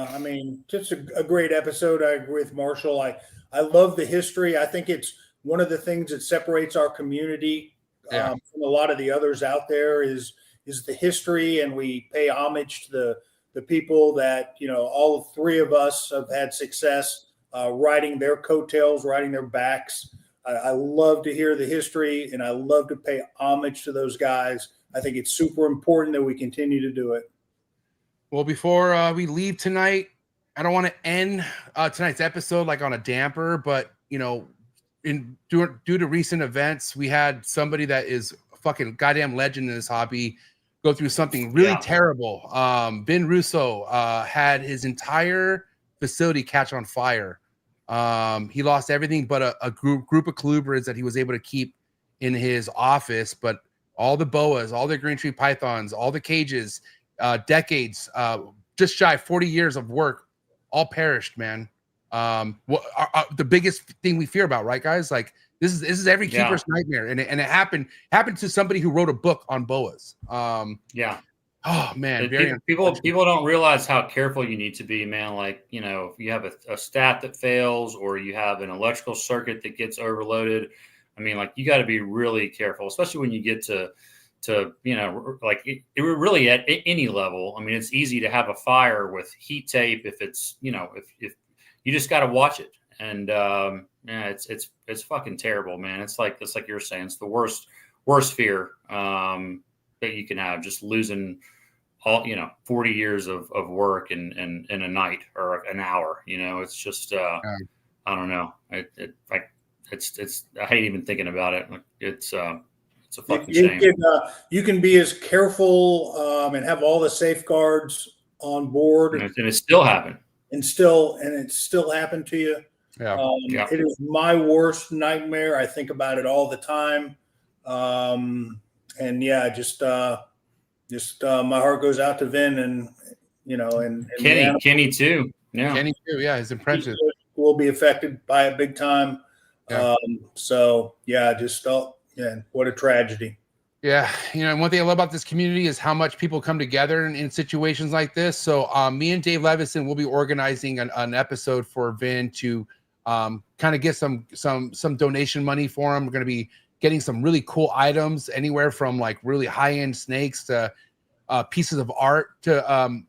I mean, just a great episode. I agree with Marshall. I love the history. I think it's one of the things that separates our community from a lot of the others out there is the history, and we pay homage to the people that all three of us have had success riding their coattails, riding their backs. I love to hear the history, and I love to pay homage to those guys. I think it's super important that we continue to do it. Well, before we leave tonight, I don't want to end tonight's episode like on a damper, but due to recent events, we had somebody that is a fucking goddamn legend in this hobby go through something really terrible. Ben Russo had his entire facility catch on fire. He lost everything but a group of colubrids that he was able to keep in his office, but all the boas, all the green tree pythons, all the cages, decades, just shy of 40 years of work, all perished, man. The biggest thing we fear about, right, guys? Like this is every keeper's nightmare, and it happened to somebody who wrote a book on boas. Oh man, people don't realize how careful you need to be, man. Like if you have a stat that fails, or you have an electrical circuit that gets overloaded, I mean, like you got to be really careful, especially when you get to like it really at any level. I mean, it's easy to have a fire with heat tape if it's if you just got to watch it, and it's fucking terrible, man. It's like you're saying, it's the worst fear that you can have, just losing all 40 years of work in a night or an hour. It's just I don't know. It's I hate even thinking about it. It's a fucking shame. You can be as careful and have all the safeguards on board, and it still happened. And it still happened to you. Yeah. It is my worst nightmare. I think about it all the time. And yeah, just my heart goes out to Vin and Kenny too. Yeah, Kenny too. Yeah, his impression will be affected by it big time. Yeah. So yeah, what a tragedy. Yeah, one thing I love about this community is how much people come together in situations like this. So me and Dave Levison will be organizing an episode for Vin to kind of get some donation money for him. We're going to be getting some really cool items, anywhere from like really high-end snakes to pieces of art to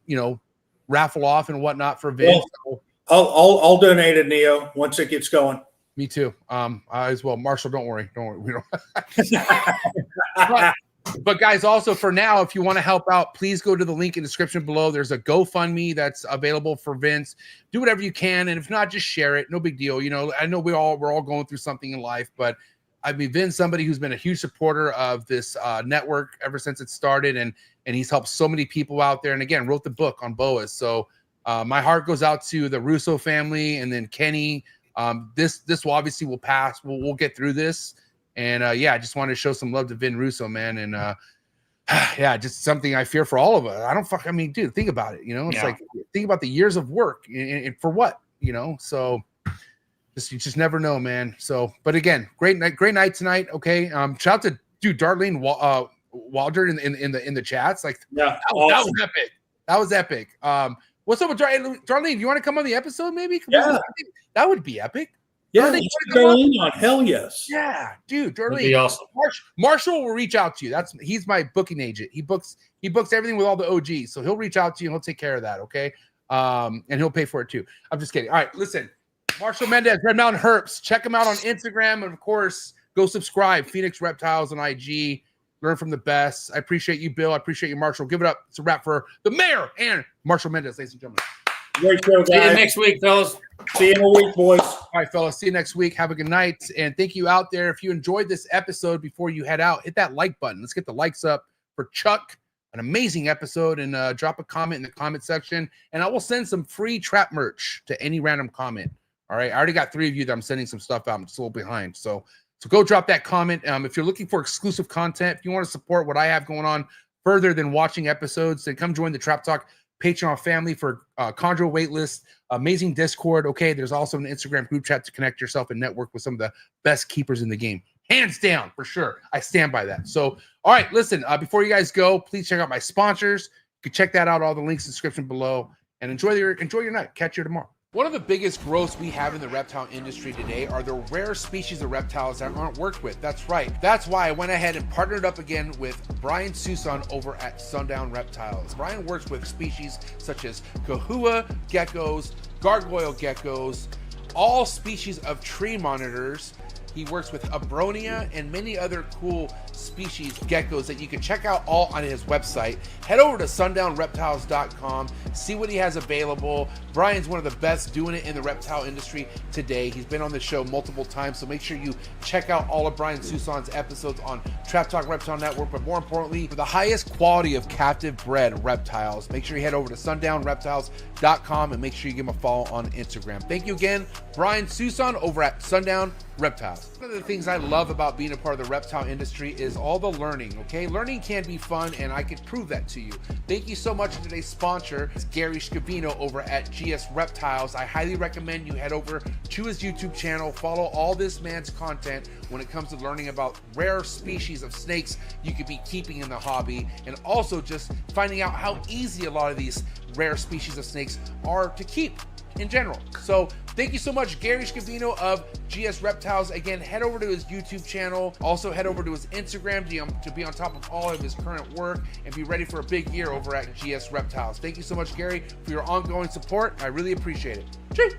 raffle off and whatnot for Vin. Well, I'll donate it, Neo, once it gets going. Me too. As well. Marshall, don't worry. We don't. but guys, also for now, if you want to help out, please go to the link in the description below. There's a GoFundMe that's available for Vince. Do whatever you can, and if not, just share it. No big deal. I know we're all going through something in life, but I mean, Vin's somebody who's been a huge supporter of this network ever since it started, and he's helped so many people out there. And again, wrote the book on boas. So my heart goes out to the Russo family, and then Kenny. This will obviously will pass. We'll get through this. And I just wanted to show some love to Vin Russo, man. And just something I fear for all of us. Dude, think about it. It's like, think about the years of work and for what, so you just never know, man. So, but again, great night tonight. Okay. Shout out to Darlene Walder in the chats. Like, that was epic. That was epic. What's up with Darlene? You want to come on the episode? Maybe. That would be epic. Yeah, Darlene on. Hell yes. Yeah, dude, Darlene. That'd be awesome. Marshall will reach out to you. He's my booking agent. He books everything with all the OGs. So he'll reach out to you and he'll take care of that. Okay. And he'll pay for it too. I'm just kidding. All right, listen. Marshall Mendez, Red Mountain Herps. Check him out on Instagram, and of course, go subscribe. Phoenix Reptiles on IG. Learn from the best. I appreciate you, Bill. I appreciate you, Marshall. Give it up. It's a wrap for the mayor and Marshall Mendez, ladies and gentlemen. Great show, guys. See you next week, fellas. See you in a week, boys. All right, fellas. See you next week. Have a good night. And thank you out there. If you enjoyed this episode, before you head out, hit that like button. Let's get the likes up for Chuck. An amazing episode. And drop a comment in the comment section. And I will send some free trap merch to any random comment. All right. I already got 3 of you that I'm sending some stuff out. I'm just a little behind. So go drop that comment. If you're looking for exclusive content, if you want to support what I have going on further than watching episodes, then come join the Trap Talk Patreon family for Chondro waitlist, amazing Discord. Okay, there's also an Instagram group chat to connect yourself and network with some of the best keepers in the game. Hands down, for sure. I stand by that. So, all right, listen, before you guys go, please check out my sponsors. You can check that out, all the links in the description below. And enjoy your night. Catch you tomorrow. One of the biggest growths we have in the reptile industry today are the rare species of reptiles that aren't worked with. That's right. That's why I went ahead and partnered up again with Brian Susan over at SUNDOWN Reptiles. Brian works with species such as kahua geckos, gargoyle geckos, all species of tree monitors. He works with Abronia and many other cool species geckos that you can check out all on his website. Head over to sundownreptiles.com, see what he has available. Brian's one of the best doing it in the reptile industry today. He's been on the show multiple times, so make sure you check out all of Brian Susan's episodes on Trap Talk Reptile Network. But more importantly, for the highest quality of captive bred reptiles, make sure you head over to sundownreptiles.com and make sure you give him a follow on Instagram. Thank you again, Brian Susan over at SUNDOWN Reptiles. One of the things I love about being a part of the reptile industry is all the learning, okay? Learning can be fun, and I can prove that to you. Thank you so much to today's sponsor. It's Gary Scavino over at GS Reptiles. I highly recommend you head over to his YouTube channel, follow all this man's content when it comes to learning about rare species of snakes you could be keeping in the hobby, and also just finding out how easy a lot of these rare species of snakes are to keep in general. So thank you so much, Gary Scavino of GS Reptiles. Again, head over to his YouTube channel. Also head over to his Instagram to be on top of all of his current work and be ready for a big year over at GS Reptiles. Thank you so much, Gary, for your ongoing support. I really appreciate it. Cheers.